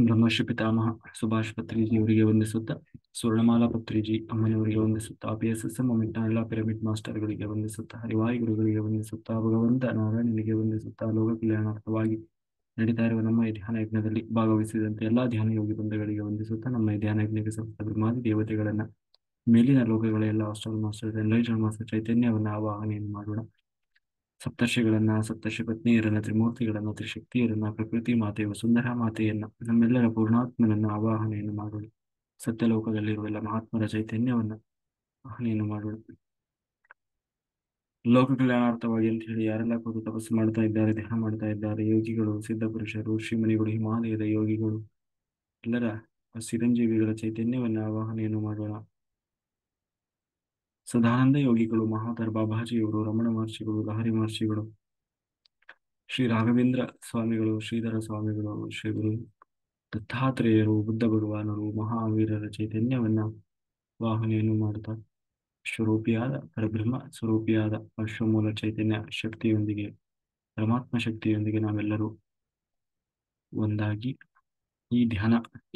ಬ್ರಹ್ಮರ್ಷಿ ಪಿತಾಮಹ ಸುಭಾಷ್ ಪತ್ರಿಜಿ ಅವರಿಗೆ ವಂದಿಸುತ್ತಾ, ಸ್ವರ್ಣಮಾಲಾ ಪತ್ರಿಜಿ ಅಮ್ಮನವರಿಗೆ ವಂದಿಸುತ್ತಾ, PSSM ಮೊಮೆಂಟ್ನ ಎಲ್ಲ ಪಿರಮಿಡ್ ಮಾಸ್ಟರ್ಗಳಿಗೆ ವಂದಿಸುತ್ತಾ, ಹರಿವಾಯು ಗುರುಗಳಿಗೆ ವಂದಿಸುತ್ತಾ, ಭಗವಂತ ನಾರಾಯಣನಿಗೆ ವಂದಿಸುತ್ತಾ, ಲೋಕ ಕಲ್ಯಾಣಾರ್ಥವಾಗಿ ನಡೀತಾ ಇರುವ ನಮ್ಮ ಈ ಧ್ಯಾನ ಯಜ್ಞದಲ್ಲಿ ಭಾಗವಹಿಸಿದಂತೆ ಎಲ್ಲಾ ಧ್ಯಾನ ಯೋಗಿ ಬಂಧುಗಳಿಗೆ ವಂದಿಸುತ್ತಾ, ನಮ್ಮ ಈ ಧ್ಯಾನ ಯಜ್ಞಕ್ಕೆ ಸಪ್ತ ಬ್ರಹ್ಮಾದಿ ದೇವತೆಗಳನ್ನ, ಮೇಲಿನ ಲೋಕಗಳ ಎಲ್ಲ ಹಾಸ್ಟೆಲ್ ಮಾಸ್ಟರ್ ಎನ್ಲೈಟೆಡ್ ಮಾಸ್ಟರ್ ಚೈತನ್ಯವನ್ನ ಆವಾಹನೆಯನ್ನು ಮಾಡೋಣ. ಸಪ್ತರ್ಷಿಗಳನ್ನ, ಸಪ್ತರ್ಷಿ ಪತ್ನಿಯರನ್ನ, ತ್ರಿಮೂರ್ತಿಗಳನ್ನ, ತ್ರಿಶಕ್ತಿಯರನ್ನ, ಪ್ರಕೃತಿ ಮಾತೆಯ ಸುಂದರ ಮಾತೆಯನ್ನ, ನಮ್ಮೆಲ್ಲರ ಪೂರ್ಣಾತ್ಮನನ್ನ ಆವಾಹನೆಯನ್ನು ಮಾಡೋಣ. ಸತ್ಯಲೋಕದಲ್ಲಿರುವ ಎಲ್ಲ ಮಹಾತ್ಮರ ಚೈತನ್ಯವನ್ನ ಆಹ್ವಾನೆಯನ್ನು ಮಾಡೋಣ. ಲೋಕ ಕಲ್ಯಾಣಾರ್ಥವಾಗಿ ಅಂತ ಹೇಳಿ ಯಾರೆಲ್ಲ ಕೂತು ತಪಸ್ಸು ಮಾಡ್ತಾ ಇದ್ದಾರೆ, ಧ್ಯಾನ ಮಾಡ್ತಾ ಇದ್ದಾರೆ, ಯೋಗಿಗಳು, ಸಿದ್ಧ ಪುರುಷರು, ಶ್ರೀಮಣಿಗಳು, ಹಿಮಾಲಯದ ಯೋಗಿಗಳು, ಎಲ್ಲರ ಚಿರಂಜೀವಿಗಳ ಚೈತನ್ಯವನ್ನ ಆವಾಹನೆಯನ್ನು ಮಾಡೋಣ. ಸದಾನಂದ ಯೋಗಿಗಳು, ಮಹಾಧರ್ ಬಾಬಾಜಿಯವರು, ರಮಣ ಮಹರ್ಷಿಗಳು, ಲಹರಿ ಮಹರ್ಷಿಗಳು, ಶ್ರೀ ರಾಘವೇಂದ್ರ ಸ್ವಾಮಿಗಳು, ಶ್ರೀಧರ ಸ್ವಾಮಿಗಳು, ಶ್ರೀ ಗುರು ದತ್ತಾತ್ರೇಯರು, ಬುದ್ಧ ಭಗವಾನರು, ಮಹಾವೀರರ ಚೈತನ್ಯವನ್ನ ವಾಹನೆಯನ್ನು ಮಾಡುತ್ತಾ, ಸ್ವರೂಪಿಯಾದ ಪರಬ್ರಹ್ಮ ಸ್ವರೂಪಿಯಾದ ವಿಶ್ವಮೂಲ ಚೈತನ್ಯ ಶಕ್ತಿಯೊಂದಿಗೆ, ಪರಮಾತ್ಮ ಶಕ್ತಿಯೊಂದಿಗೆ ನಾವೆಲ್ಲರೂ ಒಂದಾಗಿ ಈ ಧ್ಯಾನ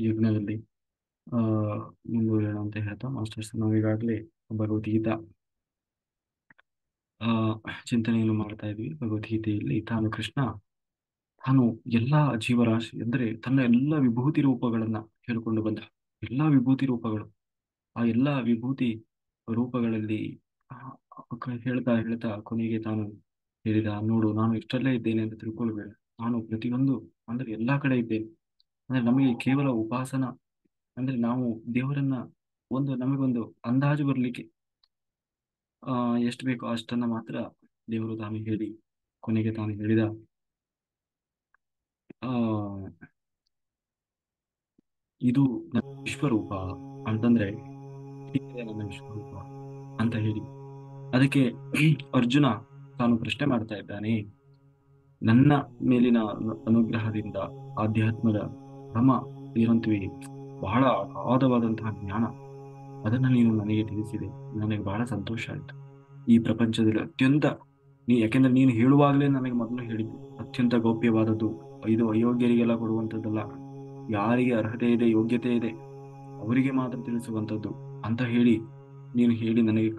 ಯಜ್ಞದಲ್ಲಿ ಮುಂದುವರಿಯೋಣ ಅಂತ ಹೇಳ್ತಾ, ಮಾಸ್ಟರ್ಸ್ ನಾವೀಗಾಗಲೇ ಭಗವದ್ಗೀತಾ ಚಿಂತನೆಯನ್ನು ಮಾಡ್ತಾ ಇದ್ವಿ. ಭಗವದ್ಗೀತೆಯಲ್ಲಿ ತಾನು ಎಲ್ಲಾ ಜೀವರಾಶಿ ಅಂದ್ರೆ ತನ್ನ ಎಲ್ಲ ವಿಭೂತಿ ರೂಪಗಳನ್ನ ಹೇಳಿಕೊಂಡು ಬಂದ. ಎಲ್ಲಾ ವಿಭೂತಿ ರೂಪಗಳು, ಆ ಎಲ್ಲಾ ವಿಭೂತಿ ರೂಪಗಳಲ್ಲಿ ಆ, ಹೇಳ್ತಾ ಹೇಳ್ತಾ ಕೊನೆಗೆ ತಾನು ಹೇಳಿದ, ನೋಡು ನಾನು ಇಷ್ಟೆಲ್ಲ ಇದ್ದೇನೆ ಅಂತ ತಿಳ್ಕೊಳ್ಬೇಡ, ನಾನು ಪ್ರತಿಯೊಂದು ಅಂದ್ರೆ ಎಲ್ಲಾ ಕಡೆ ಇದ್ದೇನೆ. ಅಂದ್ರೆ ನಮಗೆ ಕೇವಲ ಉಪಾಸನ ಅಂದ್ರೆ ನಾವು ದೇವರನ್ನ ನಮಗೊಂದು ಅಂದಾಜು ಬರ್ಲಿಕ್ಕೆ ಎಷ್ಟು ಬೇಕೋ ಅಷ್ಟನ್ನ ಮಾತ್ರ ದೇವರು ತಾನು ಹೇಳಿ ಕೊನೆಗೆ ತಾನು ಹೇಳಿದ, ಆ ಇದು ನನ್ನ ವಿಶ್ವರೂಪ ಅಂತಂದ್ರೆ ಹೀಗಿದೆ ನನ್ನ ವಿಶ್ವರೂಪ ಅಂತ ಹೇಳಿ, ಅದಕ್ಕೆ ಅರ್ಜುನ ತಾನು ಪ್ರಶ್ನೆ ಮಾಡ್ತಾ ಇದ್ದಾನೆ, ನನ್ನ ಮೇಲಿನ ಅನುಗ್ರಹದಿಂದ ಆಧ್ಯಾತ್ಮದ ಕ್ರಮ ಏನಂತೀವಿ, ಬಹಳ ಅಗಾಧವಾದಂತಹ ಜ್ಞಾನ, ಅದನ್ನ ನೀನು ನನಗೆ ತಿಳಿಸಿದೆ. ನನಗೆ ಬಹಳ ಸಂತೋಷ ಆಯ್ತು. ಈ ಪ್ರಪಂಚದಲ್ಲಿ ಯಾಕೆಂದ್ರೆ ನೀನು ಹೇಳುವಾಗಲೇ ನನಗೆ ಮೊದಲು ಹೇಳಿದ್ದು, ಅತ್ಯಂತ ಗೌಪ್ಯವಾದದ್ದು, ಇದು ಅಯೋಗ್ಯರಿಗೆಲ್ಲ ಕೊಡುವಂಥದ್ದಲ್ಲ, ಯಾರಿಗೆ ಅರ್ಹತೆ ಇದೆ, ಯೋಗ್ಯತೆ ಇದೆ, ಅವರಿಗೆ ಮಾತ್ರ ತಿಳಿಸುವಂಥದ್ದು ಅಂತ ಹೇಳಿ ನೀನು ಹೇಳಿ ನನಗೆ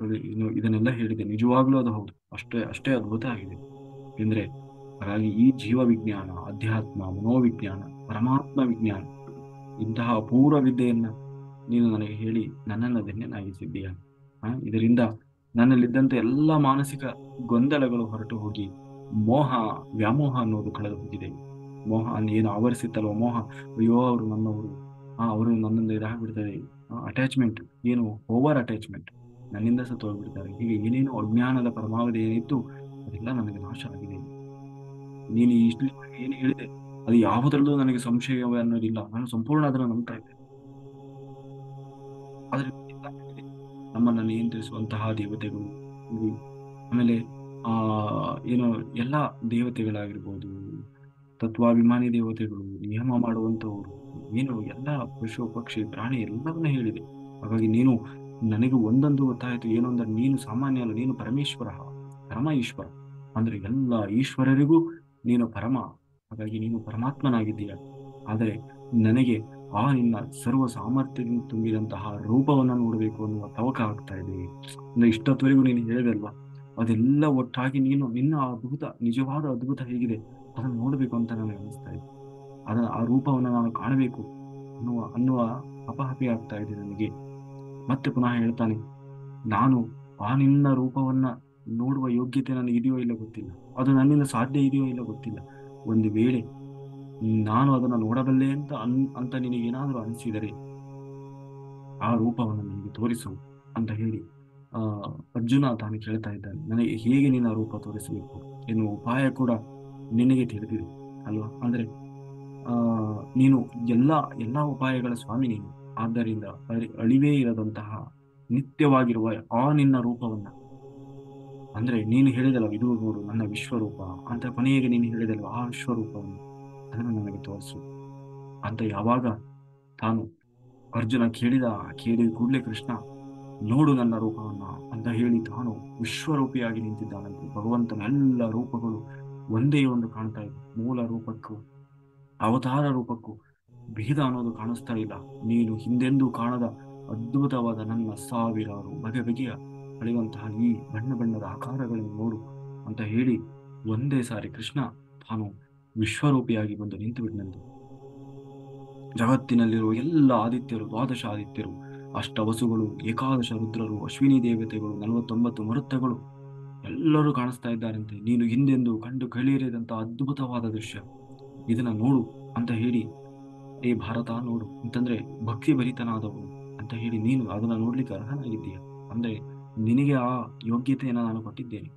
ಇದನ್ನೆಲ್ಲ ಹೇಳಿದೆ. ನಿಜವಾಗ್ಲೂ ಅದು ಹೌದು, ಅಷ್ಟೇ ಅಷ್ಟೇ ಅದ್ಭುತ ಆಗಿದೆ ಅಂದ್ರೆ. ಹಾಗಾಗಿ ಈ ಜೀವ ವಿಜ್ಞಾನ, ಅಧ್ಯಾತ್ಮ, ಮನೋವಿಜ್ಞಾನ, ಪರಮಾತ್ಮ ವಿಜ್ಞಾನ, ಇಂತಹ ಅಪೂರ್ವ ವಿದ್ಯೆಯನ್ನ ನೀನು ನನಗೆ ಹೇಳಿ ನನ್ನನ್ನು ಧನ್ಯನಾಗಿಸಿದ್ದೀಯ. ಇದರಿಂದ ನನ್ನಲ್ಲಿದ್ದಂತ ಎಲ್ಲ ಮಾನಸಿಕ ಗೊಂದಲಗಳು ಹೊರಟು ಹೋಗಿ ಮೋಹ, ವ್ಯಾಮೋಹ ಅನ್ನೋದು ಕಳೆದು ಹೋಗಿದೆ. ಮೋಹ ಏನು ಆವರಿಸಿತ್ತಲ್ವ, ಮೋಹ, ಅಯ್ಯೋ ಅವರು ನನ್ನವರು, ಅವರು ನನ್ನಿಂದ ಇದಾಗ್ಬಿಡ್ತಾರೆ, ಅಟ್ಯಾಚ್ಮೆಂಟ್, ಏನು ಓವರ್ ಅಟ್ಯಾಚ್ಮೆಂಟ್, ನನ್ನಿಂದ ಸತ್ತು ಹೋಗ್ಬಿಡ್ತಾರೆ, ಹೀಗೆ ಏನೇನು ಅಜ್ಞಾನದ ಪರಮಾವಧಿ ಏನಿತ್ತು ಅದೆಲ್ಲ ನನಗೆ ನಾಶ ಆಗಿದೆ. ನೀನು ಇಷ್ಟು ಏನು ಹೇಳಿದೆ ಅದು ಯಾವುದರಲ್ಲೂ ನನಗೆ ಸಂಶಯವೇ ಅನ್ನೋದಿಲ್ಲ, ನಾನು ಸಂಪೂರ್ಣ ಅದನ್ನು ನಂಬ್ತಾ ಇದ್ದೆ. ಆದ್ರೆ ನಮ್ಮನ್ನು ನಿಯಂತ್ರಿಸುವಂತಹ ದೇವತೆಗಳು, ಹ್ಮ್, ಆಮೇಲೆ ಆ ಏನು ಎಲ್ಲ ದೇವತೆಗಳಾಗಿರ್ಬೋದು, ತತ್ವಾಭಿಮಾನಿ ದೇವತೆಗಳು, ನಿಯಮ ಮಾಡುವಂತವರು, ಏನು ಎಲ್ಲ ಪಶು ಪಕ್ಷಿ ಪ್ರಾಣಿ ಎಲ್ಲವನ್ನ ಹೇಳಿದೆ. ಹಾಗಾಗಿ ನೀನು ನನಗೆ ಒಂದೊಂದು ಗೊತ್ತಾಯ್ತು, ಏನು ಅಂದ್ರೆ ನೀನು ಸಾಮಾನ್ಯ ಅಲ್ಲ, ನೀನು ಪರಮೇಶ್ವರ, ಪರಮ ಈಶ್ವರ, ಅಂದ್ರೆ ಎಲ್ಲ ಈಶ್ವರರಿಗೂ ನೀನು ಪರಮ. ಹಾಗಾಗಿ ನೀನು ಪರಮಾತ್ಮನಾಗಿದ್ದೀಯ. ಆದರೆ ನನಗೆ ನಿನ್ನ ಸರ್ವ ಸಾಮರ್ಥ್ಯದಿಂದ ತುಂಬಿದಂತಹ ರೂಪವನ್ನ ನೋಡಬೇಕು ಅನ್ನುವ ತವಕ ಆಗ್ತಾ ಇದೆ. ಅಂದ್ರೆ ಇಷ್ಟೊತ್ತವರೆಗೂ ನೀನು ಹೇಳಿದಲ್ವಾ, ಅದೆಲ್ಲ ಒಟ್ಟಾಗಿ ನಿನ್ನ ಅದ್ಭುತ, ನಿಜವಾದ ಅದ್ಭುತ ಹೇಗಿದೆ ಅದನ್ನು ನೋಡಬೇಕು ಅಂತ ನನಗೆ ಅನಿಸ್ತಾ ಇದೆ. ಆ ರೂಪವನ್ನು ನಾನು ಕಾಣಬೇಕು ಅನ್ನುವ ಹಪಹಪಿ ಆಗ್ತಾ ಇದೆ ನನಗೆ. ಮತ್ತೆ ಪುನಃ ಹೇಳ್ತಾನೆ, ನಾನು ನಿನ್ನ ರೂಪವನ್ನ ನೋಡುವ ಯೋಗ್ಯತೆ ನನಗೆ ಇದೆಯೋ ಇಲ್ಲ ಗೊತ್ತಿಲ್ಲ, ಅದು ನನ್ನಿಂದ ಸಾಧ್ಯ ಇದೆಯೋ ಇಲ್ಲ ಗೊತ್ತಿಲ್ಲ. ಒಂದು ವೇಳೆ ನಾನು ಅದನ್ನ ನೋಡಬಲ್ಲೆ ಅಂತ ನಿನಗೇನಾದ್ರೂ ಅನಿಸಿದರೆ ಆ ರೂಪವನ್ನು ನನಗೆ ತೋರಿಸು ಅಂತ ಹೇಳಿ ಆ ಅರ್ಜುನ ತಾನು ಕೇಳ್ತಾ ಇದ್ದಾನೆ, ನನಗೆ ಹೇಗೆ ನಿನ್ನ ರೂಪ ತೋರಿಸಬೇಕು ಎನ್ನುವ ಉಪಾಯ ಕೂಡ ನಿನಗೆ ತಿಳಿದಿದೆ ಅಲ್ವಾ. ಅಂದ್ರೆ ಆ ನೀನು ಎಲ್ಲಾ ಉಪಾಯಗಳ ಸ್ವಾಮಿ ನೀನು. ಆದ್ದರಿಂದ ಅಳಿವೇ ಇರದಂತಹ ನಿತ್ಯವಾಗಿರುವ ನಿನ್ನ ರೂಪವನ್ನ, ಅಂದ್ರೆ ನೀನು ಹೇಳಿದಲ್ಲ, ಇದು ನೋಡು ನನ್ನ ವಿಶ್ವರೂಪ ಅಂತ ಕೊನೆಗೆ ನೀನು ಹೇಳಿದಲ್ವ, ಆ ವಿಶ್ವರೂಪವನ್ನು ಅದನ್ನು ನನಗೆ ತೋರಿಸು ಅಂತ ಯಾವಾಗ ತಾನು ಅರ್ಜುನ ಕೇಳಿದ ಕೂಡಲೇ ಕೃಷ್ಣ, ನೋಡು ನನ್ನ ರೂಪವನ್ನ ಅಂತ ಹೇಳಿ ತಾನು ವಿಶ್ವರೂಪಿಯಾಗಿ ನಿಂತಿದ್ದಾನಂತೆ. ಭಗವಂತನ ಎಲ್ಲ ರೂಪಗಳು ಒಂದೇ ಒಂದು ಕಾಣ್ತಾ ಇದೆ. ಮೂಲ ರೂಪಕ್ಕೂ ಅವತಾರ ರೂಪಕ್ಕೂ ಭೇದ ಅನ್ನೋದು ಕಾಣಿಸ್ತಾ ಇಲ್ಲ. ನೀನು ಹಿಂದೆಂದೂ ಕಾಣದ ಅದ್ಭುತವಾದ ನನ್ನ ಸಾವಿರಾರು ಬಗೆ ಬಗೆಯ ಹೊಳೆಯುವಂತಹ ಈ ಬಣ್ಣ ಬಣ್ಣದ ಆಕಾರಗಳನ್ನು ನೋಡು ಅಂತ ಹೇಳಿ ಒಂದೇ ಸಾರಿ ಕೃಷ್ಣ ತಾನು ವಿಶ್ವರೂಪಿಯಾಗಿ ಬಂದು ನಿಂತು ಬಿಟ್ಟನಂತೆ. ಜಗತ್ತಿನಲ್ಲಿರುವ ಎಲ್ಲ ಆದಿತ್ಯರು, ದ್ವಾದಶ ಆದಿತ್ಯರು, ಅಷ್ಟವಸುಗಳು, ಏಕಾದಶ ರುದ್ರರು, ಅಶ್ವಿನಿ ದೇವತೆಗಳು, 49 ಮರುತ್ತಗಳು ಎಲ್ಲರೂ ಕಾಣಿಸ್ತಾ ಇದ್ದಾರಂತೆ. ನೀನು ಹಿಂದೆಂದು ಕಂಡು ಕೇಳಿರದಂತ ಅದ್ಭುತವಾದ ದೃಶ್ಯ, ಇದನ್ನ ನೋಡು ಅಂತ ಹೇಳಿ, ಏ ಭಾರತ ನೋಡು ಅಂತಂದ್ರೆ ಭಕ್ತಿ ಭರಿತನಾದವನು ಅಂತ ಹೇಳಿ ನೀನು ಅದನ್ನ ನೋಡ್ಲಿಕ್ಕೆ ಅರ್ಹನಾಗಿದ್ದೀಯ. ಅಂದ್ರೆ ನಿನಗೆ ಆ ಯೋಗ್ಯತೆಯನ್ನ ನಾನು ಕೊಟ್ಟಿದ್ದೇನೆ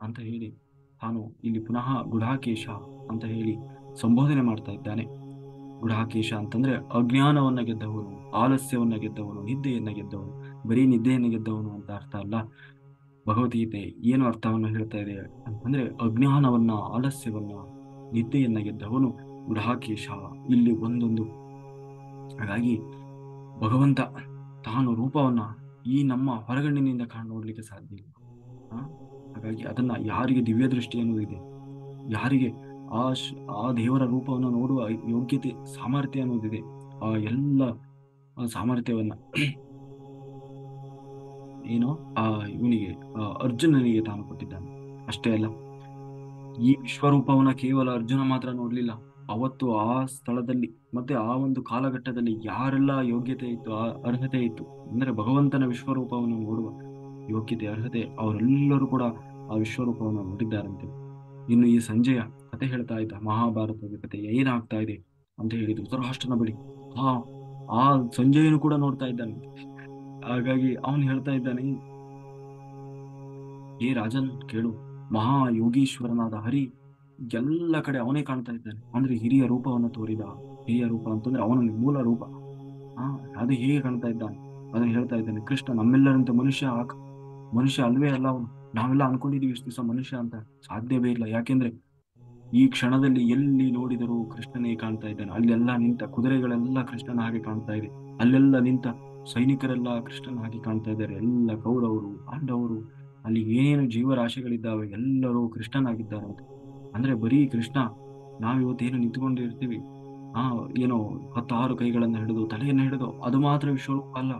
ಅಂತ ಹೇಳಿ ತಾನು ಇಲ್ಲಿ ಪುನಃ ಗುಡಾಕೇಶ ಅಂತ ಹೇಳಿ ಸಂಬೋಧನೆ ಮಾಡ್ತಾ ಇದ್ದಾನೆ. ಗುಡಾಕೇಶ ಅಂತಂದ್ರೆ ಅಜ್ಞಾನವನ್ನ ಗೆದ್ದವನು, ಆಲಸ್ಯವನ್ನ ಗೆದ್ದವನು, ನಿದ್ದೆಯನ್ನ ಗೆದ್ದವನು. ಬರೀ ನಿದ್ದೆಯನ್ನ ಗೆದ್ದವನು ಅಂತ ಅರ್ಥ ಅಲ್ಲ. ಭಗವದ್ಗೀತೆ ಏನು ಅರ್ಥವನ್ನು ಹೇಳ್ತಾ ಇದೆ ಅಂತಂದ್ರೆ ಅಜ್ಞಾನವನ್ನ, ಆಲಸ್ಯವನ್ನ, ನಿದ್ದೆಯನ್ನ ಗೆದ್ದವನು ಗುಡಾಕೇಶ. ಇಲ್ಲಿ ಒಂದೊಂದು ಹಾಗಾಗಿ ಭಗವಂತ ತಾನು ರೂಪವನ್ನ ಈ ನಮ್ಮ ಹೊರಗಣ್ಣಿನಿಂದ ನೋಡ್ಲಿಕ್ಕೆ ಸಾಧ್ಯ ಇಲ್ಲ. ಆ? ಹಾಗಾಗಿ ಅದನ್ನ ಯಾರಿಗೆ ದಿವ್ಯ ದೃಷ್ಟಿ ಅನ್ನೋದಿದೆ, ಯಾರಿಗೆ ಆ ದೇವರ ರೂಪವನ್ನು ನೋಡುವ ಯೋಗ್ಯತೆ, ಸಾಮರ್ಥ್ಯ ಅನ್ನೋದಿದೆ, ಆ ಎಲ್ಲ ಸಾಮರ್ಥ್ಯವನ್ನ ಏನೋ ಆ ಇವನಿಗೆ ಅರ್ಜುನನಿಗೆ ತಾನು ಕೊಟ್ಟಿದ್ದಾನೆ. ಅಷ್ಟೇ ಅಲ್ಲ, ಈ ವಿಶ್ವರೂಪವನ್ನ ಕೇವಲ ಅರ್ಜುನ ಮಾತ್ರ ನೋಡ್ಲಿಲ್ಲ. ಅವತ್ತು ಆ ಸ್ಥಳದಲ್ಲಿ ಮತ್ತೆ ಆ ಒಂದು ಕಾಲಘಟ್ಟದಲ್ಲಿ ಯಾರೆಲ್ಲ ಯೋಗ್ಯತೆ ಇತ್ತು, ಆ ಅರ್ಹತೆ ಇತ್ತು ಅಂದ್ರೆ ಭಗವಂತನ ವಿಶ್ವರೂಪವನ್ನು ನೋಡುವ ಯೋಗ್ಯತೆ, ಅರ್ಹತೆ, ಅವರೆಲ್ಲರೂ ಕೂಡ ಆ ವಿಶ್ವರೂಪವನ್ನು ನೋಡಿದ್ದಾರಂತೆ. ಇನ್ನು ಈ ಸಂಜೆಯ ಕತೆ ಹೇಳ್ತಾ ಇದ್ದ, ಮಹಾಭಾರತದ ಕತೆ ಏನಾಗ್ತಾ ಇದೆ ಅಂತ ಹೇಳಿದ್ರು ಧೃತರಾಷ್ಟ್ರನ ಬಳಿ ಆ ಆ ಸಂಜಯನು ಕೂಡ ನೋಡ್ತಾ ಇದ್ದಾನೆ. ಹಾಗಾಗಿ ಅವನು ಹೇಳ್ತಾ ಇದ್ದಾನೆ, ಏ ರಾಜನ್ ಕೇಳು, ಮಹಾ ಯೋಗೀಶ್ವರನಾದ ಹರಿ ಎಲ್ಲ ಕಡೆ ಅವನೇ ಕಾಣ್ತಾ ಇದ್ದಾನೆ. ಅಂದ್ರೆ ಹಿರಿಯ ರೂಪವನ್ನು ತೋರಿದ, ಹಿರಿಯ ರೂಪ ಅಂತಂದ್ರೆ ಅವನ ಮೂಲ ರೂಪ. ಅದು ಹೇಗೆ ಕಾಣ್ತಾ ಇದ್ದಾನೆ ಅದನ್ನ ಹೇಳ್ತಾ ಇದ್ದಾನೆ. ಕೃಷ್ಣ ನಮ್ಮೆಲ್ಲರಂತೆ ಮನುಷ್ಯ ಅಲ್ವೇ ಅಲ್ಲ ಅವನು. ನಾವೆಲ್ಲ ಅನ್ಕೊಂಡಿದೀವಿ ಇಷ್ಟು ದಿವಸ ಮನುಷ್ಯ ಅಂತ, ಸಾಧ್ಯವೇ ಇಲ್ಲ. ಯಾಕೆಂದ್ರೆ ಈ ಕ್ಷಣದಲ್ಲಿ ಎಲ್ಲಿ ನೋಡಿದರೂ ಕೃಷ್ಣನೇ ಕಾಣ್ತಾ ಇದ್ದಾನೆ. ಅಲ್ಲೆಲ್ಲ ನಿಂತ ಕುದುರೆಗಳೆಲ್ಲ ಕೃಷ್ಣನ ಹಾಗೆ ಕಾಣ್ತಾ ಇದೆ, ಅಲ್ಲೆಲ್ಲ ನಿಂತ ಸೈನಿಕರೆಲ್ಲ ಕೃಷ್ಣನ ಹಾಗೆ ಕಾಣ್ತಾ ಇದ್ದಾರೆ. ಎಲ್ಲ ಕೌರವರು, ಪಾಂಡವರು, ಅಲ್ಲಿ ಏನೇನು ಜೀವರಾಶಿಗಳಿದ್ದಾವೆ ಎಲ್ಲರೂ ಕೃಷ್ಣನಾಗಿದ್ದಾರಂತೆ. ಅಂದ್ರೆ ಬರೀ ಕೃಷ್ಣ, ನಾವಿವತ್ತೇನು ನಿಂತ್ಕೊಂಡಿರ್ತೀವಿ ಏನೋ 16 ಕೈಗಳನ್ನ ಹಿಡಿದು, ತಲೆಯನ್ನು ಹಿಡಿದು, ಅದು ಮಾತ್ರ ವಿಶ್ವರೂಪ ಅಲ್ಲ.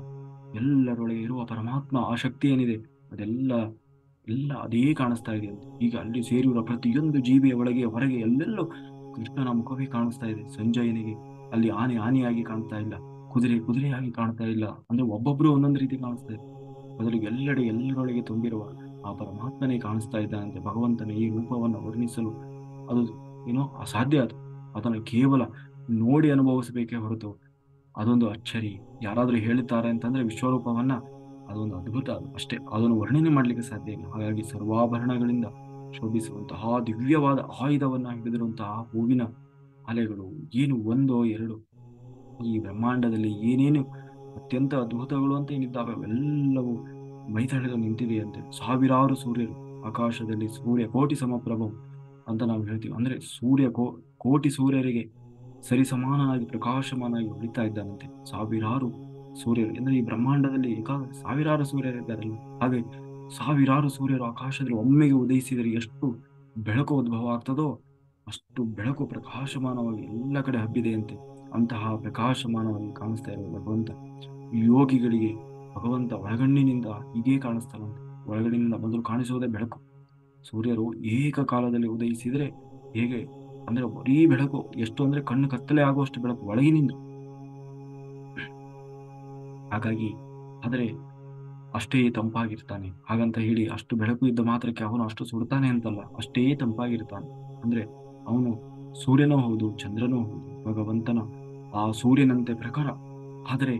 ಎಲ್ಲರೊಳಗೆ ಇರುವ ಪರಮಾತ್ಮ ಆ ಶಕ್ತಿ ಏನಿದೆ ಅದೆಲ್ಲ ಅದೇ ಕಾಣಿಸ್ತಾ ಇದೆ ಅಂತ. ಈಗ ಅಲ್ಲಿ ಸೇರಿರುವ ಪ್ರತಿಯೊಂದು ಜೀವಿಯ ಒಳಗೆ ಹೊರಗೆ ಎಲ್ಲೆಲ್ಲೂ ಕೃಷ್ಣನ ಮುಖವೇ ಕಾಣಿಸ್ತಾ ಇದೆ. ಸಂಜಯನಿಗೆ ಅಲ್ಲಿ ಆನೆಯಾಗಿ ಕಾಣ್ತಾ ಇಲ್ಲ, ಕುದುರೆಯಾಗಿ ಕಾಣ್ತಾ ಇಲ್ಲ. ಅಂದ್ರೆ ಒಬ್ಬೊಬ್ರು ಒಂದೊಂದು ರೀತಿ ಕಾಣಿಸ್ತಾ ಇದೆ. ಬದಲಿಗೆ ಎಲ್ಲರೊಳಗೆ ತುಂಬಿರುವ ಆ ಪರಮಾತ್ಮನೇ ಕಾಣಿಸ್ತಾ ಇದ್ದಾನಂತೆ. ಭಗವಂತನ ಈ ರೂಪವನ್ನು ವರ್ಣಿಸಲು ಅದು ಏನೋ ಅಸಾಧ್ಯ. ಅದನ್ನು ಕೇವಲ ನೋಡಿ ಅನುಭವಿಸಬೇಕೇ ಹೊರತು ಅದೊಂದು ಅಚ್ಚರಿ. ಯಾರಾದ್ರೂ ಹೇಳುತ್ತಾರೆ ಅಂತಂದ್ರೆ ವಿಶ್ವರೂಪವನ್ನ, ಅದೊಂದು ಅದ್ಭುತ ಅಷ್ಟೇ, ಅದನ್ನು ವರ್ಣನೆ ಮಾಡ್ಲಿಕ್ಕೆ ಸಾಧ್ಯ ಇಲ್ಲ. ಹಾಗಾಗಿ ಸರ್ವಾಭರಣಗಳಿಂದ ಶೋಭಿಸುವಂತಹ ದಿವ್ಯವಾದ ಆಯುಧವನ್ನ ಹಿಡಿದಿರುವಂತಹ ಹೂವಿನ ಅಲೆಗಳು ಏನು ಒಂದೋ ಎರಡೋ, ಈ ಬ್ರಹ್ಮಾಂಡದಲ್ಲಿ ಏನೇನು ಅತ್ಯಂತ ಅದ್ಭುತಗಳು ಅಂತ ಏನಿದ್ದಾವೆ ಅವೆಲ್ಲವೂ ಮೈತಳೆದು ನಿಂತಿದೆಯಂತೆ. ಸಾವಿರಾರು ಸೂರ್ಯರು ಆಕಾಶದಲ್ಲಿ, ಸೂರ್ಯ ಕೋಟಿ ಸಮಪ್ರಭವು ಅಂತ ನಾವು ಹೇಳ್ತೀವಿ. ಅಂದ್ರೆ ಕೋಟಿ ಸೂರ್ಯರಿಗೆ ಸರಿ ಸಮಾನನಾಗಿ ಪ್ರಕಾಶಮಾನಾಗಿ ಹೊಳಿತಾ ಇದ್ದಾನಂತೆ. ಸಾವಿರಾರು ಸೂರ್ಯರು ಅಂದ್ರೆ ಈ ಬ್ರಹ್ಮಾಂಡದಲ್ಲಿ ಸಾವಿರಾರು ಸೂರ್ಯರಿದ್ದಾರಲ್ಲ, ಹಾಗೆ ಸಾವಿರಾರು ಸೂರ್ಯರು ಆಕಾಶದಲ್ಲಿ ಒಮ್ಮೆಗೆ ಉದಯಿಸಿದರೆ ಎಷ್ಟು ಬೆಳಕು ಉದ್ಭವ ಆಗ್ತದೋ ಅಷ್ಟು ಬೆಳಕು ಪ್ರಕಾಶಮಾನವಾಗಿ ಎಲ್ಲ ಕಡೆ ಹಬ್ಬಿದೆಯಂತೆ. ಅಂತಹ ಪ್ರಕಾಶಮಾನವಾಗಿ ಕಾಣಿಸ್ತಾ ಇರುವ ಭಗವಂತ ಯೋಗಿಗಳಿಗೆ ಭಗವಂತ ಒಳಗಣ್ಣಿನಿಂದ ಹೀಗೆ ಕಾಣಿಸ್ತಾನಂತೆ. ಒಳಗಣ್ಣಿನಿಂದ ಮೊದಲು ಕಾಣಿಸುವುದೇ ಬೆಳಕು. ಸೂರ್ಯರು ಏಕಕಾಲದಲ್ಲಿ ಉದಯಿಸಿದ್ರೆ ಹೇಗೆ ಅಂದ್ರೆ ಬರೀ ಬೆಳಕು, ಎಷ್ಟು ಅಂದ್ರೆ ಕಣ್ಣು ಕತ್ತಲೆ ಆಗುವಷ್ಟು ಬೆಳಕು ಒಳಗಿನಿಂದ. ಹಾಗಾಗಿ ಆದರೆ ಅಷ್ಟೇ ತಂಪಾಗಿರ್ತಾನೆ. ಹಾಗಂತ ಹೇಳಿ ಅಷ್ಟು ಬೆಳಕು ಇದ್ದ ಮಾತ್ರಕ್ಕೆ ಅವನು ಅಷ್ಟು ಸುಡ್ತಾನೆ ಅಂತಲ್ಲ, ಅಷ್ಟೇ ತಂಪಾಗಿರ್ತಾನೆ. ಅಂದ್ರೆ ಅವನು ಸೂರ್ಯನೂ ಹೌದು, ಚಂದ್ರನೂ ಹೌದು. ಭಗವಂತನ ಆ ಸೂರ್ಯನಂತೆ ಪ್ರಖರ, ಆದರೆ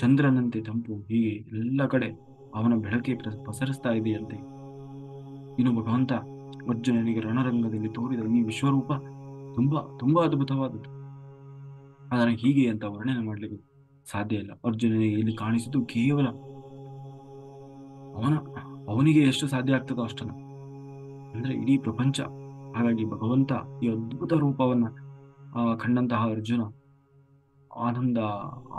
ಚಂದ್ರನಂತೆ ತಂಪು. ಹೀಗೆ ಎಲ್ಲ ಕಡೆ ಅವನ ಬೆಳಕೆ ಪಸರಿಸ್ತಾ ಇದೆಯಂತೆ. ಇನ್ನು ಭಗವಂತ ಅರ್ಜುನನಿಗೆ ರಣರಂಗದಲ್ಲಿ ತೋರಿದ ಈ ವಿಶ್ವರೂಪ ತುಂಬಾ ತುಂಬಾ ಅದ್ಭುತವಾದದ್ದು. ಅದನ್ನು ಹೀಗೆ ಅಂತ ವರ್ಣನೆ ಮಾಡ್ಲಿಕ್ಕೆ ಸಾಧ್ಯ ಇಲ್ಲ. ಅರ್ಜುನನಿಗೆ ಇಲ್ಲಿ ಕಾಣಿಸಿದ್ದು ಕೇವಲ ಅವನಿಗೆ ಎಷ್ಟು ಸಾಧ್ಯ ಆಗ್ತದೋ ಅಷ್ಟನ್ನ, ಅಂದ್ರೆ ಇಡೀ ಪ್ರಪಂಚ. ಹಾಗಾಗಿ ಭಗವಂತ ಈ ಅದ್ಭುತ ರೂಪವನ್ನ ಕಂಡಂತಹ ಅರ್ಜುನ ಆನಂದ,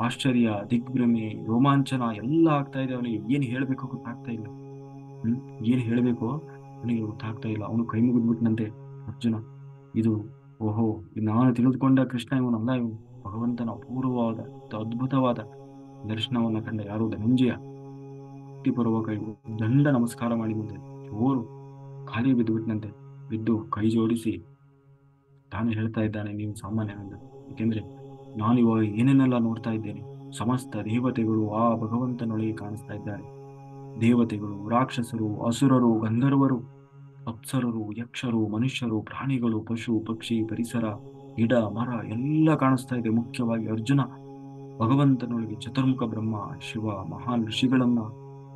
ಆಶ್ಚರ್ಯ, ದಿಗ್ಭ್ರಮೆ, ರೋಮಾಂಚನ ಎಲ್ಲ ಆಗ್ತಾ ಇದೆ. ಅವನಿಗೆ ಏನ್ ಹೇಳ್ಬೇಕು ಗೊತ್ತಾಗ್ತಾ ಇಲ್ಲ. ಏನ್ ಹೇಳ್ಬೇಕು ಅವನಿಗೆ ಗೊತ್ತಾಗ್ತಾ ಇಲ್ಲ. ಅವನು ಕೈ ಮುಗಿದ್ಬಿಟ್ನಂತೆ ಅರ್ಜುನ. ಇದು ಓಹೋ, ನಾನು ತಿಳಿದುಕೊಂಡ ಕೃಷ್ಣ ಇವನಲ್ಲ ಇವನು. ಭಗವಂತನ ಅಪೂರ್ವವಾದ ಅದ್ಭುತವಾದ ದರ್ಶನವನ್ನು ಕಂಡ ಯಾರು ಧನಂಜಯ ಭಕ್ತಿಪೂರ್ವಕ ದಂಡ ನಮಸ್ಕಾರ ಮಾಡಿ ಮುಂದೆ ಜೋರು ಖಾಲಿ ಬಿದ್ದು ಬಿಟ್ಟನಂತೆ. ಬಿದ್ದು ಕೈ ಜೋಡಿಸಿ ತಾನು ಹೇಳ್ತಾ ಇದ್ದಾನೆ, ನೀವು ಸಾಮಾನ್ಯನಲ್ಲ, ಏಕೆಂದ್ರೆ ನಾನು ಇವಾಗ ಏನೇನೆಲ್ಲ ನೋಡ್ತಾ ಇದ್ದೇನೆ. ಸಮಸ್ತ ದೇವತೆಗಳು ಆ ಭಗವಂತನೊಳಗೆ ಕಾಣಿಸ್ತಾ ಇದ್ದಾರೆ. ದೇವತೆಗಳು, ರಾಕ್ಷಸರು, ಅಸುರರು, ಗಂಧರ್ವರು, ಅಪ್ಸರರು, ಯಕ್ಷರು, ಮನುಷ್ಯರು, ಪ್ರಾಣಿಗಳು, ಪಶು ಪಕ್ಷಿ, ಪರಿಸರ, ಗಿಡ ಮರ ಎಲ್ಲ ಕಾಣಿಸ್ತಾ ಇದೆ. ಮುಖ್ಯವಾಗಿ ಅರ್ಜುನ ಭಗವಂತನೊಳಗೆ ಚತುರ್ಮುಖ ಬ್ರಹ್ಮ, ಶಿವ, ಮಹಾನ್ ಋಷಿಗಳನ್ನ,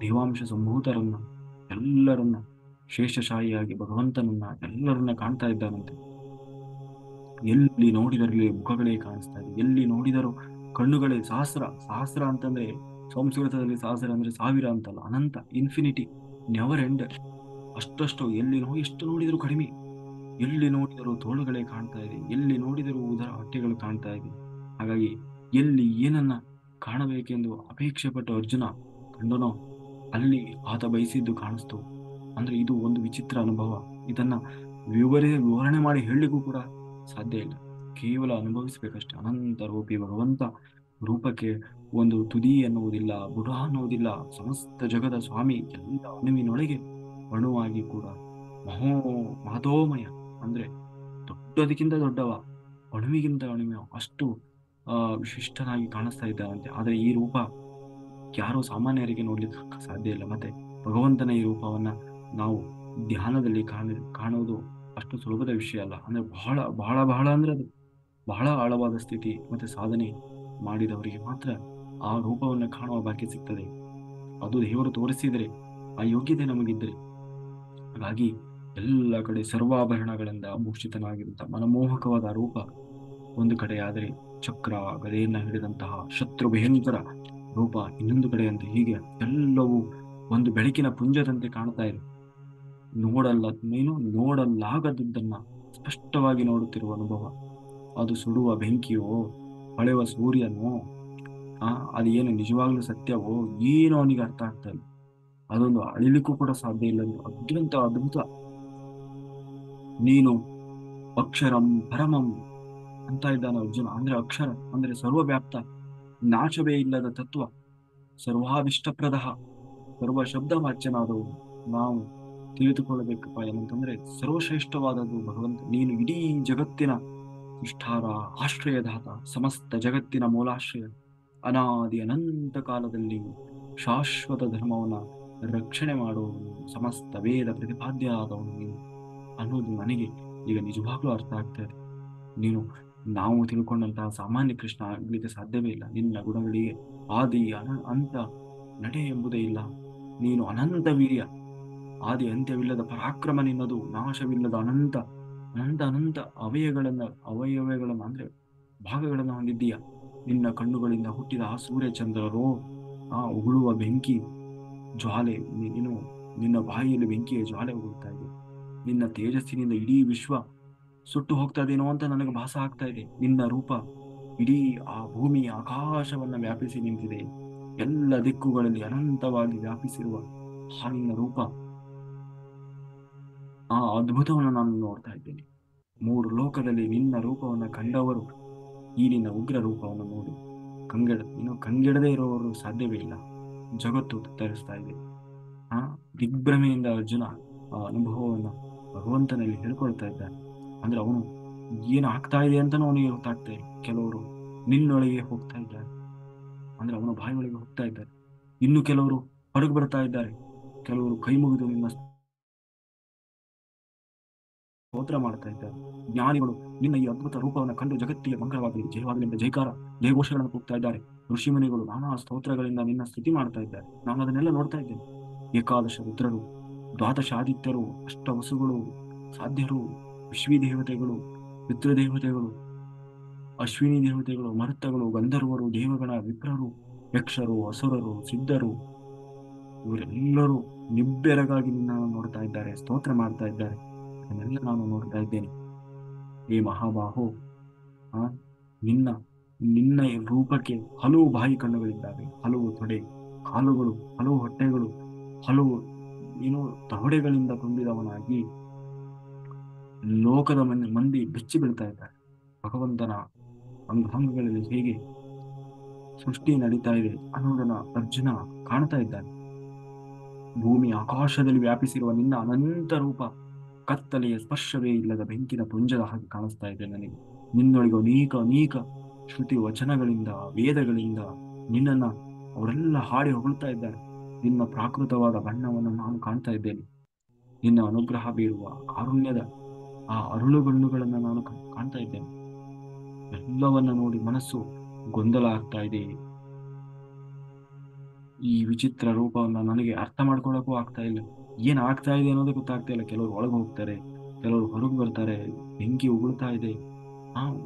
ದೇವಾಂಶ ಸಂಭೂತರನ್ನ, ಎಲ್ಲರನ್ನ, ಶೇಷಶಾಹಿಯಾಗಿ ಭಗವಂತನನ್ನ ಎಲ್ಲರನ್ನ ಕಾಣ್ತಾ ಇದ್ದಾನಂತೆ. ಎಲ್ಲಿ ನೋಡಿದರಲ್ಲಿ ಮುಖಗಳೇ ಕಾಣಿಸ್ತಾ ಇದೆ. ಎಲ್ಲಿ ನೋಡಿದರೂ ಕಣ್ಣುಗಳೇ ಸಹಸ್ರ. ಸಹಸ್ರ ಅಂತಂದ್ರೆ ಸಂಸ್ಕೃತದಲ್ಲಿ ಸಹಸ್ರ ಅಂದ್ರೆ ಸಾವಿರ ಅಂತಲ್ಲ, ಅನಂತ, ಇನ್ಫಿನಿಟಿ, ನೆವರ್ ಎಂಡ್. ಅಷ್ಟಷ್ಟು ಎಲ್ಲಿ ಎಷ್ಟು ನೋಡಿದರೂ ಕಡಿಮೆ. ಎಲ್ಲಿ ನೋಡಿದರೂ ತೋಳುಗಳೇ ಕಾಣ್ತಾ ಇದೆ. ಎಲ್ಲಿ ನೋಡಿದರೂ ಉದರ ಹೊಟ್ಟೆಗಳು ಕಾಣ್ತಾ ಇದೆ. ಹಾಗಾಗಿ ಎಲ್ಲಿ ಏನನ್ನ ಕಾಣಬೇಕೆಂದು ಅಪೇಕ್ಷೆ ಪಟ್ಟು ಅರ್ಜುನ ಕಂಡನೋ ಅಲ್ಲಿ ಆತ ಬಯಸಿದ್ದು ಕಾಣಿಸ್ತು. ಅಂದ್ರೆ ಇದು ಒಂದು ವಿಚಿತ್ರ ಅನುಭವ. ಇದನ್ನ ವಿವರಣೆ ಮಾಡಿ ಹೇಳಲಿಕ್ಕೂ ಕೂಡ ಸಾಧ್ಯ ಇಲ್ಲ. ಕೇವಲ ಅನುಭವಿಸ್ಬೇಕಷ್ಟೆ. ಅನಂತ ರೂಪಿ ಭಗವಂತ ರೂಪಕ್ಕೆ ಒಂದು ತುದಿ ಎನ್ನುವುದಿಲ್ಲ, ಬುಡ ಅನ್ನುವುದಿಲ್ಲ. ಸಮಸ್ತ ಜಗದ ಸ್ವಾಮಿ ಎಲ್ಲ ಅಣುವಿನೊಳಗೆ ಅಣುವಾಗಿ ಕೂಡ ಮಹತೋಮಯ ಅಂದ್ರೆ ದೊಡ್ಡದಕ್ಕಿಂತ ದೊಡ್ಡವ, ಅಣುವಿಗಿಂತ ಅಣುವ, ಅಷ್ಟು ವಿಶಿಷ್ಟನಾಗಿ ಕಾಣಿಸ್ತಾ ಇದ್ದಾನಂತೆ. ಆದರೆ ಈ ರೂಪ ಯಾರೋ ಸಾಮಾನ್ಯರಿಗೆ ನೋಡ್ಲಿಕ್ಕೆ ಸಾಧ್ಯ ಇಲ್ಲ. ಮತ್ತೆ ಭಗವಂತನ ಈ ರೂಪವನ್ನ ನಾವು ಧ್ಯಾನದಲ್ಲಿ ಕಾಣುವುದು ಅಷ್ಟು ಸುಲಭದ ವಿಷಯ ಅಲ್ಲ. ಅಂದ್ರೆ ಬಹಳ ಬಹಳ ಬಹಳ ಅಂದ್ರೆ ಅದು ಬಹಳ ಆಳವಾದ ಸ್ಥಿತಿ ಮತ್ತೆ ಸಾಧನೆ ಮಾಡಿದವರಿಗೆ ಮಾತ್ರ ಆ ರೂಪವನ್ನು ಕಾಣುವ ಭಾಗ್ಯ ಸಿಗ್ತದೆ. ಅದು ದೇವರು ತೋರಿಸಿದರೆ, ಆ ಯೋಗ್ಯತೆ ನಮಗಿದ್ರೆ. ಹಾಗಾಗಿ ಎಲ್ಲ ಕಡೆ ಸರ್ವಾಭರಣಗಳಿಂದ ಭೂಷಿತನಾಗಿರುತ್ತ ಮನಮೋಹಕವಾದ ರೂಪ ಒಂದು ಕಡೆ ಆದರೆ, ಚಕ್ರ ಗದೆಯನ್ನ ಹಿಡಿದಂತಹ ಶತ್ರು ಭಯಂಕರ ರೂಪ ಇನ್ನೊಂದು ಕಡೆ ಅಂತ, ಹೀಗೆ ಎಲ್ಲವೂ ಒಂದು ಬೆಳಕಿನ ಪುಂಜದಂತೆ ಕಾಣ್ತಾ ಇದೆ. ನೋಡಲಾಗದದ್ದನ್ನ ಸ್ಪಷ್ಟವಾಗಿ ನೋಡುತ್ತಿರುವ ಅನುಭವ. ಅದು ಸುಡುವ ಬೆಂಕಿಯೋ, ಹೊಳೆವ ಸೂರ್ಯನೋ, ಅದು ಏನು ನಿಜವಾಗ್ಲೂ ಸತ್ಯವೋ ಏನೋ ಅವನಿಗೆ ಅರ್ಥ ಆಗ್ತಾ ಇಲ್ಲ. ಅದೊಂದು ಅಳಿಲಿಕ್ಕೂ ಕೂಡ ಸಾಧ್ಯ ಇಲ್ಲ. ಅತ್ಯಂತ ಅದ್ಭುತ. ನೀನು ಅಕ್ಷರಂ ಪರಮಂ ಅಂತ ಇದ್ದಾನೆ ಅರ್ಜುನ. ಅಂದ್ರೆ ಅಕ್ಷರ ಅಂದ್ರೆ ಸರ್ವವ್ಯಾಪ್ತ, ನಾಶವೇ ಇಲ್ಲದ ತತ್ವ, ಸರ್ವಾಭಿಷ್ಟಪ್ರದ, ಸರ್ವ ಶಬ್ದ ವಾಚ್ಯನಾದವು. ನಾವು ತಿಳಿದುಕೊಳ್ಳಬೇಕಪ್ಪ ಏನಂತಂದ್ರೆ ಸರ್ವಶ್ರೇಷ್ಠವಾದದ್ದು ಭಗವಂತ. ನೀನು ಇಡೀ ಜಗತ್ತಿನ ಇಷ್ಟಾರ, ಆಶ್ರಯದಾತ, ಸಮಸ್ತ ಜಗತ್ತಿನ ಮೂಲಾಶ್ರಯ, ಅನಾದಿ ಅನಂತ ಕಾಲದಲ್ಲಿ ಶಾಶ್ವತ ಧರ್ಮವನ್ನ ರಕ್ಷಣೆ ಮಾಡುವವನು, ಸಮಸ್ತ ವೇದ ಪ್ರತಿಪಾದ್ಯ ಆದವನು ನೀನು ಅನ್ನೋದು ನನಗೆ ಈಗ ನಿಜವಾಗ್ಲೂ ಅರ್ಥ ಆಗ್ತಾ ಇದೆ. ನೀನು ನಾವು ತಿಳ್ಕೊಂಡಂತಹ ಸಾಮಾನ್ಯ ಕೃಷ್ಣ ಆಗ್ಲಿಕ್ಕೆ ಸಾಧ್ಯವೇ ಇಲ್ಲ. ನಿನ್ನ ಗುಣಗಳಿಗೆ ಆದಿ ಅಂತ ನಡೆ ಎಂಬುದೇ ಇಲ್ಲ. ನೀನು ಅನಂತ ವೀರ್ಯ, ಆದಿ ಅಂತ್ಯವಿಲ್ಲದ ಪರಾಕ್ರಮ ನಿನ್ನದು, ನಾಶವಿಲ್ಲದ ಅನಂತ ಅನಂತ ಅನಂತ ಅವಯವಗಳನ್ನ ಅಂದ್ರೆ ಭಾಗಗಳನ್ನು ಹೊಂದಿದ್ದೀಯ. ನಿನ್ನ ಕಣ್ಣುಗಳಿಂದ ಹುಟ್ಟಿದ ಆ ಸೂರ್ಯಚಂದ್ರರೋ, ಆ ಉಗುಳುವ ಬೆಂಕಿ ಜ್ವಾಲೆ, ನೀನು ನಿನ್ನ ಬಾಯಿಯಲ್ಲಿ ಬೆಂಕಿಯ ಜ್ವಾಲೆ ಉಗುಳ್ತಾ ಇದೆ. ನಿನ್ನ ತೇಜಸ್ಸಿನಿಂದ ಇಡೀ ವಿಶ್ವ ಸುಟ್ಟು ಹೋಗ್ತಾ ಇದೇನೋ ಅಂತ ನನಗೆ ಭಾಸ ಆಗ್ತಾ ಇದೆ. ನಿನ್ನ ರೂಪ ಇಡೀ ಆ ಭೂಮಿ ಆಕಾಶವನ್ನ ವ್ಯಾಪಿಸಿ ನಿಂತಿದೆ. ಎಲ್ಲ ದಿಕ್ಕುಗಳಲ್ಲಿ ಅನಂತವಾಗಿ ವ್ಯಾಪಿಸಿರುವ ಆ ನಿನ್ನ ರೂಪ, ಆ ಅದ್ಭುತವನ್ನು ನಾನು ನೋಡ್ತಾ ಇದ್ದೇನೆ. 3 ಲೋಕದಲ್ಲಿ ನಿನ್ನ ರೂಪವನ್ನು ಕಂಡವರು ಈ ನಿನ್ನ ಉಗ್ರ ರೂಪವನ್ನು ನೋಡಿ ಕಂಗೆಡದೇ ಇರೋರು ಸಾಧ್ಯವೇ ಇಲ್ಲ. ಜಗತ್ತು ತತ್ತರಿಸ್ತಾ ಇದೆ. ದಿಗ್ಭ್ರಮೆಯಿಂದ ಅರ್ಜುನ ಆ ಅನುಭವವನ್ನು ಭಗವಂತನಲ್ಲಿ ಹೇಳ್ಕೊಳ್ತಾ ಇದ್ದಾನೆ. ಅಂದ್ರೆ ಅವನು ಏನು ಆಗ್ತಾ ಇದೆ ಅಂತಾನೂ ಅವನಿಗೆ ಗೊತ್ತಾಗ್ತಾ ಇದೆ. ಕೆಲವರು ನಿನ್ನೊಳಗೆ ಹೋಗ್ತಾ ಇದ್ದಾರೆ, ಅಂದ್ರೆ ಅವನ ಬಾಯಿಯೊಳಗೆ ಹೋಗ್ತಾ ಇದ್ದಾರೆ. ಇನ್ನು ಕೆಲವರು ಹೊರಗೆ ಬರ್ತಾ ಇದ್ದಾರೆ. ಕೆಲವರು ಕೈ ಮುಗಿದು ನಿನ್ನ ಸ್ತೋತ್ರ ಮಾಡ್ತಾ ಇದ್ದಾರೆ. ಜ್ಞಾನಿಗಳು ನಿನ್ನ ಈ ಅದ್ಭುತ ರೂಪವನ್ನು ಕಂಡು ಜಗತ್ತಿಗೆ ಮಂಗಳವಾಗಲಿ, ಜಯವಾಗಲಿ ಜೈಕಾರ ಜಯಘೋಷಗಳನ್ನು ಕೂಗ್ತಾ ಇದ್ದಾರೆ. ಋಷಿಮುನಿಗಳು ನಾನಾ ಸ್ತೋತ್ರಗಳಿಂದ ನಿನ್ನ ಸ್ತುತಿ ಮಾಡ್ತಾ ಇದ್ದಾರೆ. ನಾನು ಅದನ್ನೆಲ್ಲ ನೋಡ್ತಾ ಇದ್ದೇನೆ. ಏಕಾದಶ ರುದ್ರರು, ದ್ವಾದಶ ಆದಿತ್ಯರು, ಅಷ್ಟವಸುಗಳು, ಸಾಧ್ಯರು, ವಿಶ್ವಿ ದೇವತೆಗಳು, ಪಿತೃದೇವತೆಗಳು, ಅಶ್ವಿನಿ ದೇವತೆಗಳು, ಮರುತ್ತಗಳು, ಗಂಧರ್ವರು, ದೇವಗಣ, ವಿಪ್ರರು, ಯಕ್ಷರು, ಅಸುರರು, ಸಿದ್ಧರು, ಇವರೆಲ್ಲರೂ ನಿಬ್ಬೆರಗಾಗಿ ನಿನ್ನನ್ನು ನೋಡ್ತಾ ಇದ್ದಾರೆ, ಸ್ತೋತ್ರ ಮಾಡ್ತಾ ಇದ್ದಾರೆ. ಅದನ್ನೆಲ್ಲ ನಾನು ನೋಡ್ತಾ ಇದ್ದೇನೆ. ಏ ಮಹಾಬಾಹೋ, ನಿನ್ನ ನಿನ್ನ ರೂಪಕ್ಕೆ ಹಲವು ಬಾಯಿ ಕಣ್ಣುಗಳಿದ್ದಾವೆ, ಹಲವು ತೊಡೆ, ಕಾಲುಗಳು, ಹಲವು ಹೊಟ್ಟೆಗಳು, ಹಲವು ತವಡೆಗಳಿಂದ ತುಂಬಿದವನಾಗಿ ಲೋಕದ ಮಂದಿ ಬೆಚ್ಚಿ ಬೀಳ್ತಾ ಇದ್ದಾರೆ. ಭಗವಂತನ ಅಂಗಾಂಗಗಳಲ್ಲಿ ಹೇಗೆ ಸೃಷ್ಟಿ ನಡೀತಾ ಇದೆ ಅನ್ನೋದನ್ನ ಅರ್ಜುನ ಕಾಣ್ತಾ ಇದ್ದಾನೆ. ಭೂಮಿ ಆಕಾಶದಲ್ಲಿ ವ್ಯಾಪಿಸಿರುವ ನಿನ್ನ ಅನಂತ ರೂಪ ಕತ್ತಲೆಯ ಸ್ಪರ್ಶವೇ ಇಲ್ಲದ ಬೆಂಕಿನ ಪುಂಜದ ಹಾಗೆ ಕಾಣಿಸ್ತಾ ಇದೆ ನನಗೆ. ನಿನ್ನೊಳಗೆ ಅನೇಕ ಅನೇಕ ಶ್ರುತಿ ವಚನಗಳಿಂದ ವೇದಗಳಿಂದ ನಿನ್ನನ್ನ ಅವರೆಲ್ಲ ಹಾಡಿ ಹೊಗಳ್ತಾ ಇದ್ದಾರೆ. ನಿನ್ನ ಪ್ರಾಕೃತವಾದ ಬಣ್ಣವನ್ನು ನಾನು ಕಾಣ್ತಾ ಇದ್ದೇನೆ. ನಿನ್ನ ಅನುಗ್ರಹ ಬೀರುವ ಕಾರುಣ್ಯದ ಆ ಅರುಳುಗಣ್ಣುಗಳನ್ನು ನಾನು ಕಾಣ್ತಾ ಇದ್ದೇನೆ. ಎಲ್ಲವನ್ನ ನೋಡಿ ಮನಸ್ಸು ಗೊಂದಲ ಆಗ್ತಾ ಇದೆ. ಈ ವಿಚಿತ್ರ ರೂಪವನ್ನ ನನಗೆ ಅರ್ಥ ಮಾಡ್ಕೊಳ್ಳೋಕ್ಕೂ ಆಗ್ತಾ ಇಲ್ಲ. ಏನ್ ಆಗ್ತಾ ಇದೆ ಅನ್ನೋದೇ ಗೊತ್ತಾಗ್ತಾ ಇಲ್ಲ. ಕೆಲವರು ಒಳಗೆ ಹೋಗ್ತಾರೆ, ಕೆಲವರು ಹೊರಗೆ ಬರ್ತಾರೆ. ಬೆಂಕಿ ಉಗುಳ್ತಾ ಇದೆ.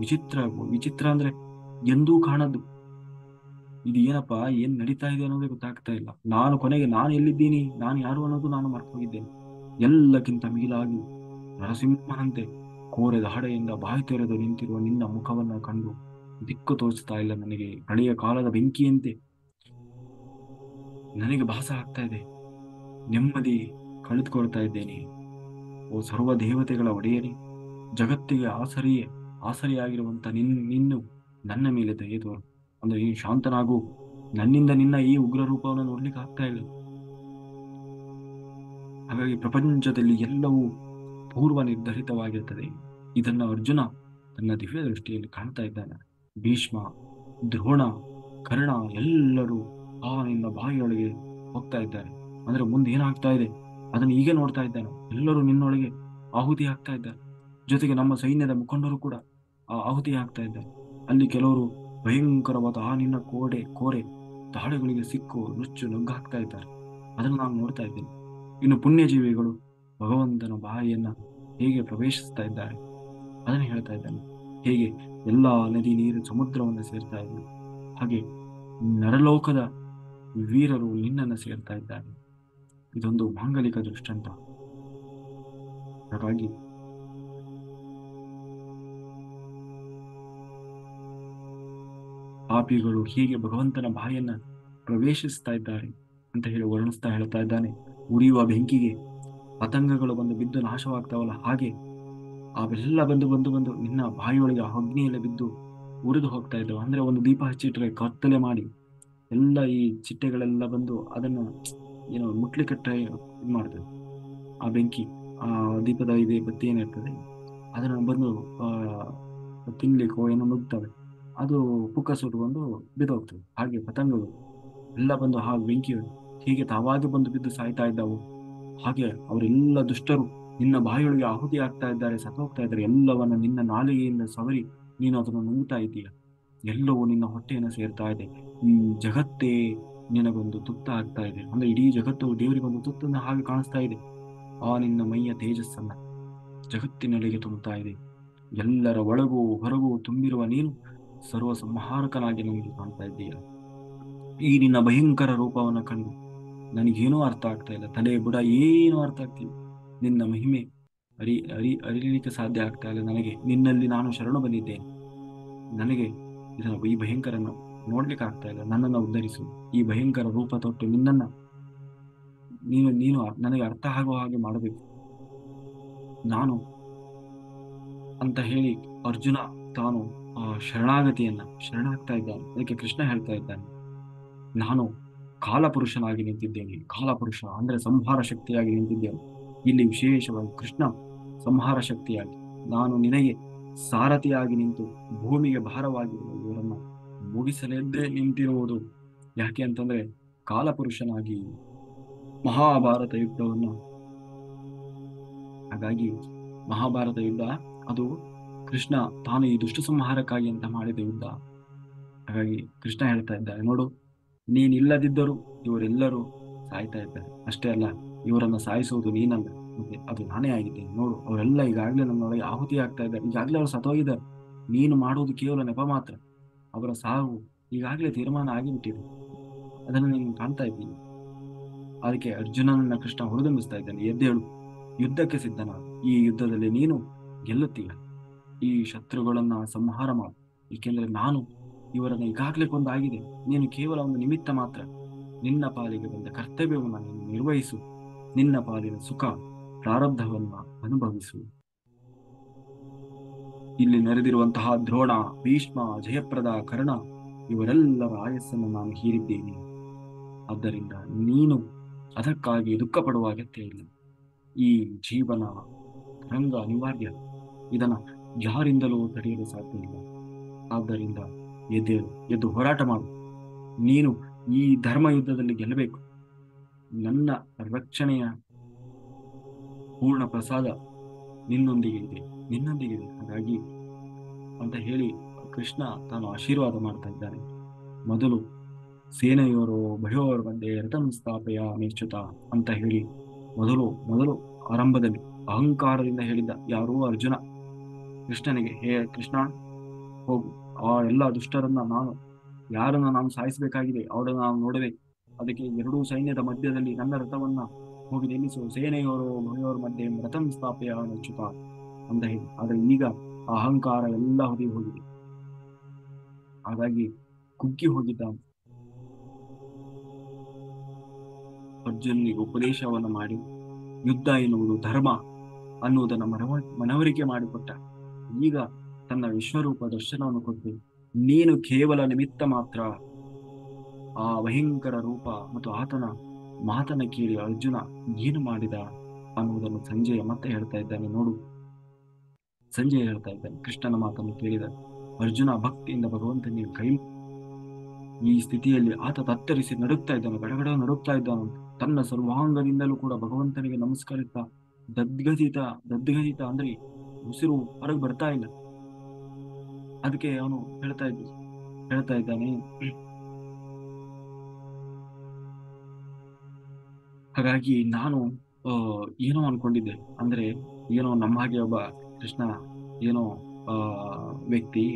ವಿಚಿತ್ರ ವಿಚಿತ್ರ ಅಂದ್ರೆ ಎಂದೂ ಕಾಣದ್ದು. ಇದು ಏನಪ್ಪಾ, ಏನ್ ನಡೀತಾ ಇದೆ ಅನ್ನೋದೇ ಗೊತ್ತಾಗ್ತಾ ಇಲ್ಲ. ನಾನು ಕೊನೆಗೆ ನಾನು ಎಲ್ಲಿದ್ದೀನಿ, ನಾನು ಯಾರು ಅನ್ನೋದು ನಾನು ಮರ್ತು ಹೋಗಿದ್ದೇನೆ. ಎಲ್ಲಕ್ಕಿಂತ ಮಿಗಿಲಾಗಿ ನರಸಿಂಹನಂತೆ ಕೋರೆ ದಾಡೆಯಿಂದ ಬಾಯಿ ತೆರೆದು ನಿಂತಿರುವ ನಿನ್ನ ಮುಖವನ್ನ ಕಂಡು ದಿಕ್ಕು ತೋಚ್ತಾ ಇಲ್ಲ ನನಗೆ. ಹಳೆಯ ಕಾಲದ ಬೆಂಕಿಯಂತೆ ನನಗೆ ಭಾಸ ಆಗ್ತಾ ಇದೆ. ನೆಮ್ಮದಿ ಕಳೆದುಕೊಳ್ತಾ ಇದ್ದೇನೆ. ಓ ಸರ್ವ ದೇವತೆಗಳ ಒಡೆಯನೇ, ಜಗತ್ತಿಗೆ ಆಸರಿಯಾಗಿರುವಂತ ನಿನ್ನು ನನ್ನ ಮೇಲೆ ದಯೆ ತೋರು. ಅಂದ್ರೆ ನೀನು ಶಾಂತನಾಗು. ನನ್ನಿಂದ ನಿನ್ನ ಈ ಉಗ್ರ ರೂಪವನ್ನು ನೋಡ್ಲಿಕ್ಕೆ ಆಗ್ತಾ ಇಲ್ಲ. ಹಾಗಾಗಿ ಪ್ರಪಂಚದಲ್ಲಿ ಎಲ್ಲವೂ ಪೂರ್ವ ನಿರ್ಧರಿತವಾಗಿರುತ್ತದೆ. ಇದನ್ನ ಅರ್ಜುನ ತನ್ನ ದಿವ್ಯ ದೃಷ್ಟಿಯಲ್ಲಿ ಕಾಣ್ತಾ ಇದ್ದಾನೆ. ಭೀಷ್ಮ, ದ್ರೋಣ, ಕರ್ಣ ಎಲ್ಲರೂ ನಿನ್ನ ಬಾಯಿಯೊಳಗೆ ಹೋಗ್ತಾ ಇದ್ದಾರೆ. ಅಂದ್ರೆ ಮುಂದೆ ಏನಾಗ್ತಾ ಇದೆ ಅದನ್ನು ಈಗ ನೋಡ್ತಾ ಇದ್ದಾನೆ. ಎಲ್ಲರೂ ನಿನ್ನೊಳಗೆ ಆಹುತಿ ಆಗ್ತಾ ಇದ್ದಾರೆ. ಜೊತೆಗೆ ನಮ್ಮ ಸೈನ್ಯದ ಮುಖಂಡರು ಕೂಡ ಆಹುತಿ ಆಗ್ತಾ ಇದ್ದಾರೆ. ಅಲ್ಲಿ ಕೆಲವರು ಭಯಂಕರವಾದ ನಿನ್ನ ಕೋರೆ ದಾಳಿಗಳಿಗೆ ಸಿಕ್ಕು ನುಚ್ಚು ನುಗ್ಗಾಕ್ತಾ ಇದ್ದಾರೆ. ಅದನ್ನು ನಾನು ನೋಡ್ತಾ ಇದ್ದೇನೆ. ಇನ್ನು ಪುಣ್ಯಜೀವಿಗಳು ಭಗವಂತನ ಬಾಯಿಯನ್ನ ಹೇಗೆ ಪ್ರವೇಶಿಸ್ತಾ ಇದ್ದಾರೆ ಅದನ್ನು ಹೇಳ್ತಾ ಇದ್ದಾನೆ. ಹೇಗೆ ಎಲ್ಲಾ ನದಿ ನೀರು ಸಮುದ್ರವನ್ನು ಸೇರ್ತಾ ಇದ್ದಾರೆ, ಹಾಗೆ ನರಲೋಕದ ವೀರರು ನಿನ್ನನ್ನು ಸೇರ್ತಾ ಇದ್ದಾರೆ. ಇದೊಂದು ಮಾಂಗಲಿಕ ದೃಷ್ಟಾಂತ. ಹಾಗಾಗಿ ಪಾಪಿಗಳು ಹೀಗೆ ಭಗವಂತನ ಬಾಯಿಯನ್ನ ಪ್ರವೇಶಿಸ್ತಾ ಇದ್ದಾರೆ ಅಂತ ಹೇಳಿ ವರ್ಣಿಸ್ತಾ ಹೇಳ್ತಾ ಇದ್ದಾನೆ. ಉರಿಯುವ ಬೆಂಕಿಗೆ ಪತಂಗಗಳು ಬಂದು ಬಿದ್ದು ನಾಶವಾಗ್ತಾವಲ್ಲ, ಹಾಗೆ ಅವೆಲ್ಲ ಬಂದು ಬಂದು ಬಂದು ನಿನ್ನ ಬಾಯಿಯೊಳಗೆ ಅಗ್ನಿಯಲ್ಲಿ ಬಿದ್ದು ಉರಿದು ಹೋಗ್ತಾ ಇದ್ದಾವೆ. ಅಂದ್ರೆ ಒಂದು ದೀಪ ಹಚ್ಚಿಟ್ರೆ ಕತ್ತಲೆ ಮಾಡಿ ಎಲ್ಲ ಈ ಚಿಟ್ಟೆಗಳೆಲ್ಲ ಬಂದು ಅದನ್ನು ಮುಟ್ಲಿಕ್ಕೆ ಇದು ಮಾಡ್ತದೆ. ಆ ಬೆಂಕಿ, ಆ ದೀಪದ ಇದೆ ಬತ್ತಿ ಏನಿರ್ತದೆ ಅದನ್ನು ಬಂದು ತಿನ್ಲಿಕ್ಕೋ ಏನೋ ನುಗ್ತವೆ. ಅದು ಪುಕ್ಕ ಸುಟ್ಕೊಂಡು ಬಿದ್ದೋಗ್ತದೆ. ಹಾಗೆ ಪತಂಗಗಳು ಎಲ್ಲ ಬಂದು ಬೆಂಕಿ ಹೀಗೆ ತಾವಾಗಿ ಬಂದು ಬಿದ್ದು ಸಾಯ್ತಾ ಇದ್ದಾವು. ಹಾಗೆ ಅವರೆಲ್ಲ ದುಷ್ಟರು ನಿನ್ನ ಬಾಯಿಯೊಳಗೆ ಆಹುತಿ ಆಗ್ತಾ ಇದ್ದಾರೆ, ಸತ್ತೋಗ್ತಾ ಇದ್ದಾರೆ. ಎಲ್ಲವನ್ನ ನಿನ್ನ ನಾಲಿಗೆಯಿಂದ ಸವರಿ ನೀನು ಅದನ್ನು ನುಂಗ್ತಾ ಇದ್ದೀಯ. ಎಲ್ಲವೂ ನಿನ್ನ ಹೊಟ್ಟೆಯನ್ನು ಸೇರ್ತಾ ಇದೆ. ಈ ಜಗತ್ತೇ ನಿನಗೊಂದು ತುತ್ತ ಆಗ್ತಾ ಇದೆ. ಅಂದ್ರೆ ಇಡೀ ಜಗತ್ತು ದೇವರಿಗೊಂದು ತುತ್ತನ್ನ ಹಾಗೆ ಕಾಣಿಸ್ತಾ ಇದೆ. ನಿನ್ನ ಮೈಯ ತೇಜಸ್ಸನ್ನ ಜಗತ್ತಿನೆಡೆಗೆ ತುಂಬುತ್ತಾ ಇದೆ. ಎಲ್ಲರ ಒಳಗೂ ಹೊರಗೂ ತುಂಬಿರುವ ನೀನು ಸರ್ವ ಸಂಹಾರಕನಾಗಿ ನಮಗೆ ಕಾಣ್ತಾ ಇದ್ದೀಯ. ಈ ನಿನ್ನ ಭಯಂಕರ ರೂಪವನ್ನು ಕಂಡು ನನಗೇನೂ ಅರ್ಥ ಆಗ್ತಾ ಇಲ್ಲ. ತಲೆ ಬುಡ ಏನೂ ಅರ್ಥ ಆಗ್ತಿಲ್ಲ. ನಿನ್ನ ಮಹಿಮೆ ಅರಿಲಿಕ್ಕೆ ಸಾಧ್ಯ ಆಗ್ತಾ ಇಲ್ಲ ನನಗೆ. ನಿನ್ನಲ್ಲಿ ನಾನು ಶರಣು ಬಂದಿದ್ದೇನೆ. ನನಗೆ ಈ ಭಯಂಕರ ನೋಡ್ಲಿಕ್ಕೆ ಆಗ್ತಾ ಇಲ್ಲ. ನನ್ನನ್ನು ಉದ್ಧರಿಸು. ಈ ಭಯಂಕರ ರೂಪ ತೊಟ್ಟು ನಿನ್ನನ್ನ ನೀನು ನನಗೆ ಅರ್ಥ ಆಗುವ ಹಾಗೆ ಮಾಡಬೇಕು ನಾನು ಅಂತ ಹೇಳಿ ಅರ್ಜುನ ತಾನು ಶರಣಾಗ್ತಾ ಇದ್ದಾನೆ. ಅದಕ್ಕೆ ಕೃಷ್ಣ ಹೇಳ್ತಾ ಇದ್ದಾನೆ, ನಾನು ಕಾಲಪುರುಷನಾಗಿ ನಿಂತಿದ್ದೇನೆ. ಕಾಲಪುರುಷ ಅಂದ್ರೆ ಸಂಹಾರ ಶಕ್ತಿಯಾಗಿ ನಿಂತಿದ್ದೇನೆ. ಇಲ್ಲಿ ವಿಶೇಷವಾಗಿ ಕೃಷ್ಣ ಸಂಹಾರ ಶಕ್ತಿಯಾಗಿ, ನಾನು ನಿನಗೆ ಸಾರಥಿಯಾಗಿ ನಿಂತು ಭೂಮಿಗೆ ಭಾರವಾಗಿರುವ ಇವರನ್ನು ಮುಗಿಸಲೆದ್ದೇ ನಿಂತಿರುವುದು. ಯಾಕೆ ಅಂತಂದ್ರೆ ಕಾಲಪುರುಷನಾಗಿ ಮಹಾಭಾರತ ಯುದ್ಧವನ್ನು, ಹಾಗಾಗಿ ಮಹಾಭಾರತ ಯುದ್ಧ ಅದು ಕೃಷ್ಣ ತಾನು ಈ ದುಷ್ಟ ಸಂಹಾರಕ್ಕಾಗಿ ಅಂತ ಮಾಡಿದ ಯುದ್ಧ. ಹಾಗಾಗಿ ಕೃಷ್ಣ ಹೇಳ್ತಾ ಇದ್ದಾರೆ, ನೋಡು, ನೀನಿಲ್ಲದಿದ್ದರೂ ಇವರೆಲ್ಲರೂ ಸಾಯ್ತಾ ಇದ್ದಾರೆ. ಅಷ್ಟೇ ಅಲ್ಲ, ಇವರನ್ನು ಸಾಯಿಸುವುದು ನೀನಲ್ಲ, ಮತ್ತೆ ಅದು ನಾನೇ ಆಗಿದ್ದೇನೆ. ನೋಡು, ಅವರೆಲ್ಲ ಈಗಾಗಲೇ ನನ್ನೊಳಗೆ ಆಹುತಿ ಆಗ್ತಾ ಇದ್ದಾರೆ. ಈಗಾಗಲೇ ಅವರು ಸತ್ತೋಗಿದ್ದಾರೆ. ನೀನು ಮಾಡುವುದು ಕೇವಲ ನೆಪ ಮಾತ್ರ. ಅವರ ಸಾವು ಈಗಾಗಲೇ ತೀರ್ಮಾನ ಆಗಿಬಿಟ್ಟಿದೆ. ಅದನ್ನು ನೀನು ಕಾಣ್ತಾ ಇದ್ದೀನಿ. ಅದಕ್ಕೆ ಅರ್ಜುನನನ್ನ ಕೃಷ್ಣ ಹುರಿದುಂಬಿಸ್ತಾ ಇದ್ದಾನೆ. ಎದ್ದೇಳು, ಯುದ್ಧಕ್ಕೆ ಸಿದ್ಧನ. ಈ ಯುದ್ಧದಲ್ಲಿ ನೀನು ಗೆಲ್ಲುತ್ತೀಯ. ಈ ಶತ್ರುಗಳನ್ನ ಸಂಹಾರ ಮಾಡು. ಏಕೆಂದ್ರೆ ನಾನು ಇವರನ್ನು ಈಗಾಗಲೇ ಕೊಂದಾಗಿದೆ. ನೀನು ಕೇವಲ ಒಂದು ನಿಮಿತ್ತ ಮಾತ್ರ. ನಿನ್ನ ಪಾಲಿಗೆ ಬಂದ ಕರ್ತವ್ಯವನ್ನು ನೀನು ನಿರ್ವಹಿಸು. ನಿನ್ನ ಪಾಲಿನ ಸುಖ ಪ್ರಾರಬ್ಧವನ್ನ ಅನುಭವಿಸು. ಇಲ್ಲಿ ನೆರೆದಿರುವಂತಹ ದ್ರೋಣ, ಭೀಷ್ಮ, ಜಯಪ್ರದ, ಕರ್ಣ ಇವರೆಲ್ಲರ ಆಯಸ್ಸನ್ನು ನಾನು ಹೀರಿದ್ದೇನೆ. ಆದ್ದರಿಂದ ನೀನು ಅದಕ್ಕಾಗಿ ದುಃಖ ಪಡುವ ಅಗತ್ಯ ಇಲ್ಲ. ಈ ಜೀವನ ರಂಗ ಅನಿವಾರ್ಯ, ಇದನ್ನ ಯಾರಿಂದಲೂ ತಡೆಯಲು ಸಾಧ್ಯ ಇಲ್ಲ. ಆದ್ದರಿಂದ ಎದ್ದು ಹೋರಾಟ ಮಾಡು. ನೀನು ಈ ಧರ್ಮ ಯುದ್ಧದಲ್ಲಿ ಗೆಲ್ಲಬೇಕು. ನನ್ನ ರಕ್ಷಣೆಯ ಪೂರ್ಣ ಪ್ರಸಾದ ನಿನ್ನೊಂದಿಗೆ ಇದೆ. ಹಾಗಾಗಿ ಅಂತ ಹೇಳಿ ಕೃಷ್ಣ ತಾನು ಆಶೀರ್ವಾದ ಮಾಡ್ತಾ ಇದ್ದಾನೆ. ಮೊದಲು ಸೇನೆಯವರು ಭಯೋರ್ ಮಧ್ಯೆ ರಥಂ ಸ್ಥಾಪಯ ನಿಶ್ಚಿತ ಅಂತ ಹೇಳಿ ಮೊದಲು ಆರಂಭದಲ್ಲಿ ಅಹಂಕಾರದಿಂದ ಹೇಳಿದ್ದ ಯಾರು ಅರ್ಜುನ ಕೃಷ್ಣನಿಗೆ, ಹೇ ಕೃಷ್ಣ, ಹೋಗು, ಆ ಎಲ್ಲ ದುಷ್ಟರನ್ನ ಯಾರನ್ನ ನಾನು ಸಾಯಿಸಬೇಕಾಗಿದೆ ಅವರನ್ನು ನಾವು ನೋಡಬೇಕು. ಅದಕ್ಕೆ ಎರಡೂ ಸೈನ್ಯದ ಮಧ್ಯದಲ್ಲಿ ನನ್ನ ರಥವನ್ನ ಹೋಗಿ ನಿಲ್ಲಿಸು. ಸೇನೆಯವರು ಭಯೋರ್ ಮಧ್ಯೆ ರಥಂ ಸ್ಥಾಪಯ ನಿಶ್ಚಿತ ಅಂತ ಹೇಳಿ. ಆದ್ರೆ ಈಗ ಆ ಅಹಂಕಾರ ಎಲ್ಲ ಹೋಗಿದೆ. ಹಾಗಾಗಿ ಕುಗ್ಗಿ ಹೋಗಿದ್ದ ಅರ್ಜುನಿಗೆ ಉಪದೇಶವನ್ನು ಮಾಡಿ ಯುದ್ಧ ಎನ್ನುವುದು ಧರ್ಮ ಅನ್ನುವುದನ್ನು ಮನವರಿಕೆ ಮಾಡಿಕೊಟ್ಟ. ಈಗ ತನ್ನ ವಿಶ್ವರೂಪ ದರ್ಶನವನ್ನು ಕೊಟ್ಟು, ನೀನು ಕೇವಲ ನಿಮಿತ್ತ ಮಾತ್ರ. ಆ ಭಯಂಕರ ರೂಪ ಮತ್ತು ಆತನ ಮಾತನ್ನ ಕೇಳಿ ಅರ್ಜುನ ಏನು ಮಾಡಿದ ಅನ್ನುವುದನ್ನು ಸಂಜಯ ಮತ್ತೆ ಹೇಳ್ತಾ ಇದ್ದಾನೆ. ನೋಡು, ಸಂಜಯ ಹೇಳ್ತಾ ಇದ್ದಾನೆ, ಕೃಷ್ಣನ ಮಾತನ್ನು ಕೇಳಿದ ಅರ್ಜುನ ಭಕ್ತಿಯಿಂದ ಭಗವಂತನಿಗೆ ಕೈ ಈ ಸ್ಥಿತಿಯಲ್ಲಿ ಆತ ತತ್ತರಿಸಿ ನಡುಗ್ತಾ ಇದ್ದಾನೆ, ಗಡಗಡ ನಡುಗ್ತಾ ಇದ್ದಾನೆ. ತನ್ನ ಸರ್ವಾಂಗದಿಂದಲೂ ಕೂಡ ಭಗವಂತನಿಗೆ ನಮಸ್ಕರಿಸ್ತಾ ದದ್ಗದಿತ ಅಂದ್ರೆ ಉಸಿರು ಹೊರಗೆ ಬರ್ತಾ ಇಲ್ಲ. ಅದಕ್ಕೆ ಅವನು ಹೇಳ್ತಾ ಇದ್ದಾನೆ, ಹಾಗಾಗಿ ನಾನು ಏನೋ ಅನ್ಕೊಂಡಿದ್ದೆ, ಅಂದ್ರೆ ಏನೋ ನಮ್ಮ ಹಾಗೆ ಒಬ್ಬ ಕೃಷ್ಣ ಏನೋ ವ್ಯಕ್ತಿ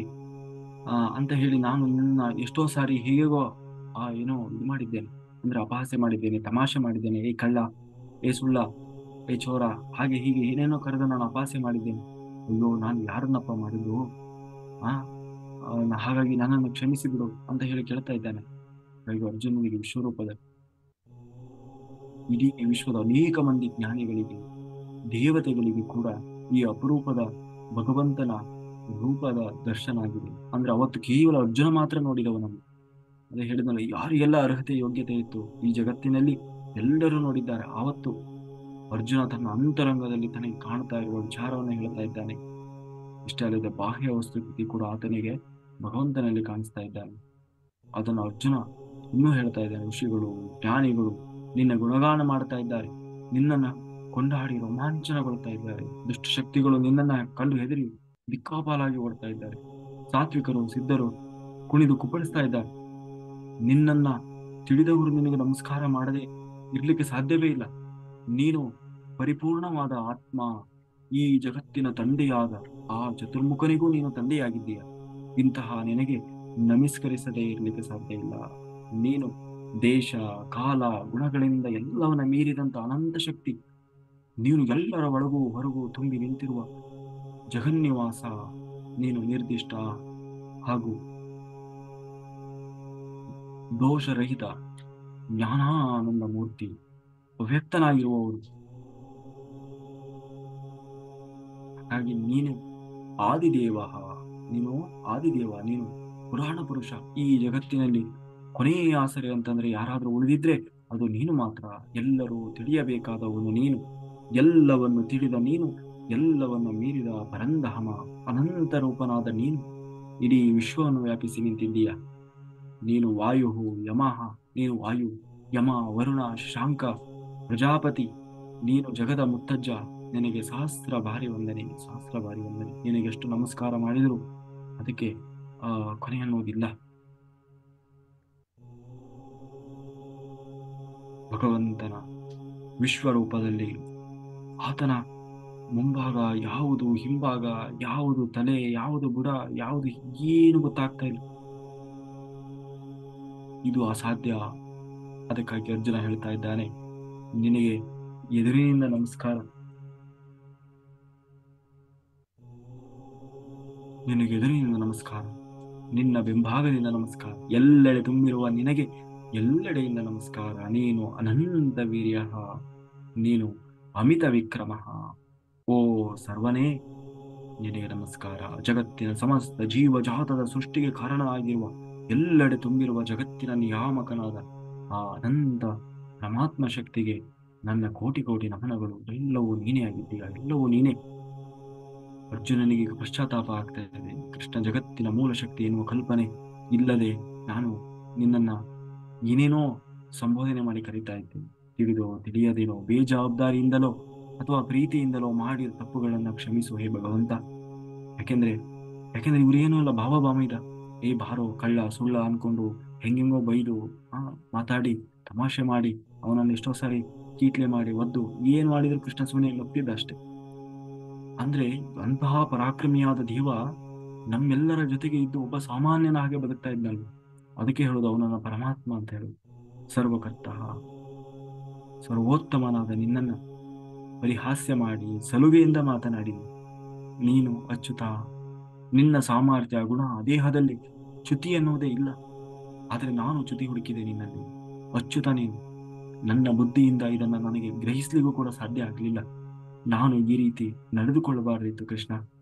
ಅಂತ ಹೇಳಿ ನಾನು ನಿನ್ನ ಎಷ್ಟೋ ಸಾರಿ ಹೇಗೋ ಏನೋ ಇದು ಮಾಡಿದ್ದೇನೆ, ಅಂದ್ರೆ ಅಪಹಾಸ್ಯ ಮಾಡಿದ್ದೇನೆ, ತಮಾಷೆ ಮಾಡಿದ್ದೇನೆ. ಏ ಕಳ್ಳ, ಏ ಸುಳ್ಳ, ಏ ಚೋರ, ಹಾಗೆ ಹೀಗೆ ಏನೇನೋ ಕರೆದು ನಾನು ಅಪಹಾಸ್ಯ ಮಾಡಿದ್ದೇನೆ. ಅಯ್ಯೋ, ನಾನು ಯಾರನ್ನಪ್ಪ ಮಾಡಿದ್ದು? ಹಾಗಾಗಿ ನನ್ನನ್ನು ಕ್ಷಮಿಸಿ ಬಿಡು ಅಂತ ಹೇಳಿ ಕೇಳ್ತಾ ಇದ್ದಾನೆ. ಹಾಗೆ ಅರ್ಜುನನಿಗೆ ವಿಶ್ವರೂಪದ ಇಡೀ ವಿಶ್ವದ ಅನೇಕ ಮಂದಿ ಜ್ಞಾನಿಗಳಿಗೆ, ದೇವತೆಗಳಿಗೆ ಕೂಡ ಈ ಅಪರೂಪದ ಭಗವಂತನ ರೂಪದ ದರ್ಶನ ಆಗಿದೆ. ಅಂದ್ರೆ ಅವತ್ತು ಕೇವಲ ಅರ್ಜುನ ಮಾತ್ರ ನೋಡಿದವನನ್ನು. ಅದೇ ಹೇಳಿದ್ನಲ್ಲ, ಯಾರಿಗೆಲ್ಲ ಅರ್ಹತೆ ಯೋಗ್ಯತೆ ಇತ್ತು ಈ ಜಗತ್ತಿನಲ್ಲಿ ಎಲ್ಲರೂ ನೋಡಿದ್ದಾರೆ. ಆವತ್ತು ಅರ್ಜುನ ತನ್ನ ಅಂತರಂಗದಲ್ಲಿ ತನಗೆ ಕಾಣ್ತಾ ಇರುವ ವಿಚಾರವನ್ನು ಹೇಳ್ತಾ ಇದ್ದಾನೆ. ಇಷ್ಟೇ ಅಲ್ಲದೆ ಬಾಹ್ಯ ವಸ್ತುಸ್ಥಿತಿ ಕೂಡ ಆತನಿಗೆ ಭಗವಂತನಲ್ಲಿ ಕಾಣಿಸ್ತಾ ಇದ್ದಾನೆ. ಅದನ್ನು ಅರ್ಜುನ ಇನ್ನೂ ಹೇಳ್ತಾ ಇದ್ದಾನೆ. ಋಷಿಗಳು, ಜ್ಞಾನಿಗಳು ನಿನ್ನ ಗುಣಗಾನ ಮಾಡ್ತಾ ಇದ್ದಾರೆ, ನಿನ್ನನ್ನ ಕೊಂಡಾಡಿ ರೋಮಾಂಚನಗೊಳ್ತಾ ಇದ್ದಾರೆ. ದುಷ್ಟಶಕ್ತಿಗಳು ನಿನ್ನನ್ನ ಕಂಡು ಹೆದರಿ ದಿಕ್ಕಾಪಾಲಾಗಿ ಓಡ್ತಾ ಇದ್ದಾರೆ. ಸಾತ್ವಿಕರು, ಸಿದ್ಧರು ಕುಣಿದು ಕುಪ್ಪಳಿಸ್ತಾ ಇದ್ದಾರೆ. ನಿನ್ನನ್ನ ತಿಳಿದವರು ನಿನಗೆ ನಮಸ್ಕಾರ ಮಾಡದೆ ಇರ್ಲಿಕ್ಕೆ ಸಾಧ್ಯವೇ ಇಲ್ಲ. ನೀನು ಪರಿಪೂರ್ಣವಾದ ಆತ್ಮ, ಈ ಜಗತ್ತಿನ ತಂದೆಯಾದ ಆ ಚತುರ್ಮುಖನಿಗೂ ನೀನು ತಂದೆಯಾಗಿದ್ದೀಯ. ಇಂತಹ ನಿನಗೆ ನಮಸ್ಕರಿಸದೇ ಇರ್ಲಿಕ್ಕೆ ಸಾಧ್ಯ ಇಲ್ಲ. ನೀನು ದೇಶ, ಕಾಲ, ಗುಣಗಳಿಂದ ಎಲ್ಲವನ್ನ ಮೀರಿದಂತ ಅನಂತ ಶಕ್ತಿ. ನೀನು ಎಲ್ಲರ ಒಳಗೂ ಹೊರಗೂ ತುಂಬಿ ನಿಂತಿರುವ ಜಗನ್ನಿವಾಸ. ನೀನು ನಿರ್ದಿಷ್ಟ ಹಾಗೂ ದೋಷರಹಿತ ಜ್ಞಾನಾನಂದ ಮೂರ್ತಿ, ಅವ್ಯಕ್ತನಾಗಿರುವವರು. ಹಾಗಾಗಿ ನೀನು ಆದಿದೇವ, ನೀನು ಪುರಾಣ ಪುರುಷ. ಈ ಜಗತ್ತಿನಲ್ಲಿ ಕೊನೆಯ ಆಸರೆ ಅಂತಂದ್ರೆ ಯಾರಾದ್ರೂ ಉಳಿದಿದ್ರೆ ಅದು ನೀನು ಮಾತ್ರ. ಎಲ್ಲರೂ ತಿಳಿಯಬೇಕಾದವನು ನೀನು, ಎಲ್ಲವನ್ನು ತಿಳಿದ ನೀನು, ಎಲ್ಲವನ್ನು ಮೀರಿದ ಪರಂಧಾಮ ಅನಂತ ರೂಪನಾದ ನೀನು ಇಡೀ ವಿಶ್ವವನ್ನು ವ್ಯಾಪಿಸಿ ನಿಂತಿದ್ದೀಯ. ನೀನು ವಾಯು, ಯಮ, ವರುಣ, ಶಾಂಕ, ಪ್ರಜಾಪತಿ. ನೀನು ಜಗದ ಮುತ್ತಜ್ಜ. ನಿನಗೆ ಸಹಸ್ರ ಬಾರಿ ವಂದನೆ. ನಿನಗೆ ಎಷ್ಟು ನಮಸ್ಕಾರ ಮಾಡಿದ್ರು ಅದಕ್ಕೆ ಕೊನೆ ಅನ್ನೋದಿಲ್ಲ. ಭಗವಂತನ ವಿಶ್ವರೂಪದಲ್ಲಿ ಆತನ ಮುಂಭಾಗ ಯಾವುದು, ಹಿಂಭಾಗ ಯಾವುದು, ತಲೆ ಯಾವುದು, ಬುಡ ಯಾವುದು, ಏನು ಗೊತ್ತಾಗ್ತಾ ಇಲ್ಲ. ಇದು ಅಸಾಧ್ಯ. ಅದಕ್ಕಾಗಿ ಅರ್ಜುನ ಹೇಳ್ತಾ ಇದ್ದಾನೆ, ನಿನಗೆ ಎದುರಿನಿಂದ ನಮಸ್ಕಾರ, ನಿನ್ನ ಬೆಂಭಾಗದಿಂದ ನಮಸ್ಕಾರ. ಎಲ್ಲೆಡೆ ತುಂಬಿರುವ ನಿನಗೆ ಎಲ್ಲೆಡೆಯಿಂದ ನಮಸ್ಕಾರ. ನೀನು ಅನಂತ ವೀರ್ಯ, ನೀನು ಅಮಿತ ವಿಕ್ರಮ. ಓ ಸರ್ವನೇ, ನಿನಗೆ ನಮಸ್ಕಾರ. ಜಗತ್ತಿನ ಸಮಸ್ತ ಜೀವಜಾತದ ಸೃಷ್ಟಿಗೆ ಕಾರಣ ಆಗಿರುವ, ಎಲ್ಲೆಡೆ ತುಂಬಿರುವ ಜಗತ್ತಿನ ನಿಯಾಮಕನಾದ ಆ ಅನಂತ ಪರಮಾತ್ಮ ಶಕ್ತಿಗೆ ನನ್ನ ಕೋಟಿ ಕೋಟಿ ನಮನಗಳು. ಎಲ್ಲವೂ ನೀನೇ ಆಗಿದ್ದೀಯ, ಎಲ್ಲವೂ ನೀನೇ. ಅರ್ಜುನನಿಗೆ ಈಗ ಪಶ್ಚಾತ್ತಾಪ ಆಗ್ತಾ ಇದೆ. ಕೃಷ್ಣ ಜಗತ್ತಿನ ಮೂಲ ಶಕ್ತಿ ಎನ್ನುವ ಕಲ್ಪನೆ ಇಲ್ಲದೆ ನಾನು ನಿನ್ನನ್ನ ಏನೇನೋ ಸಂಬೋಧನೆ ಮಾಡಿ ಕರೀತಾ ಇದ್ದೆ. ತಿಳಿದೋ ತಿಳಿಯದೇನೋ ಬೇಜವಾಬ್ದಾರಿಯಿಂದಲೋ ಅಥವಾ ಪ್ರೀತಿಯಿಂದಲೋ ಮಾಡಿದ ತಪ್ಪುಗಳನ್ನ ಕ್ಷಮಿಸು ಹೇ ಭಗವಂತ. ಯಾಕೆಂದ್ರೆ ಯಾಕೆಂದ್ರೆ ಇವ್ರೇನೂ ಅಲ್ಲ, ಭಾವಭಾಮಿದ ಏ ಬಾರೋ ಕಳ್ಳ ಸುಳ್ಳ ಅನ್ಕೊಂಡು ಹೆಂಗೆಂಗೋ ಬೈದು ಮಾತಾಡಿ ತಮಾಷೆ ಮಾಡಿ ಅವನನ್ನು ಎಷ್ಟೋ ಸಾರಿ ಕೀಟ್ಲೆ ಮಾಡಿ ಒದ್ದು ಏನ್ ಮಾಡಿದ್ರು ಕೃಷ್ಣ ಸುಮ್ಮನೆ ಒಪ್ಪಿದ್ದ ಅಷ್ಟೇ. ಅಂದ್ರೆ ಅಂತಹ ಪರಾಕ್ರಮಿಯಾದ ದೇವ ನಮ್ಮೆಲ್ಲರ ಜೊತೆಗೆ ಇದ್ದು ಒಬ್ಬ ಸಾಮಾನ್ಯನ ಹಾಗೆ ಬದುಕ್ತಾ ಇದ್ನಲ್ವ. ಅದಕ್ಕೆ ಹೇಳೋದು ಅವನನ್ನ ಪರಮಾತ್ಮ ಅಂತ ಹೇಳೋದು. ಸರ್ವಕರ್ತ ಸರ್ವೋತ್ತಮನಾದ ನಿನ್ನನ್ನ ಪರಿಹಾಸ್ಯ ಮಾಡಿ ಸಲುಗೆಯಿಂದ ಮಾತನಾಡಿ ನೀನು ಅಚ್ಯುತ. ನಿನ್ನ ಸಾಮರ್ಥ್ಯ ಗುಣ ದೇಹದಲ್ಲಿ ಚ್ಯುತಿ ಎನ್ನುವುದೇ ಇಲ್ಲ. ಆದರೆ ನಾನು ಚ್ಯುತಿ ಹುಡುಕಿದೆ ನಿನ್ನಲ್ಲಿ. ಅಚ್ಯುತ ನೀನು. ನನ್ನ ಬುದ್ಧಿಯಿಂದ ಇದನ್ನ ನನಗೆ ಗ್ರಹಿಸ್ಲಿಕ್ಕೂ ಕೂಡ ಸಾಧ್ಯ ಆಗಲಿಲ್ಲ. ನಾನು ಈ ರೀತಿ ನಡೆದುಕೊಳ್ಳಬಾರದಿತ್ತು ಕೃಷ್ಣ.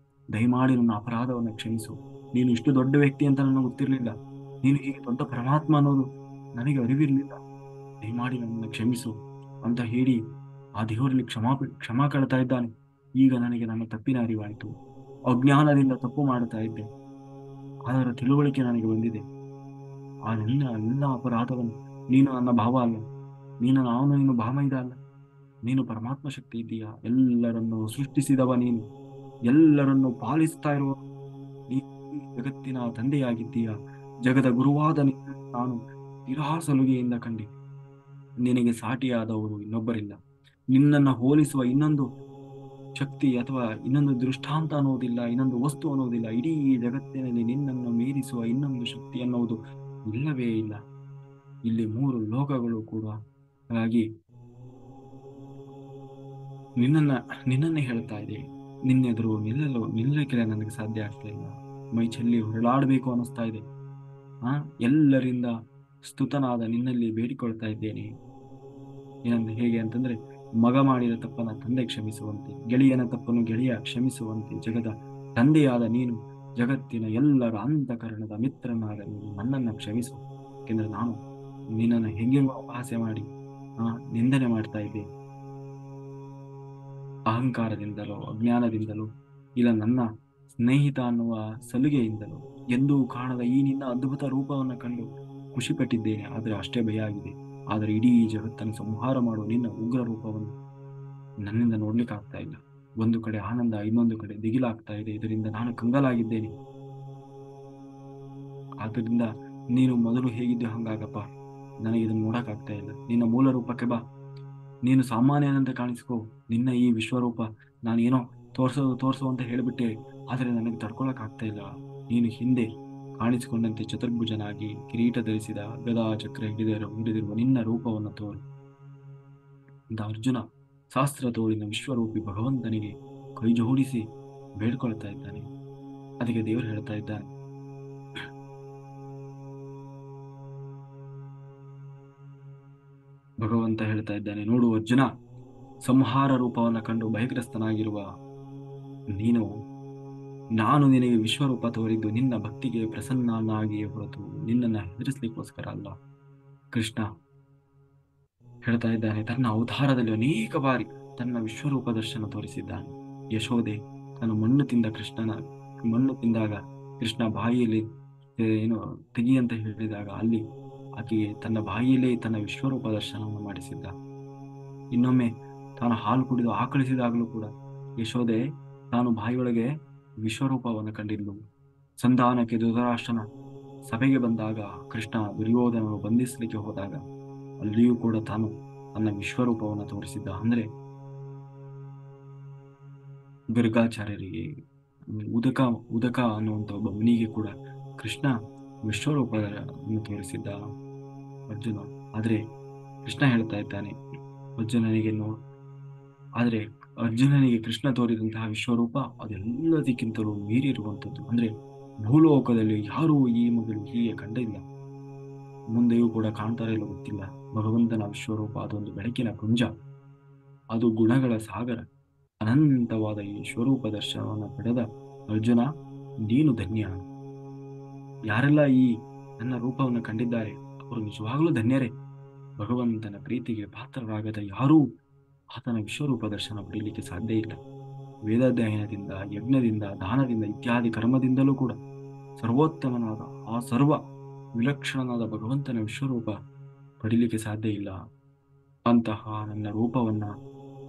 ದಯಮಾಡಿ ನನ್ನ ಅಪರಾಧವನ್ನು ಕ್ಷಮಿಸು. ನೀನು ಇಷ್ಟು ದೊಡ್ಡ ವ್ಯಕ್ತಿ ಅಂತ ನನಗೆ ಗೊತ್ತಿರಲಿಲ್ಲ. ನೀನು ಹೀಗೆ ದೊಡ್ಡ ಪರಮಾತ್ಮ ಅನ್ನೋದು ನನಗೆ ಅರಿವಿರಲಿಲ್ಲ. ದಯಮಾಡಿ ನನ್ನನ್ನು ಕ್ಷಮಿಸು ಅಂತ ಹೇಳಿ ಆ ದೇವರಲ್ಲಿ ಕ್ಷಮಾ ಕೇಳ್ತಾ ಇದ್ದಾನೆ. ಈಗ ನನಗೆ ನನ್ನ ತಪ್ಪಿನ ಅರಿವಾಯಿತು. ಅಜ್ಞಾನದಿಂದ ತಪ್ಪು ಮಾಡುತ್ತಾ ಇದ್ದೆ, ಅದರ ತಿಳುವಳಿಕೆ ನನಗೆ ಬಂದಿದೆ. ಆ ನನ್ನ ಎಲ್ಲ ಅಪರಾಧವನ್ನು ನೀನು ನನ್ನ ಭಾವ ಅಲ್ಲ, ನೀನು ಭಾಮೈದ ಅಲ್ಲ, ನೀನು ಪರಮಾತ್ಮ ಶಕ್ತಿ ಇದ್ದೀಯಾ. ಎಲ್ಲರನ್ನು ಸೃಷ್ಟಿಸಿದವ ನೀನು, ಎಲ್ಲರನ್ನು ಪಾಲಿಸ್ತಾ ಇರುವ ನೀನು ಜಗತ್ತಿನ ತಂದೆಯಾಗಿದ್ದೀಯ. ಜಗದ ಗುರುವಾದ ನಾನು ನಿರಾಸಲುಗೆಯಿಂದ ಕಂಡೆ. ನಿನಗೆ ಸಾಟಿಯಾದವರು ಇನ್ನೊಬ್ಬರಿಲ್ಲ. ನಿನ್ನನ್ನು ಹೋಲಿಸುವ ಇನ್ನೊಂದು ಶಕ್ತಿ ಅಥವಾ ಇನ್ನೊಂದು ದೃಷ್ಟಾಂತ ಅನ್ನೋದಿಲ್ಲ, ಇನ್ನೊಂದು ವಸ್ತು ಅನ್ನೋದಿಲ್ಲ. ಇಡೀ ಜಗತ್ತಿನಲ್ಲಿ ನಿನ್ನನ್ನು ಮೀರಿಸುವ ಇನ್ನೊಂದು ಶಕ್ತಿ ಅನ್ನೋದು ಇಲ್ಲವೇ ಇಲ್ಲ. ಇಲ್ಲಿ 3 ಲೋಕಗಳು ಕೂಡ ಹಾಗಾಗಿ ನಿನ್ನನ್ನೇ ಹೇಳ್ತಾ ಇದೆ. ನಿನ್ನೆದುರು ನಿಲ್ಲಕ್ಕೆ ನನಗೆ ಸಾಧ್ಯ ಆಗ್ತಾ ಇಲ್ಲ. ಮೈ ಚೆಲ್ಲಿ ಹೊರಳಾಡಬೇಕು ಅನ್ನಿಸ್ತಾ ಇದೆ. ಎಲ್ಲರಿಂದ ಸ್ತುತನಾದ ನಿನ್ನಲ್ಲಿ ಬೇಡಿಕೊಳ್ತಾ ಇದ್ದೇನೆ. ಹೇಗೆ ಅಂತಂದ್ರೆ, ಮಗ ಮಾಡಿದ ತಪ್ಪನ್ನ ತಂದೆ ಕ್ಷಮಿಸುವಂತೆ, ಗೆಳೆಯನ ತಪ್ಪನ್ನು ಗೆಳೆಯ ಕ್ಷಮಿಸುವಂತೆ, ಜಗದ ತಂದೆಯಾದ ನೀನು ಜಗತ್ತಿನ ಎಲ್ಲರ ಅಂತಃಕರಣದ ಮಿತ್ರನಾದ ನೀನು ನನ್ನನ್ನ ಕ್ಷಮಿಸು. ಯಾಕೆಂದ್ರೆ ನಾನು ನಿನ್ನನ್ನು ಹೆಂಗೆಂಗೋ ಅಪಹಾಸ್ಯ ಮಾಡಿ ನಿಂದನೆ ಮಾಡ್ತಾ ಇದ್ದೆ. ಅಹಂಕಾರದಿಂದಲೋ ಅಜ್ಞಾನದಿಂದಲೋ ಇಲ್ಲ ನನ್ನ ಸ್ನೇಹಿತ ಅನ್ನುವ ಸಲುಗೆಯಿಂದಲೋ ಎಂದೂ ಕಾಣದ ಈ ನಿನ್ನ ಅದ್ಭುತ ರೂಪವನ್ನು ಕಂಡು ಖುಷಿಪಟ್ಟಿದ್ದೇನೆ. ಆದರೆ ಅಷ್ಟೇ ಭಯ ಆಗಿದೆ. ಆದರೆ ಇಡೀ ಜಗತ್ತನ್ನು ಸಂಹಾರ ಮಾಡುವ ನಿನ್ನ ಉಗ್ರ ರೂಪವನ್ನು ನನ್ನಿಂದ ನೋಡ್ಲಿಕ್ಕೆ ಆಗ್ತಾ ಇಲ್ಲ. ಒಂದು ಕಡೆ ಆನಂದ, ಇನ್ನೊಂದು ಕಡೆ ದಿಗಿಲಾಗ್ತಾ ಇದೆ. ಇದರಿಂದ ನಾನು ಕಂಗಾಲಾಗಿದ್ದೇನೆ. ಆದ್ದರಿಂದ ನೀನು ಮೊದಲು ಹೇಗಿದ್ದೆ ಹಂಗಾಗಪ್ಪ. ನನಗೆ ಇದನ್ನು ನೋಡಕ್ಕಾಗ್ತಾ ಇಲ್ಲ. ನಿನ್ನ ಮೂಲ ರೂಪಕ್ಕೆ ಬಾ. ನೀನು ಸಾಮಾನ್ಯನಂತೆ ಕಾಣಿಸ್ಕೋ. ನಿನ್ನ ಈ ವಿಶ್ವರೂಪ ನಾನೇನೋ ತೋರ್ಸು ಅಂತ ಹೇಳಿಬಿಟ್ಟೆ, ಆದರೆ ನನಗೆ ತಡ್ಕೊಳಕ್ ಆಗ್ತಾ ಇಲ್ಲ. ನೀನು ಹಿಂದೆ ಕಾಣಿಸಿಕೊಂಡಂತೆ ಚತುರ್ಭುಜನಾಗಿ ಕಿರೀಟ ಧರಿಸಿದ ಗದಾ ಚಕ್ರ ಹಿಡಿದಿರುವ ನಿನ್ನ ರೂಪವನ್ನು ತೋರು ಅಂತ ಅರ್ಜುನ ಶಾಸ್ತ್ರ ತೋಳಿನ ವಿಶ್ವರೂಪಿ ಭಗವಂತನಿಗೆ ಕೈ ಜೋಡಿಸಿ ಬೇಡ್ಕೊಳ್ತಾ ಇದ್ದಾನೆ. ಅದಕ್ಕೆ ದೇವರು ಹೇಳ್ತಾ ಇದ್ದಾನೆ, ಭಗವಂತ ಹೇಳ್ತಾ ಇದ್ದಾನೆ, ನೋಡು ಅರ್ಜುನ, ಸಂಹಾರ ರೂಪವನ್ನು ಕಂಡು ಭಯಗ್ರಸ್ತನಾಗಿರುವ ನೀನು, ನಾನು ನಿನಗೆ ವಿಶ್ವರೂಪ ತೋರಿದ್ದು ನಿನ್ನ ಭಕ್ತಿಗೆ ಪ್ರಸನ್ನನಾಗಿಯೇ ಹೊರತು ನಿನ್ನನ್ನು ಹೆದರಿಸ್ಲಿಕ್ಕೋಸ್ಕರ ಅಲ್ಲ. ಕೃಷ್ಣ ಹೇಳ್ತಾ ಇದ್ದಾನೆ, ತನ್ನ ಅವತಾರದಲ್ಲಿ ಅನೇಕ ಬಾರಿ ತನ್ನ ವಿಶ್ವರೂಪ ದರ್ಶನ ತೋರಿಸಿದ್ದಾನೆ. ಯಶೋದೆ ತನ್ನ ಮಣ್ಣು ತಿಂದಾಗ ಕೃಷ್ಣ ಬಾಯಿಯಲ್ಲಿ ಏನು ತೆಗಿ ಅಂತ ಹೇಳಿದಾಗ ಅಲ್ಲಿ ಆಕೆಗೆ ತನ್ನ ಬಾಯಿಯಲ್ಲೇ ತನ್ನ ವಿಶ್ವರೂಪ ದರ್ಶನವನ್ನು ಮಾಡಿಸಿದ್ದ. ಇನ್ನೊಮ್ಮೆ ತಾನು ಹಾಲು ಕುಡಿದು ಆಕಳಿಸಿದಾಗಲೂ ಕೂಡ ಯಶೋದೆ ತಾನು ಬಾಯಿಯೊಳಗೆ ವಿಶ್ವರೂಪವನ್ನು ಕಂಡಿದ್ಲು. ಸಂಧಾನಕ್ಕೆ ಧೃತರಾಷ್ಟ್ರನ ಸಭೆಗೆ ಬಂದಾಗ ಕೃಷ್ಣ ದುರ್ಯೋಧನನ್ನು ಬಂಧಿಸಲಿಕ್ಕೆ ಹೋದಾಗ ಅಲ್ಲಿಯೂ ಕೂಡ ತಾನು ತನ್ನ ವಿಶ್ವರೂಪವನ್ನು ತೋರಿಸಿದ್ದ. ಅಂದ್ರೆ ಗರ್ಗಾಚಾರ್ಯರಿಗೆ, ಉದಕ ಅನ್ನುವಂಥ ಒಬ್ಬ ಮುನಿಗೆ ಕೂಡ ಕೃಷ್ಣ ವಿಶ್ವರೂಪವನ್ನು ತೋರಿಸಿದ್ದ ಅರ್ಜುನ. ಆದ್ರೆ ಕೃಷ್ಣ ಹೇಳ್ತಾ ಇದ್ದಾನೆ ಅರ್ಜುನನಿಗೆ ಕೃಷ್ಣ ತೋರಿದಂತಹ ವಿಶ್ವರೂಪ ಅದೆಲ್ಲದಕ್ಕಿಂತಲೂ ಮೀರಿರುವಂಥದ್ದು. ಅಂದ್ರೆ ಭೂಲೋಕದಲ್ಲಿ ಯಾರೂ ಈ ಮೊದಲು ಹೀಗೆ ಕಂಡಿಲ್ಲ, ಮುಂದೆಯೂ ಕೂಡ ಕಾಣ್ತಾರೆ ಇಲ್ಲ ಗೊತ್ತಿಲ್ಲ. ಭಗವಂತನ ವಿಶ್ವರೂಪ ಅದೊಂದು ಬೆಳಕಿನ ಪುಂಜ, ಅದು ಗುಣಗಳ ಸಾಗರ. ಅನಂತವಾದ ಈ ಸ್ವರೂಪ ದರ್ಶನವನ್ನು ಪಡೆದ ಅರ್ಜುನ, ನೀನು ಧನ್ಯ. ಯಾರೆಲ್ಲ ಈ ನನ್ನ ರೂಪವನ್ನು ಕಂಡಿದ್ದಾರೆ ಅವರು ನಿಜವಾಗಲೂ ಧನ್ಯರೇ. ಭಗವಂತನ ಪ್ರೀತಿಗೆ ಪಾತ್ರರಾಗದ ಯಾರೂ ಆತನ ವಿಶ್ವರೂಪ ದರ್ಶನ ಪಡೆಯಲಿಕ್ಕೆ ಸಾಧ್ಯ ಇಲ್ಲ. ವೇದಾಧ್ಯಯನದಿಂದ, ಯಜ್ಞದಿಂದ, ದಾನದಿಂದ ಇತ್ಯಾದಿ ಕರ್ಮದಿಂದಲೂ ಕೂಡ ಸರ್ವೋತ್ತಮನಾದ ಆ ಸರ್ವ ವಿಲಕ್ಷಣನಾದ ಭಗವಂತನ ವಿಶ್ವರೂಪ ಪಡೀಲಿಕ್ಕೆ ಸಾಧ್ಯ ಇಲ್ಲ. ಅಂತಹ ನನ್ನ ರೂಪವನ್ನ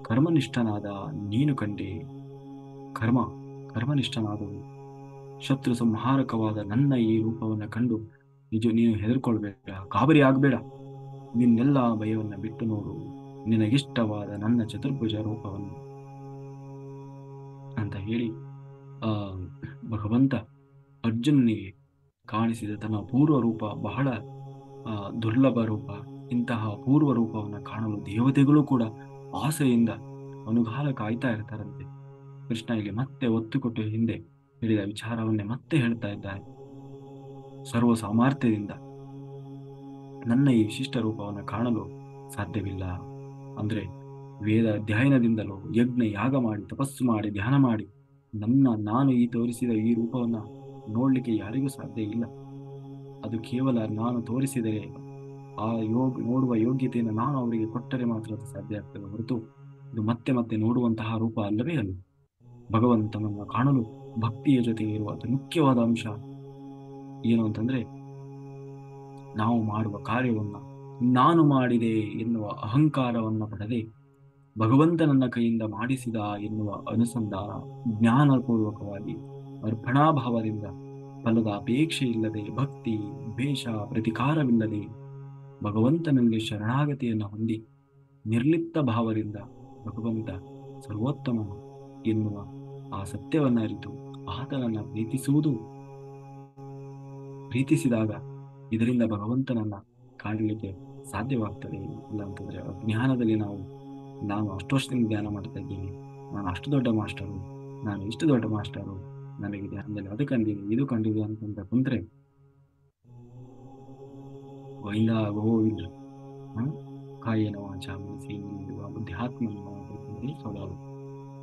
ಕರ್ಮನಿಷ್ಠನಾದ ನೀನು ಕಂಡೆ. ಕರ್ಮ ಕರ್ಮನಿಷ್ಠನಾದವು ಶತ್ರು ಸಂಹಾರಕವಾದ ನನ್ನ ಈ ರೂಪವನ್ನು ಕಂಡು ನೀನು ಹೆದರ್ಕೊಳ್ಬೇಡ, ಗಾಬರಿ ಆಗ್ಬೇಡ. ನಿನ್ನೆಲ್ಲ ಭಯವನ್ನ ಬಿಟ್ಟು ನೋಡು ನಿನಗಿಷ್ಟವಾದ ನನ್ನ ಚತುರ್ಭುಜ ರೂಪವನ್ನು ಅಂತ ಹೇಳಿ ಆ ಭಗವಂತ ಅರ್ಜುನನಿಗೆ ಕಾಣಿಸಿದ ತನ್ನ ಪೂರ್ವ ರೂಪ ಬಹಳ ದುರ್ಲಭ ರೂಪ. ಇಂತಹ ಪೂರ್ವ ರೂಪವನ್ನು ಕಾಣಲು ದೇವತೆಗಳು ಕೂಡ ಆಸೆಯಿಂದ ಅನುಗಾಲ ಕಾಯ್ತಾ ಇರ್ತಾರಂತೆ. ಕೃಷ್ಣ ಇಲ್ಲಿ ಮತ್ತೆ ಒತ್ತು ಕೊಟ್ಟು ಹಿಂದೆ ಹೇಳಿದ ವಿಚಾರವನ್ನೇ ಮತ್ತೆ ಹೇಳ್ತಾ ಇದ್ದಾರೆ. ಸರ್ವ ಸಾಮರ್ಥ್ಯದಿಂದ ನನ್ನ ಈ ವಿಶಿಷ್ಟ ರೂಪವನ್ನು ಕಾಣಲು ಸಾಧ್ಯವಿಲ್ಲ. ಅಂದ್ರೆ ವೇದ ಅಧ್ಯಯನದಿಂದಲೋ ಯಜ್ಞ ಯಾಗ ಮಾಡಿ ತಪಸ್ಸು ಮಾಡಿ ಧ್ಯಾನ ಮಾಡಿ ನಾನು ಈ ತೋರಿಸಿದ ಈ ರೂಪವನ್ನ ನೋಡ್ಲಿಕ್ಕೆ ಯಾರಿಗೂ ಸಾಧ್ಯ ಇಲ್ಲ. ಅದು ಕೇವಲ ನಾನು ತೋರಿಸಿದರೆ ಆ ನೋಡುವ ಯೋಗ್ಯತೆಯನ್ನು ನಾನು ಅವರಿಗೆ ಕೊಟ್ಟರೆ ಮಾತ್ರ ಅದು ಸಾಧ್ಯ ಆಗ್ತದೆ ಹೊರತು ಇದು ಮತ್ತೆ ಮತ್ತೆ ನೋಡುವಂತಹ ರೂಪ ಅಲ್ಲವೇ ಅಲ್ಲ. ಭಗವಂತನನ್ನು ಕಾಣಲು ಭಕ್ತಿಯ ಜೊತೆಗೆ ಇರುವ ಅತಿ ಮುಖ್ಯವಾದ ಅಂಶ ಏನು ಅಂತಂದ್ರೆ, ನಾವು ಮಾಡುವ ಕಾರ್ಯವನ್ನ ನಾನು ಮಾಡಿದೆ ಎನ್ನುವ ಅಹಂಕಾರವನ್ನ ಪಡೆದೆ ಭಗವಂತನನ್ನ ಕೈಯಿಂದ ಮಾಡಿಸಿದ ಎನ್ನುವ ಅನುಸಂಧಾನ ಜ್ಞಾನಪೂರ್ವಕವಾಗಿ ಅರ್ಪಣಾಭಾವದಿಂದ ಫಲದ ಅಪೇಕ್ಷೆ ಇಲ್ಲದೆ ಭಕ್ತಿ ದ್ವೇಷ ಪ್ರತಿಕಾರವಿಲ್ಲದೆ ಭಗವಂತನಲ್ಲಿ ಶರಣಾಗತಿಯನ್ನು ಹೊಂದಿ ನಿರ್ಲಿಪ್ತ ಭಾವದಿಂದ ಭಗವಂತ ಸರ್ವೋತ್ತಮ ಎನ್ನುವ ಆ ಸತ್ಯವನ್ನ ಅರಿತು ಆತನನ್ನ ಪ್ರೀತಿಸಿದಾಗ ಇದರಿಂದ ಭಗವಂತನನ್ನ ಕಾಣಲಿಕ್ಕೆ ಸಾಧ್ಯವಾಗ್ತದೆ. ಇಲ್ಲ ಅಂತಂದ್ರೆ ಅಜ್ಞಾನದಲ್ಲಿ ನಾನು ಅಷ್ಟು ವರ್ಷದಿಂದ ಧ್ಯಾನ ಮಾಡ್ತಾ ಇದ್ದೀನಿ, ನಾನು ಅಷ್ಟು ದೊಡ್ಡ ಮಾಸ್ಟರು, ನಾನು ಇಷ್ಟು ದೊಡ್ಡ ಮಾಸ್ಟರು, ನನಗೆ ಧ್ಯಾನದಲ್ಲಿ ಅದು ಕಂಡಿದೆ ಇದು ಕಂಡಿದೆ ಅಂತಂತ ಕುಂತ್ರೆ ಗೋವಿಂದ ಗೋವಿಂದ ಕಾಯೇನ ವಾಚ ಮನಸೇಂದ್ರಿಯ ಬುದ್ಧ್ಯಾತ್ಮ ಸ್ವಭಾವ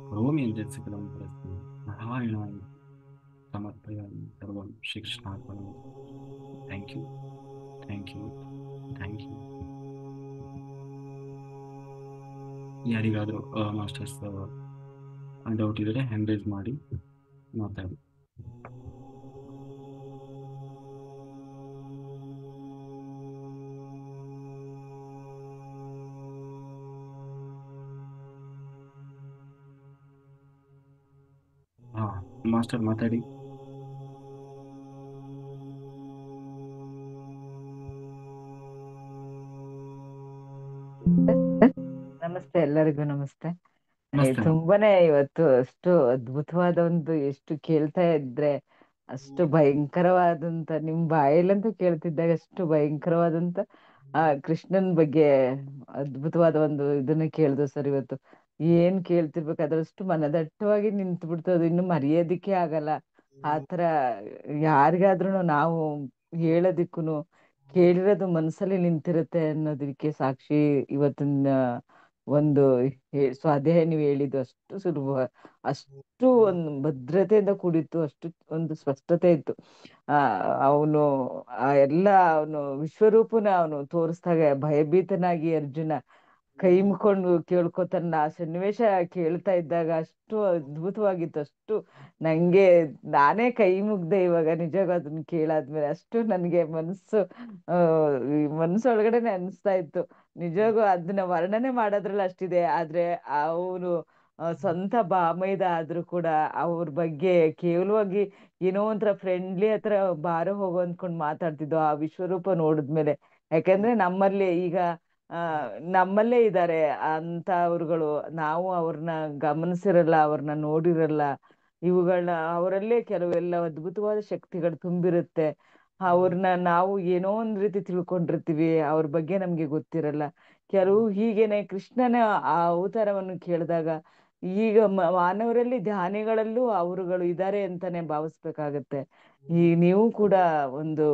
ಕರೋಮಿ ಅಂತ ಸಕಲಂ ಪರಸ್ಮೈ ನಾರಾಯಣಾಯ ಸಮರ್ಪಯಾಮಿ ಸರ್ವಂ ಶ್ರೀಕೃಷ್ಣಾರ್ಪಣಮಸ್ತು. Thank you, thank you, thank you. ಯಾರಿಗಾದ್ರೂ ಮಾಸ್ಟರ್ಸ್ ಡೌಟ್ ಇದ್ರೆ ಹ್ಯಾಂಡ್ ರೈಸ್ ಮಾಡಿ ಮಾತಾಡಿ. ಮಾಸ್ಟರ್ ಮಾತಾಡಿ. ನಮಸ್ತೆ, ಎಲ್ಲರಿಗೂ ನಮಸ್ತೆ. ತುಂಬಾನೇ ಇವತ್ತು ಅಷ್ಟು ಅದ್ಭುತವಾದ ಒಂದು, ಎಷ್ಟು ಕೇಳ್ತಾ ಇದ್ರೆ ಅಷ್ಟು ಭಯಂಕರವಾದಂತ, ನಿಮ್ ಬಾಯಲ್ಲಂತೂ ಕೇಳ್ತಿದ್ದಾಗ ಅಷ್ಟು ಭಯಂಕರವಾದಂತ ಕೃಷ್ಣನ್ ಬಗ್ಗೆ ಅದ್ಭುತವಾದ ಒಂದು ಇದನ್ನ ಕೇಳ್ದು ಸರ್. ಇವತ್ತು ಏನ್ ಕೇಳ್ತಿರ್ಬೇಕು ಅದರಷ್ಟು ಮನದಟ್ಟವಾಗಿ ನಿಂತು ಬಿಡ್ತದೆ, ಇನ್ನು ಮರೆಯೋದಿಕ್ಕೆ ಆಗಲ್ಲ. ಆತರ ಯಾರಿಗಾದ್ರೂ ನಾವು ಹೇಳೋದಿಕ್ಕೂ ಕೇಳಿರೋದು ಮನಸ್ಸಲ್ಲಿ ನಿಂತಿರುತ್ತೆ ಅನ್ನೋದಕ್ಕೆ ಸಾಕ್ಷಿ ಇವತ್ತಿನ ಒಂದು ಸ್ವಾಧ್ಯಾಯ ನೀವು ಹೇಳಿದ್ದು. ಅಷ್ಟು ಸುಲಭ, ಅಷ್ಟು ಒಂದು ಭದ್ರತೆಯಿಂದ ಕೂಡಿತ್ತು, ಅಷ್ಟು ಒಂದು ಸ್ಪಷ್ಟತೆ ಇತ್ತು. ಅವನು ಅವನು ವಿಶ್ವರೂಪನ ಅವನು ತೋರಿಸ್ದಾಗ ಭಯಭೀತನಾಗಿ ಅರ್ಜುನ ಕೈ ಮುಕೊಂಡು ಕೇಳ್ಕೊತನ್ನ ಆ ಸನ್ನಿವೇಶ ಕೇಳ್ತಾ ಇದ್ದಾಗ ಅಷ್ಟು ಅದ್ಭುತವಾಗಿತ್ತು. ಅಷ್ಟು ನಂಗೆ ನಾನೇ ಕೈ ಮುಗ್ದೆ ಇವಾಗ ನಿಜವಾಗ ಅದನ್ನ ಕೇಳಾದ್ಮೇಲೆ. ಅಷ್ಟು ನನ್ಗೆ ಮನಸ್ಸೊಳಗಡೆನೆ ಅನಿಸ್ತಾ ಇತ್ತು. ನಿಜವಾಗೂ ಅದನ್ನ ವರ್ಣನೆ ಮಾಡೋದ್ರಲ್ಲಿ ಅಷ್ಟಿದೆ, ಆದ್ರೆ ಅವನು ಸ್ವಂತ ಬಾಮೈದ ಆದ್ರೂ ಕೂಡ ಅವ್ರ ಬಗ್ಗೆ ಕೇವಲವಾಗಿ ಏನೋ ಒಂಥರ ಫ್ರೆಂಡ್ಲಿ ಹತ್ರ ಬಾರೋ ಹೋಗೋ ಅಂದ್ಕೊಂಡ್ ಮಾತಾಡ್ತಿದ್ವು ಆ ವಿಶ್ವರೂಪ ನೋಡಿದ್ಮೇಲೆ. ಯಾಕಂದ್ರೆ ನಮ್ಮಲ್ಲೇ ಇದ್ದಾರೆ ಅಂತ ಅವ್ರುಗಳು, ನಾವು ಅವ್ರನ್ನ ಗಮನಿಸಿರಲ್ಲ, ಅವ್ರನ್ನ ನೋಡಿರಲ್ಲ. ಇವುಗಳನ್ನ ಅವರಲ್ಲೇ ಕೆಲವೆಲ್ಲ ಅದ್ಭುತವಾದ ಶಕ್ತಿಗಳು ತುಂಬಿರುತ್ತೆ. ಅವ್ರನ್ನ ನಾವು ಏನೋ ಒಂದ್ ರೀತಿ ತಿಳ್ಕೊಂಡಿರ್ತೀವಿ, ಅವ್ರ ಬಗ್ಗೆ ನಮ್ಗೆ ಗೊತ್ತಿರಲ್ಲ. ಕೆಲವು ಹೀಗೇನೆ ಕೃಷ್ಣನ ಆ ಅವತಾರವನ್ನು ಕೇಳಿದಾಗ ಈಗ ಮಾನವರಲ್ಲಿ ಧ್ಯಾನಿಗಳಲ್ಲೂ ಅವರುಗಳು ಇದ್ದಾರೆ ಅಂತಾನೆ ಭಾವಿಸ್ಬೇಕಾಗತ್ತೆ. ನೀವು ಕೂಡ ಒಂದು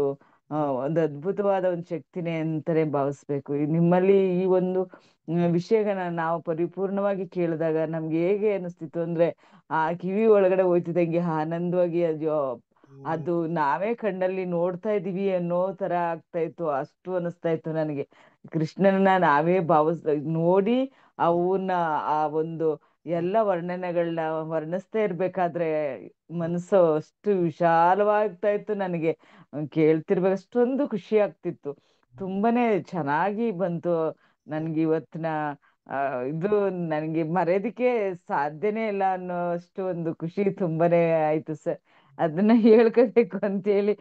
ಒಂದು ಅದ್ಭುತವಾದ ಒಂದು ಶಕ್ತಿನೇ ಅಂತಾನೆ ಭಾವಿಸ್ಬೇಕು. ನಿಮ್ಮಲ್ಲಿ ಈ ಒಂದು ವಿಷಯಗಳನ್ನ ನಾವು ಪರಿಪೂರ್ಣವಾಗಿ ಕೇಳಿದಾಗ ನಮ್ಗೆ ಹೇಗೆ ಅನಿಸ್ತಿತ್ತು ಅಂದ್ರೆ, ಆ ಕಿವಿ ಒಳಗಡೆ ಹೋಯ್ತಿದಂಗೆ ಆನಂದವಾಗಿ ಅದು ನಾವೇ ಕಣ್ಣಲ್ಲಿ ನೋಡ್ತಾ ಇದೀವಿ ಅನ್ನೋ ತರ ಆಗ್ತಾ ಇತ್ತು. ಅಷ್ಟು ಅನಿಸ್ತಾ ಇತ್ತು ನನಗೆ. ಕೃಷ್ಣನ ನಾವೇ ನೋಡಿ ಅವನ್ನ ಆ ಒಂದು ಎಲ್ಲ ವರ್ಣನೆಗಳನ್ನ ವರ್ಣಿಸ್ತಾ ಇರ್ಬೇಕಾದ್ರೆ ಮನಸ್ಸು ಅಷ್ಟು ವಿಶಾಲವಾಗ್ತಾ ಇತ್ತು ನನಗೆ. ಕೇಳ್ತಿರ್ಬೇಕು ಅಷ್ಟೊಂದು ಖುಷಿ ಆಗ್ತಿತ್ತು. ತುಂಬಾನೇ ಚೆನ್ನಾಗಿ ಬಂತು ನನ್ಗೆ ಇವತ್ತಿನ ಆ ಇದು ನನ್ಗೆ ಮರೆಯೋದಿಕ್ಕೆ ಸಾಧ್ಯನೇ ಇಲ್ಲ ಅನ್ನೋ ಅಷ್ಟು ಒಂದು ಖುಷಿ ತುಂಬಾನೇ ಆಯ್ತು ಸರ್. ಅದನ್ನ ಹೇಳ್ಕೋಬೇಕು ಅಂತೇಳಿ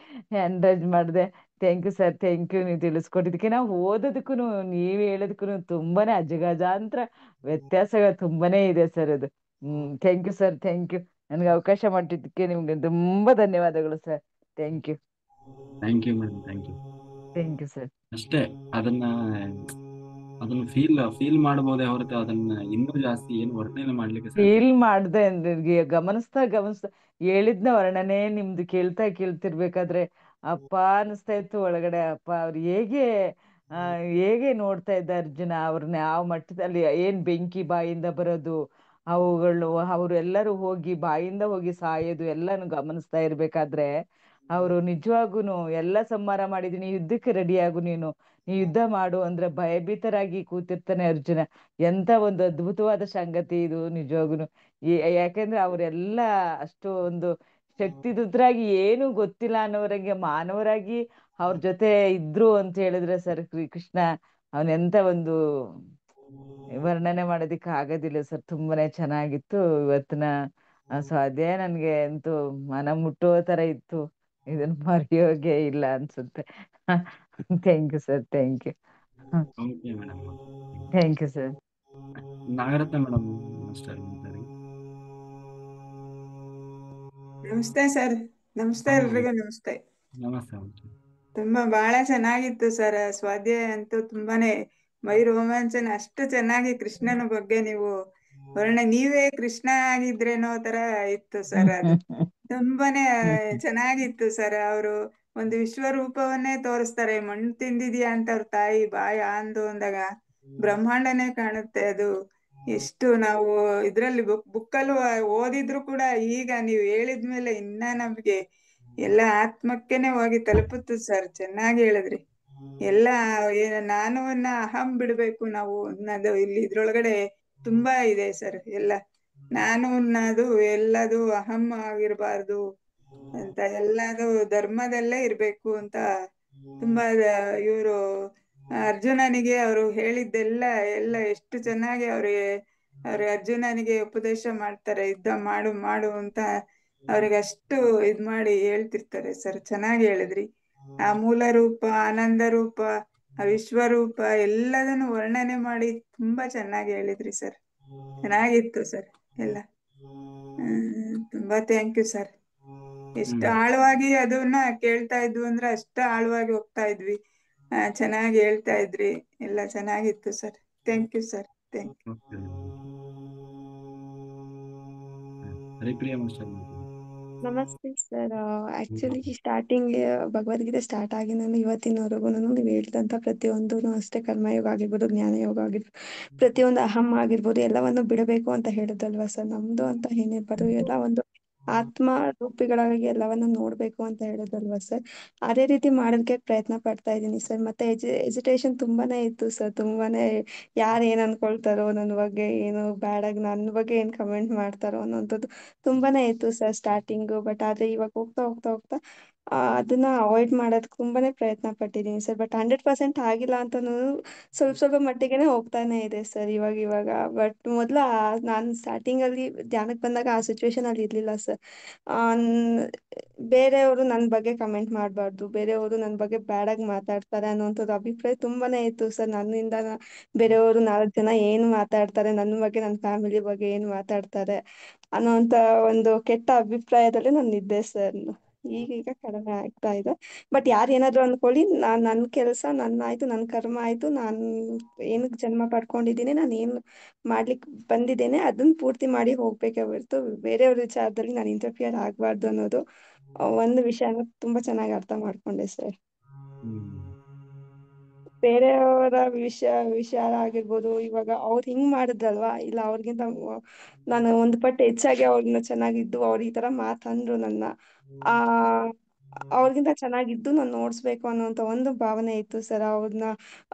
ಅಂದಾಜ್ ಮಾಡಿದೆ. Thank you sir, thank you. ನೀವು ತಿಳಿಸ್ಕೊಟ್ಟಿದ್ದಕ್ಕೆ ನಾವು ಓದೋದಕ್ಕೂ ನೀವ್ ಹೇಳೋದಕ್ಕೂ ತುಂಬಾನೇ ಅಜಗಜಾಂತರ ವ್ಯತ್ಯಾಸಗಳು ತುಂಬಾನೇ ಇದೆ ಸರ್ ಅದು. Thank you sir, thank you. ನನ್ಗೆ ಅವಕಾಶ ಮಾಡಿದ್ದಕ್ಕೆ ನಿಮ್ಗೆ ತುಂಬಾ ಧನ್ಯವಾದಗಳು sir. Thank you. Thank you madam, thank you. Thank you sir. ಅಷ್ಟೇ, ಅದನ್ನ ಅದನ್ನ ಫೀಲ್ ಮಾಡಬಹುದೇ ಹೊರತು ಅದನ್ನ ಇನ್ನೂ ಜಾಸ್ತಿ ಏನು ವರ್ಣನೆ ಮಾಡ್ಲಿಕ್ಕೆ ಸಾಧ್ಯ. ಫೀಲ್ ಮಾಡ್ದೆ ಅಂದ್ರೆ ಗಮನಿಸ್ತಾ ಗಮನಿಸ್ತಾ ಹೇಳಿದ್ನ ವರ್ಣನೆ ನಿಮ್ದು ಕೇಳ್ತಾ ಕೇಳ್ತಿರ್ಬೇಕಾದ್ರೆ ಅಪ್ಪ ಅನಿಸ್ತಾ ಇತ್ತು ಒಳಗಡೆ. ಅಪ್ಪ ಅವ್ರು ಹೇಗೆ ನೋಡ್ತಾ ಇದ್ದ ಅರ್ಜುನ ಅವ್ರನ್ನ, ಯಾವ ಮಟ್ಟದಲ್ಲಿ ಏನ್ ಬೆಂಕಿ ಬಾಯಿಂದ ಬರೋದು, ಅವುಗಳು ಅವ್ರು ಎಲ್ಲರೂ ಹೋಗಿ ಬಾಯಿಂದ ಹೋಗಿ ಸಾಯೋದು ಎಲ್ಲಾನು ಗಮನಿಸ್ತಾ ಇರ್ಬೇಕಾದ್ರೆ ಅವರು ನಿಜವಾಗೂನು ಎಲ್ಲ ಸಂಹಾರ ಮಾಡಿದೀನಿ, ಯುದ್ಧಕ್ಕೆ ರೆಡಿ ಆಗು ನೀನು, ನೀ ಯುದ್ಧ ಮಾಡು ಅಂದ್ರೆ ಭಯಭೀತರಾಗಿ ಕೂತಿರ್ತಾನೆ ಅರ್ಜುನ. ಎಂತ ಒಂದು ಅದ್ಭುತವಾದ ಸಂಗತಿ ಇದು ನಿಜವಾಗುನು. ಯಾಕೆಂದ್ರೆ ಅವರೆಲ್ಲ ಅಷ್ಟು ಒಂದು ಶಕ್ತಿದುದ್ರಾಗಿ ಏನು ಗೊತ್ತಿಲ್ಲ ಅನ್ನೋರಂಗೆ ಮಾನವರಾಗಿ ಅವ್ರ ಜೊತೆ ಇದ್ರು ಅಂತ ಹೇಳಿದ್ರೆ ಸರ್, ಕೃಷ್ಣ ಅವನೆಂತ ಒಂದು ವರ್ಣನೆ ಮಾಡೋದಿಕ್ಕೆ ಆಗೋದಿಲ್ಲ ಸರ್. ತುಂಬಾನೇ ಚೆನ್ನಾಗಿತ್ತು ಇವತ್ತಿನ ಸ್ವಾಧ್ಯಾಯ. ನನ್ಗೆ ಅಂತೂ ಮನ ಮುಟ್ಟುವ ತರ ಇತ್ತು. ಇದನ್ನ ಮರೆಯೋಗೆ ಇಲ್ಲ ಅನ್ಸುತ್ತೆ. Thank you sir, thank you. Okay madam, thank you sir. Nagaratna madam master ಮಾತಾಡಿ. ನಮಸ್ತೆ ಸರ್. ನಮಸ್ತೆ ಎಲ್ರಿಗೂ. ನಮಸ್ತೆ. ನಮಸ್ತೆ. ತುಂಬಾ ಬಹಳ ಚೆನ್ನಾಗಿತ್ತು ಸರ್. ಸ್ವಾಧ್ಯಾಯ ಅಂತೂ ತುಂಬಾನೇ ಮೈ ರೋಮಾಂಚನ. ಅಷ್ಟು ಚೆನ್ನಾಗಿ ಕೃಷ್ಣನ ಬಗ್ಗೆ ನೀವು ನೀವೇ ಕೃಷ್ಣ ಆಗಿದ್ರೇನೋ ತರ ಇತ್ತು ಸರ್. ಅದು ತುಂಬಾನೇ ಚೆನ್ನಾಗಿತ್ತು ಸರ್. ಅವರು ಒಂದು ವಿಶ್ವರೂಪವನ್ನೇ ತೋರಿಸ್ತಾರೆ. ಮಣ್ಣು ತಿಂದಿದ್ಯಾ ಅಂತ ಅವ್ರ ತಾಯಿ ಬಾಯಿ ಅಂದು ಅಂದಾಗ ಬ್ರಹ್ಮಾಂಡನೇ ಕಾಣುತ್ತೆ. ಅದು ಎಷ್ಟು ನಾವು ಇದ್ರಲ್ಲಿ ಬುಕ್ಕಲ್ಲೂ ಓದಿದ್ರು ಕೂಡ ಈಗ ನೀವು ಹೇಳಿದ್ಮೇಲೆ ಇನ್ನ ನಮ್ಗೆ ಎಲ್ಲ ಆತ್ಮಕ್ಕೆನೆ ಹೋಗಿ ತಲುಪುತ್ತೆ ಸರ್. ಚೆನ್ನಾಗಿ ಹೇಳಿದ್ರಿ. ಎಲ್ಲ ನಾನು ಅಹಂ ಬಿಡ್ಬೇಕು ನಾವು ಅನ್ನೋದು ಇಲ್ಲಿ ಇದ್ರೊಳಗಡೆ ತುಂಬಾ ಇದೆ ಸರ್. ಎಲ್ಲ ನಾನು ಅನ್ನೋದು ಎಲ್ಲದು ಅಹಂ ಆಗಿರ್ಬಾರ್ದು ಅಂತ, ಎಲ್ಲದು ಧರ್ಮದಲ್ಲೇ ಇರ್ಬೇಕು ಅಂತ ತುಂಬಾ ಇವರು ಅರ್ಜುನನಿಗೆ ಅವರು ಹೇಳಿದ್ದೆಲ್ಲ ಎಷ್ಟು ಚೆನ್ನಾಗಿ ಅವ್ರ ಅರ್ಜುನನಿಗೆ ಉಪದೇಶ ಮಾಡ್ತಾರೆ. ಯುದ್ಧ ಮಾಡು ಮಾಡು ಅಂತ ಅವ್ರಿಗೆ ಅಷ್ಟು ಇದ್ ಮಾಡಿ ಹೇಳ್ತಿರ್ತಾರೆ ಸರ್. ಚೆನ್ನಾಗಿ ಹೇಳಿದ್ರಿ. ಆ ಮೂಲ ರೂಪ, ಆನಂದ ರೂಪ, ಆ ವಿಶ್ವರೂಪ ಎಲ್ಲದನ್ನು ವರ್ಣನೆ ಮಾಡಿ ತುಂಬಾ ಚೆನ್ನಾಗಿ ಹೇಳಿದ್ರಿ ಸರ್. ಚೆನ್ನಾಗಿತ್ತು ಸರ್ ಎಲ್ಲ. ತುಂಬಾ ಥ್ಯಾಂಕ್ ಯು ಸರ್. ಎಷ್ಟು ಆಳವಾಗಿ ಅದನ್ನ ಕೇಳ್ತಾ ಇದ್ವು ಅಂದ್ರೆ ಅಷ್ಟ ಆಳವಾಗಿ ಹೋಗ್ತಾ ಇದ್ವಿ. ಚೆನ್ನಾಗಿ ಹೇಳ್ತಾ ಇದ್ರಿ. ಎಲ್ಲ ಚೆನ್ನಾಗಿತ್ತು sir. Thank you sir. Thank you. Haripriya master. ನಮಸ್ತೆ sir. Actually starting Bhagavad Gita start ಆಗಿಂದ ಇವತ್ತಿನವರೆಗೂ ನೀವು ಹೇಳ್ದಂತ ಪ್ರತಿಯೊಂದು ಅಷ್ಟೇ, ಕರ್ಮಯೋಗ ಆಗಿರ್ಬೋದು, ಜ್ಞಾನಯೋಗ ಆಗಿರ್ಬೋದು, ಪ್ರತಿಯೊಂದು ಅಹಂ ಆಗಿರ್ಬೋದು, ಎಲ್ಲವನ್ನು ಬಿಡಬೇಕು ಅಂತ ಹೇಳುದಲ್ವಾ ಸರ್. ನಮ್ದು ಅಂತ ಏನಿರ್ಬಾರ್ದು, ಎಲ್ಲ ಒಂದು ಆತ್ಮ ರೂಪಿಗಳಾಗಿ ಎಲ್ಲವನ್ನ ನೋಡ್ಬೇಕು ಅಂತ ಹೇಳುದಲ್ವಾ ಸರ್. ಅದೇ ರೀತಿ ಮಾಡೋದಕ್ಕೆ ಪ್ರಯತ್ನ ಪಡ್ತಾ ಇದ್ದೀನಿ ಸರ್. ಮತ್ತೆ ಎಜಿಟೇಷನ್ ತುಂಬಾನೇ ಇತ್ತು ಸರ್. ತುಂಬಾನೇ ಯಾರು ಏನ್ ಅನ್ಕೊಳ್ತಾರೋ ನನ್ನ ಬಗ್ಗೆ, ಏನು ಬ್ಯಾಡ್ ಆಗಿ ನನ್ನ ಬಗ್ಗೆ ಏನ್ ಕಮೆಂಟ್ ಮಾಡ್ತಾರೋ ಅನ್ನೋಂಥದ್ದು ತುಂಬಾನೇ ಇತ್ತು ಸರ್ ಸ್ಟಾರ್ಟಿಂಗ್. ಬಟ್ ಆದ್ರೆ ಇವಾಗ ಹೋಗ್ತಾ ಹೋಗ್ತಾ ಹೋಗ್ತಾ ಅದನ್ನ ಅವಾಯ್ಡ್ ಮಾಡೋದಕ್ಕೆ ತುಂಬಾನೇ ಪ್ರಯತ್ನ ಪಟ್ಟಿದ್ದೀನಿ ಸರ್. ಬಟ್ 100% ಆಗಿಲ್ಲ ಅಂತ ಸ್ವಲ್ಪ ಸ್ವಲ್ಪ ಮಟ್ಟಿಗೆನೆ ಹೋಗ್ತಾನೆ ಇದೆ ಸರ್ ಇವಾಗ. ಬಟ್ ಮೊದ್ಲು ನಾನು ಸ್ಟಾರ್ಟಿಂಗ್ ಅಲ್ಲಿ ಧ್ಯಾನಕ್ಕೆ ಬಂದಾಗ ಆ ಸಿಚುವೇಶನ್ ಅಲ್ಲಿ ಇರ್ಲಿಲ್ಲ ಸರ್. ಆ ಬೇರೆಯವರು ನನ್ನ ಬಗ್ಗೆ ಕಮೆಂಟ್ ಮಾಡಬಾರ್ದು, ಬೇರೆಯವರು ನನ್ನ ಬಗ್ಗೆ ಬ್ಯಾಡ್ ಆಗಿ ಮಾತಾಡ್ತಾರೆ ಅನ್ನೋಂಥದ್ದು ಅಭಿಪ್ರಾಯ ತುಂಬಾನೇ ಇತ್ತು ಸರ್. ನನ್ನಿಂದ ಬೇರೆಯವರು 4 ಜನ ಏನು ಮಾತಾಡ್ತಾರೆ ನನ್ನ ಬಗ್ಗೆ, ನನ್ನ ಫ್ಯಾಮಿಲಿ ಬಗ್ಗೆ ಏನು ಮಾತಾಡ್ತಾರೆ ಅನ್ನೋಂತ ಒಂದು ಕೆಟ್ಟ ಅಭಿಪ್ರಾಯದಲ್ಲಿ ನಾನು ಇದ್ದೆ ಸರ್. ಈಗೀಗ ಕಡಿಮೆ ಆಗ್ತಾ ಇದೆ. ಬಟ್ ಯಾರು ಏನಾದ್ರು ಅನ್ಕೊಳ್ಳಿ, ನನ್ನ ಕೆಲಸ ಆಯ್ತು, ನನ್ನ ಕರ್ಮ ಆಯ್ತು, ನಾನು ಏನಕ್ಕೆ ಜನ್ಮ ಪಡ್ಕೊಂಡಿದ್ದೀನಿ, ನಾನು ಏನು ಮಾಡ್ಲಿಕ್ಕೆ ಬಂದಿದ್ದೇನೆ ಅದನ್ನ ಪೂರ್ತಿ ಮಾಡಿ ಹೋಗ್ಬೇಕೇ ಹೊರತು ಬೇರೆಯವ್ರ ವಿಚಾರದಲ್ಲಿ ನಾನು ಇಂಟರ್ಫಿಯರ್ ಆಗ್ಬಾರ್ದು ಅನ್ನೋದು ಒಂದು ವಿಷಯನ ತುಂಬಾ ಚೆನ್ನಾಗಿ ಅರ್ಥ ಮಾಡ್ಕೊಂಡೆ ಸರ್. ಹ್ಮ್ ಬೇರೆಯವರ ವಿಚಾರ ಆಗಿರ್ಬೋದು, ಇವಾಗ ಅವ್ರು ಹಿಂಗ್ ಮಾಡಿದ್ರಲ್ವಾ, ಇಲ್ಲ ಅವ್ರಿಗಿಂತ ನಾನು ಒಂದು ಪಟ್ಟು ಹೆಚ್ಚಾಗಿ ಅವ್ರನ್ನ ಚೆನ್ನಾಗಿದ್ದು ಅವ್ರು ಈ ತರ ಮಾತಂದ್ರು ನನ್ನ ಆ ಅವ್ರಿಗಿಂತ ಚೆನ್ನಾಗಿದ್ದು ನಾನು ನೋಡ್ಸ್ಬೇಕು ಅನ್ನೋಂತ ಒಂದು ಭಾವನೆ ಇತ್ತು ಸರ್. ಅವ್ರನ್ನ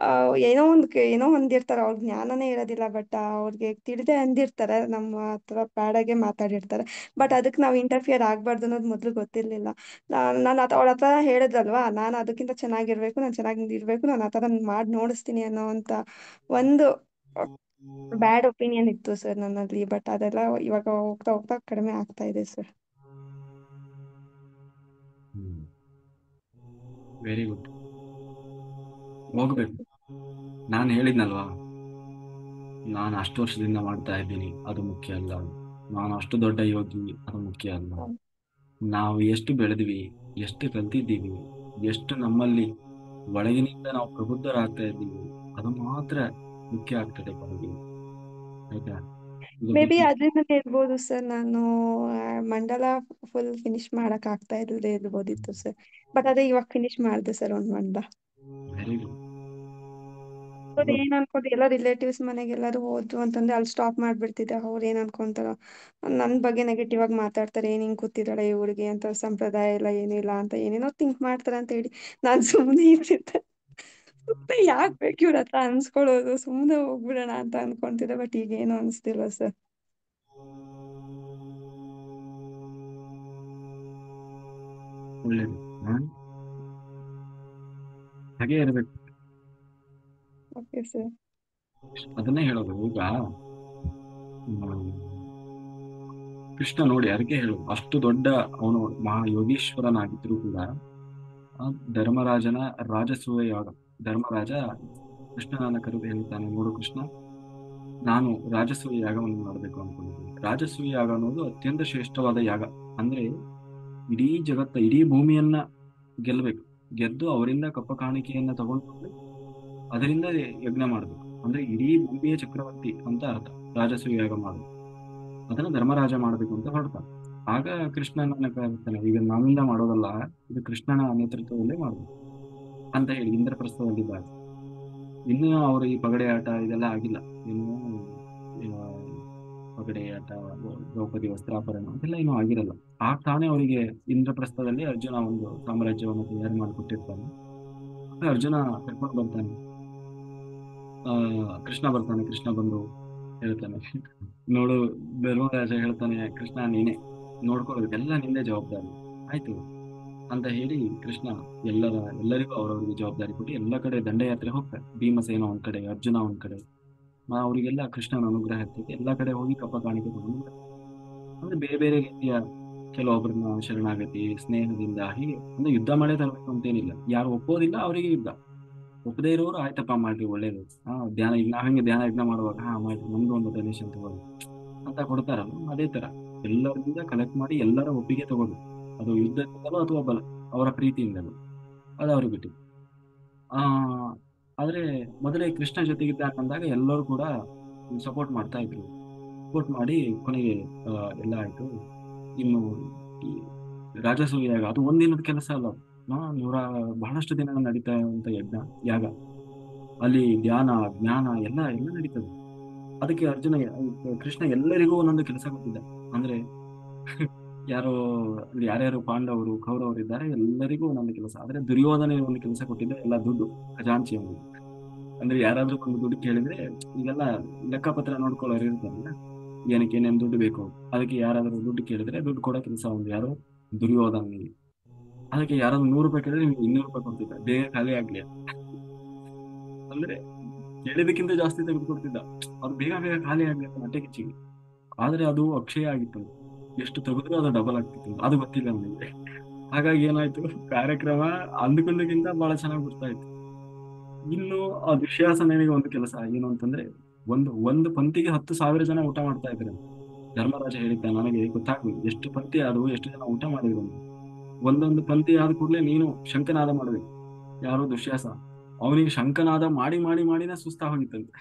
ಏನೋ ಒಂದಿರ್ತಾರೆ, ಅವ್ರ ಜ್ಞಾನನೇ ಇರೋದಿಲ್ಲ, ಬಟ್ ಅವ್ರಿಗೆ ತಿಳಿದೆ ಅಂದಿರ್ತಾರೆ, ನಮ್ಮ ಹತ್ರ ಬ್ಯಾಡಾಗೆ ಮಾತಾಡಿರ್ತಾರೆ. ಬಟ್ ಅದಕ್ಕೆ ನಾವು ಇಂಟರ್ಫಿಯರ್ ಆಗ್ಬಾರ್ದು ಅನ್ನೋದು ಮೊದ್ಲು ಗೊತ್ತಿರ್ಲಿಲ್ಲ. ನಾನು ಅವ್ರ ಹತ್ರ ಹೇಳಿದ್ರಲ್ವಾ, ನಾನು ಅದಕ್ಕಿಂತ ಚೆನ್ನಾಗಿರ್ಬೇಕು, ನಾನು ಚೆನ್ನಾಗಿರ್ಬೇಕು, ನಾನು ಆ ಥರ ಮಾಡಿ ನೋಡಿಸ್ತೀನಿ ಅನ್ನೋವಂಥ ಒಂದು ಬ್ಯಾಡ್ ಒಪಿನಿಯನ್ ಇತ್ತು ಸರ್ ನನ್ನಲ್ಲಿ. ಬಟ್ ಅದೆಲ್ಲ ಇವಾಗ ಹೋಗ್ತಾ ಹೋಗ್ತಾ ಕಡಿಮೆ ಆಗ್ತಾ ಇದೆ ಸರ್. Very good. ಹೋಗ್ಬೇಕು. ನಾನು ಹೇಳಿದ್ನಲ್ವಾ, ನಾನು ಅಷ್ಟು ವರ್ಷದಿಂದ ಮಾಡ್ತಾ ಇದ್ದೀನಿ, ಅದು ಮುಖ್ಯ ಅಲ್ಲ. ನಾನು ಅಷ್ಟು ದೊಡ್ಡ ಯೋಗಿ, ಅದು ಮುಖ್ಯ ಅಲ್ಲ. ನಾವು ಎಷ್ಟು ಬೆಳೆದ್ವಿ, ಎಷ್ಟು ಕಲ್ತಿದ್ದೀವಿ, ಎಷ್ಟು ನಮ್ಮಲ್ಲಿ ಒಳಗಿನಿಂದ ನಾವು ಪ್ರಬುದ್ಧರಾಗ್ತಾ ಇದ್ದೀವಿ, ಅದು ಮಾತ್ರ ಮುಖ್ಯ ಆಗ್ತದೆ ಕೊನೆಗೆ. ಆಯ್ತಾ? ಮೇ ಬಿ ಅದರಿಂದ ಇರ್ಬೋದು ಸರ್, ನಾನು ಮಂಡಲ ಫುಲ್ ಫಿನಿಶ್ ಮಾಡಕ್ ಆಗ್ತಾ ಇರ್ಬೋದಿತ್ತು ಸರ್. ಬಟ್ ಅದೇ ಇವಾಗ ಫಿನಿಶ್ ಮಾಡಿದೆ ಸರ್ ಒಂದ್ ಮಂಡಲ. Very good. ಅವ್ರು ಏನ್ ಅನ್ಕೊಂಡು ಎಲ್ಲ ರಿಲೇಟಿವ್ಸ್ ಮನೆಗೆ ಎಲ್ಲರೂ ಹೋದ್ರು ಅಂತಂದ್ರೆ ಅಲ್ಲಿ ಸ್ಟಾಪ್ ಮಾಡ್ಬಿಡ್ತಿದ್ದೆ. ಅವ್ರು ಏನ್ ಅನ್ಕೊಂತಾರ, ನನ್ ಬಗ್ಗೆ ನೆಗೆಟಿವ್ ಆಗಿ ಮಾತಾಡ್ತಾರೆ, ಏನ್ ಹಿಂಗ್ ಕೂತಿದಾಳೆ ಇವ್ರಿಗೆ ಅಂತ, ಸಂಪ್ರದಾಯ ಇಲ್ಲ ಏನಿಲ್ಲ ಅಂತ ಏನೇನೋ ಥಿಂಕ್ ಮಾಡ್ತಾರ ಅಂತ ಹೇಳಿ ನಾನ್ ಸುಮ್ಮನೆ ಇರ್ತಿದ್ದೆ. ಸುಮ್ಮನೆ ಯಾಕ್ ಬೇಕು ಇವ್ರ ಹತ್ರ ಅನ್ಸ್ಕೊಳ್ಳೋದು, ಸುಮ್ಮನೆ ಹೋಗ್ಬಿಡೋಣ ಅಂತ ಅನ್ಕೊಂತಿದ್ದೆ. ಬಟ್ ಈಗ ಏನು ಅನ್ಸ್ತಿಲ್ಲ ಸರ್. ಒಳ್ಳೇದು. ಹಾಗೆ ಇರಬೇಕು. Okay sir. ಅದನ್ನೇ ಹೇಳೋದು. ಈಗ ಕೃಷ್ಣ ನೋಡಿ, ಅದಕ್ಕೆ ಹೇಳು, ಅಷ್ಟು ದೊಡ್ಡ ಅವನು ಮಹಾಯೋಗೀಶ್ವರನಾಗಿದ್ರು ಕೂಡ ಧರ್ಮರಾಜನ ರಾಜಸೂಯ ಯಾಗ. ಧರ್ಮರಾಜ ಕೃಷ್ಣನನ್ನ ಕರೆದು ಹೇಳ್ತಾನೆ, ನೋಡು ಕೃಷ್ಣ, ನಾನು ರಾಜಸೂಯ ಯಾಗವನ್ನು ಮಾಡಬೇಕು ಅನ್ಕೊಂಡಿದ್ದೀನಿ. ರಾಜಸೂಯ ಯಾಗ ಅನ್ನೋದು ಅತ್ಯಂತ ಶ್ರೇಷ್ಠವಾದ ಯಾಗ. ಅಂದ್ರೆ ಇಡೀ ಜಗತ್ತ, ಇಡೀ ಭೂಮಿಯನ್ನ ಗೆಲ್ಲಬೇಕು, ಗೆದ್ದು ಅವರಿಂದ ಕಪ್ಪ ಕಾಣಿಕೆಯನ್ನ ತಗೊಂಡು ಅದರಿಂದ ಯಜ್ಞ ಮಾಡಬೇಕು. ಅಂದ್ರೆ ಇಡೀ ಭೂಮಿಯ ಚಕ್ರವರ್ತಿ ಅಂತ ಅರ್ಥ ರಾಜಸೂಯ ಯಾಗ ಮಾಡೋದು. ಅದನ್ನ ಧರ್ಮರಾಜ ಮಾಡಬೇಕು ಅಂತ ಹೊರಡ್ತಾನೆ. ಆಗ ಕೃಷ್ಣನನ್ನ ಕರೀತಾನೆ, ಈಗ ನಮ್ಮಿಂದ ಮಾಡೋದಲ್ಲ, ಇದು ಕೃಷ್ಣನ ನೇತೃತ್ವದಲ್ಲೇ ಮಾಡಬೇಕು ಅಂತ ಹೇಳಿ ಇಂದ್ರಪ್ರಸ್ಥದಲ್ಲಿದ್ದಾರೆ. ಇನ್ನೂ ಅವರು ಈ ಪಗಡೆ ಆಟ ಇದೆಲ್ಲ ಆಗಿಲ್ಲ. ಇನ್ನು ಪಗಡೆ ಆಟ, ದ್ರೌಪದಿ ವಸ್ತ್ರಾಪರಣ ಅದೆಲ್ಲ ಇನ್ನೂ ಆಗಿರಲ್ಲ. ತಾನೇ ಅವರಿಗೆ ಇಂದ್ರಪ್ರಸ್ಥದಲ್ಲಿ ಅರ್ಜುನ ಒಂದು ಸಾಮ್ರಾಜ್ಯವನ್ನು ತಯಾರು ಮಾಡಿಕೊಟ್ಟಿರ್ತಾನೆ. ಅರ್ಜುನ ಕರ್ಕೊಂಡು ಬರ್ತಾನೆ. ಕೃಷ್ಣ ಬರ್ತಾನೆ. ಕೃಷ್ಣ ಬಂದು ಹೇಳ್ತಾನೆ, ನೋಡು, ಧರ್ಮರಾಜ ಹೇಳ್ತಾನೆ, ಕೃಷ್ಣ ನೀನೇ ನೋಡ್ಕೊಳ್ಳೋದಕ್ಕೆಲ್ಲ ನಿಂದೇ ಜವಾಬ್ದಾರಿ ಆಯ್ತು ಅಂತ ಹೇಳಿ ಕೃಷ್ಣ ಎಲ್ಲರಿಗೂ ಅವರವರಿಗೆ ಜವಾಬ್ದಾರಿ ಕೊಟ್ಟು ಎಲ್ಲ ಕಡೆ ದಂಡಯಾತ್ರೆ ಹೋಗ್ತಾರೆ. ಭೀಮಸೇನ ಒಂದ್ ಕಡೆ, ಅರ್ಜುನ ಒಂದ್ ಕಡೆ, ಅವರಿಗೆಲ್ಲ ಕೃಷ್ಣನ ಅನುಗ್ರಹ ಇರ್ತದೆ. ಎಲ್ಲ ಕಡೆ ಹೋಗಿ ಕಪ್ಪ ಕಾಣಿಕೆ ತಗೊಂಡು ಅಂದ್ರೆ ಬೇರೆ ಬೇರೆ ರೀತಿಯ ಕೆಲವೊಬ್ಬರನ್ನ ಶರಣಾಗತಿ ಸ್ನೇಹದಿಂದ ಹೀಗೆ ಅಂದ್ರೆ ಯುದ್ಧ ಮಾಡೇ ತರಬೇಕು ಅಂತೇನಿಲ್ಲ. ಯಾರು ಒಪ್ಪೋದಿಲ್ಲ ಅವರಿಗೆ ಯುದ್ಧ, ಒಪ್ಪದೇ ಇರೋರು ಆಯ್ತಪ್ಪ ಮಾಡ್ರಿ ಒಳ್ಳೇದು, ಧ್ಯಾನ, ಈಗ ನಾವ್ ಹೆಂಗೆ ಧ್ಯಾನ ಯಜ್ಞ ಮಾಡುವಾಗ ಮಾಡ್ರಿ ನಮ್ದು ಒಂದು ಡೊನೇಷನ್ ತಗೊಳ್ಳಿ ಅಂತ ಕೊಡ್ತಾರಲ್ಲ, ಅದೇ ತರ ಎಲ್ಲರಿಂದ ಕಲೆಕ್ಟ್ ಮಾಡಿ ಎಲ್ಲರ ಒಪ್ಪಿಗೆ ತಗೊಳ್ಳಿ. ಅದು ಯುದ್ಧದಿಂದಲೋ ಅಥವಾ ಅವರ ಪ್ರೀತಿಯಿಂದಲೋ ಅದು ಅವ್ರಿಗೆ ಬಿಟ್ಟಿದ್ದು. ಆದ್ರೆ ಮೊದಲೇ ಕೃಷ್ಣ ಜೊತೆಗಿದ್ದ ಅಂದಾಗ ಎಲ್ಲರೂ ಕೂಡ ಸಪೋರ್ಟ್ ಮಾಡ್ತಾ ಇದ್ರು. ಸಪೋರ್ಟ್ ಮಾಡಿ ಕೊನೆಗೆ ಎಲ್ಲ ಆಯ್ತು. ಇನ್ನು ಈ ರಾಜಸೂಯಾಗ ಅದು ಒಂದಿನದ ಕೆಲಸ ಅಲ್ಲ, ಬಹಳಷ್ಟು ದಿನ ನಡೀತಾ ಇರುವಂತ ಯಾಗ. ಅಲ್ಲಿ ಧ್ಯಾನ ಜ್ಞಾನ ಎಲ್ಲ ನಡೀತದೆ. ಅದಕ್ಕೆ ಕೃಷ್ಣ ಎಲ್ಲರಿಗೂ ಒಂದೊಂದು ಕೆಲಸ ಕೊಟ್ಟಿದ್ದ. ಅಂದ್ರೆ ಯಾರ್ಯಾರು ಪಾಂಡವರು ಕೌರವರು ಇದ್ದಾರೆ ಎಲ್ಲರಿಗೂ ಒಂದೊಂದು ಕೆಲಸ. ಆದ್ರೆ ದುರ್ಯೋಧನ ಒಂದು ಕೆಲಸ ಕೊಟ್ಟಿದ್ದ, ಎಲ್ಲ ದುಡ್ಡು ಖಜಾಂಚಿ ಅವನು. ಅಂದ್ರೆ ಯಾರಾದ್ರೂ ಒಂದು ದುಡ್ಡು ಕೇಳಿದ್ರೆ, ಈಗೆಲ್ಲ ಲೆಕ್ಕಪತ್ರ ನೋಡ್ಕೊಳ್ಳೋರು ಇರ್ತಾರಲ್ಲ, ಏನಕ್ಕೆ ಏನೇನು ದುಡ್ಡು ಬೇಕು, ಅದಕ್ಕೆ ಯಾರಾದ್ರೂ ದುಡ್ಡು ಕೇಳಿದ್ರೆ ದುಡ್ಡು ಕೊಡೋ ಕೆಲಸ ಒಂದು ಯಾರು ದುರ್ಯೋಧನಿಗೆ. ಅದಕ್ಕೆ ಯಾರಾದ್ರೂ 100 ರೂಪಾಯಿ ಕೇಳಿದ್ರೆ ನಿಮ್ಗೆ 200 ರೂಪಾಯಿ ಕೊಡ್ತಿದ್ದ, ಬೇಗ ಖಾಲಿ ಆಗ್ಲಿ. ಅಂದ್ರೆ ಕೇಳಿದಕ್ಕಿಂತ ಜಾಸ್ತಿ ತೆಗೆದು ಕೊಡ್ತಿದ್ದ, ಅದು ಬೇಗ ಬೇಗ ಖಾಲಿ ಆಗ್ಲಿ ಅಂತ ಹೊಟ್ಟೆ ಕಿಚ್ಚಿಗೆ. ಆದ್ರೆ ಅದು ಅಕ್ಷಯ ಆಗಿತ್ತು, ಎಷ್ಟು ತೆಗೆದ್ರೂ ಅದು ಡಬಲ್ ಆಗ್ತಿತ್ತು, ಅದು ಗೊತ್ತಿಲ್ಲ ಅವನಿಗೆ. ಹಾಗಾಗಿ ಏನಾಯ್ತು, ಕಾರ್ಯಕ್ರಮ ಅಂದುಕೊಂಡಕ್ಕಿಂತ ಬಹಳ ಚೆನ್ನಾಗಿ ಬರ್ತಾ ಇತ್ತು. ಇನ್ನು ಆ ದುಶ್ಯಾಸನಿಗೆ ಒಂದು ಕೆಲಸ ಏನು ಅಂತಂದ್ರೆ, ಒಂದು ಪಂಕ್ತಿಗೆ 10,000 ಜನ ಊಟ ಮಾಡ್ತಾ ಇದ್ರು. ಧರ್ಮರಾಜ ಹೇಳಿದ್ದ, ನನಗೆ ಗೊತ್ತಾಗ್ಬೇಕು ಎಷ್ಟು ಪಂಕ್ತಿ ಆದವು, ಎಷ್ಟು ಜನ ಊಟ ಮಾಡಿದ್ರು ಅಂತ. ಒಂದೊಂದು ಪಂಕ್ತಿ ಆದ ಕೂಡಲೇ ನೀನು ಶಂಖನಾದ ಮಾಡ್ಬೇಕು. ಯಾರೋ ದುಶ್ಯಾಸ, ಅವನಿಗೆ ಶಂಖನಾದ ಮಾಡಿ ಮಾಡಿ ಮಾಡಿನೇ ಸುಸ್ತಾ ಹೋಗಿತ್ತಂತೆ.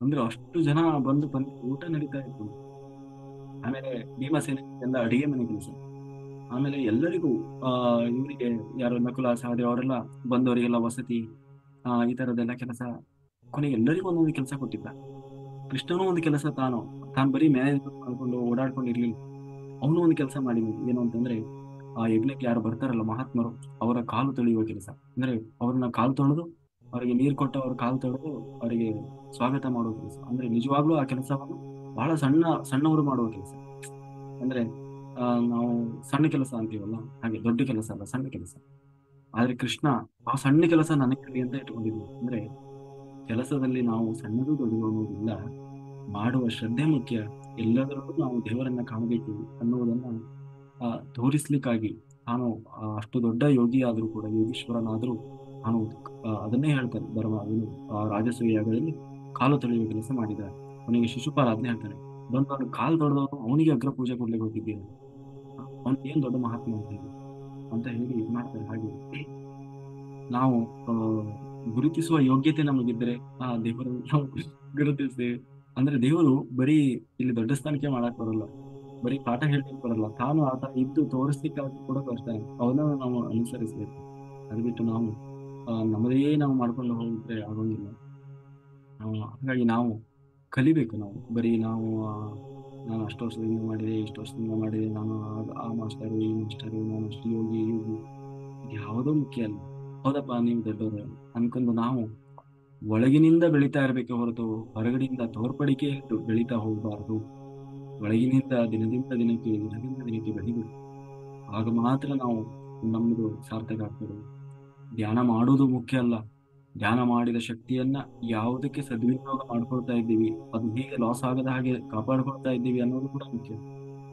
ಅಂದ್ರೆ ಅಷ್ಟು ಜನ ಬಂದು ಪಂಕ್ತಿ ಊಟ ನಡೀತಾ ಇತ್ತು. ಆಮೇಲೆ ಭೀಮಸೇನೆ ಎಲ್ಲ ಅಡಿಗೆ ಮನೆ ಕೆಲಸ, ಆಮೇಲೆ ಎಲ್ಲರಿಗೂ ಇವರಿಗೆ ಯಾರು ನಕುಲ ಸಹದೇವ ಅವರೆಲ್ಲ ಬಂದವರಿಗೆಲ್ಲ ವಸತಿ ಈ ತರದೆಲ್ಲ ಕೆಲಸ, ಕೊನೆಗೆ ಎಲ್ಲರಿಗೂ ಒಂದೊಂದು ಕೆಲಸ ಕೊಟ್ಟಿದ್ದ. ಕೃಷ್ಣನೂ ಒಂದು ಕೆಲಸ ತಾನು ಬರೀ ಮ್ಯಾನೇಜ್ಮೆಂಟ್ ಮಾಡ್ಕೊಂಡು ಓಡಾಡ್ಕೊಂಡಿರ್ಲಿಲ್ಲ. ಅವನು ಒಂದು ಕೆಲಸ ಮಾಡಿದ್ನು. ಏನು ಅಂತಂದ್ರೆ, ಆ ಯಜ್ಞಕ್ಕೆ ಯಾರು ಬರ್ತಾರಲ್ಲ ಮಹಾತ್ಮರು, ಅವರ ಕಾಲು ತೊಳೆಯುವ ಕೆಲಸ. ಅಂದ್ರೆ ಅವ್ರನ್ನ ಕಾಲು ತೊಳೆದು ಅವರಿಗೆ ನೀರು ಕೊಟ್ಟು ಅವ್ರ ಕಾಲು ತೊಳೆದು ಅವರಿಗೆ ಸ್ವಾಗತ ಮಾಡುವ ಕೆಲಸ. ಅಂದ್ರೆ ನಿಜವಾಗ್ಲೂ ಆ ಕೆಲಸವನ್ನು ಬಹಳ ಸಣ್ಣವರು ಮಾಡುವ ಕೆಲಸ. ಅಂದ್ರೆ ನಾವು ಸಣ್ಣ ಕೆಲಸ ಅಂತೀವಲ್ಲ, ಹಾಗೆ ದೊಡ್ಡ ಕೆಲಸ ಅಲ್ಲ, ಸಣ್ಣ ಕೆಲಸ. ಆದ್ರೆ ಕೃಷ್ಣ ಆ ಸಣ್ಣ ಕೆಲಸ ನನಗೆ ಅಂತ ಇಟ್ಕೊಂಡಿದ್ವಿ. ಅಂದ್ರೆ ಕೆಲಸದಲ್ಲಿ ನಾವು ಸಣ್ಣದು ದೊಡ್ಡದು ಅನ್ನೋದಿಲ್ಲ, ಮಾಡುವ ಶ್ರದ್ಧೆ ಮುಖ್ಯ. ಎಲ್ಲದರಲ್ಲೂ ನಾವು ದೇವರನ್ನ ಕಾಣಬೇಕು ಅನ್ನುವುದನ್ನ ತೋರಿಸ್ಲಿಕ್ಕಾಗಿ ತಾನು ಅಷ್ಟು ದೊಡ್ಡ ಯೋಗಿ ಆದ್ರೂ ಕೂಡ, ಯೋಗೀಶ್ವರನಾದ್ರೂ ತಾನು ಅದನ್ನೇ ಹೇಳ್ತಾನೆ ರಾಜಸೂಯ ಯಾಗದಲ್ಲಿ ಕಾಲು ತೊಳೆಯುವ ಕೆಲಸ ಮಾಡಿದ. ಅವನಿಗೆ ಶಿಶುಪಾಲ ಅದನ್ನೇ ಹೇಳ್ತಾನೆ, ಬಂದು ಕಾಲು ತೊಳೆದವನು ಅವನಿಗೆ ಅಗ್ರ ಪೂಜೆ ಕೊಡ್ಲಿಕ್ಕೆ ಹೋಗಿದ್ದೇನೆ, ಅವನಿಗೆ ಏನ್ ದೊಡ್ಡ ಮಹಾತ್ಮ ಅಂತ ಹೇಳಿ ಇದು ಮಾಡ್ತಾರೆ. ಹಾಗೆ ನಾವು ಗುರುತಿಸುವ ಯೋಗ್ಯತೆ ನಮಗಿದ್ರೆ ಆ ದೇವರನ್ನು ನಾವು ಗುರುತಿಸ್ತೇವೆ. ಅಂದ್ರೆ ದೇವರು ಬರೀ ಇಲ್ಲಿ ದೊಡ್ಡ ಸ್ಥಾನಕ್ಕೆ ಮಾಡಕ್ ಬರಲ್ಲ, ಬರೀ ಪಾಠ ಹೇಳ್ಲಿಕ್ಕೆ ಬರಲ್ಲ, ತಾನು ಆತ ಇದ್ದು ತೋರಿಸ್ಲಿಕ್ಕಾಗಿ ಕೂಡ ಬರ್ತಾನೆ. ಅವನನ್ನು ನಾವು ಅನುಸರಿಸ್ಬೇಕು. ಅದು ಬಿಟ್ಟು ನಾವು ನಮ್ಮದೇ ನಾವು ಮಾಡ್ಕೊಂಡು ಹೋಗಿದ್ರೆ ಆಗೋಂಗಿಲ್ಲ. ಹಾಗಾಗಿ ನಾವು ಕಲಿಬೇಕು. ನಾವು ಬರೀ ನಾನು ಅಷ್ಟು ವರ್ಷದಿಂದ ಮಾಡಿದೆ, ಇಷ್ಟು ವರ್ಷದಿಂದ ಮಾಡಿದೆ, ನಾನು ಆ ಮಾಸ್ಟರು, ಈ ಮಾಸ್ಟರು, ನಾನು ಅಷ್ಟು ಯೋಗಿ ಇದು ಯಾವುದೋ ಮುಖ್ಯ ಅಲ್ಲ. ಹೌದಪ್ಪ ನೀವು ದೊಡ್ಡವರು ಅನ್ಕೊಂಡು ನಾವು ಒಳಗಿನಿಂದ ಬೆಳೀತಾ ಇರ್ಬೇಕೆ ಹೊರತು ಹೊರಗಡೆಯಿಂದ ತೋರ್ಪಡಿಕೆ ಬೆಳೀತಾ ಹೋಗಬಾರದು. ಒಳಗಿನಿಂದ ದಿನದಿಂದ ದಿನಕ್ಕೆ ಬೆಳಿಬೇಕು. ಆಗ ಮಾತ್ರ ನಾವು ನಮ್ಮದು ಸಾರ್ಥಕ ಆಗ್ತದೆ. ಧ್ಯಾನ ಮಾಡುವುದು ಮುಖ್ಯ ಅಲ್ಲ, ಧ್ಯಾನ ಮಾಡಿದ ಶಕ್ತಿಯನ್ನ ಯಾವುದಕ್ಕೆ ಸದ್ವಿನಿಯೋಗ ಮಾಡ್ಕೊಳ್ತಾ ಇದ್ದೀವಿ, ಅದು ಹೇಗೆ ಲಾಸ್ ಆಗದ ಹಾಗೆ ಕಾಪಾಡ್ಕೊಳ್ತಾ ಇದ್ದೀವಿ ಅನ್ನೋದು ಕೂಡ ಮುಖ್ಯ.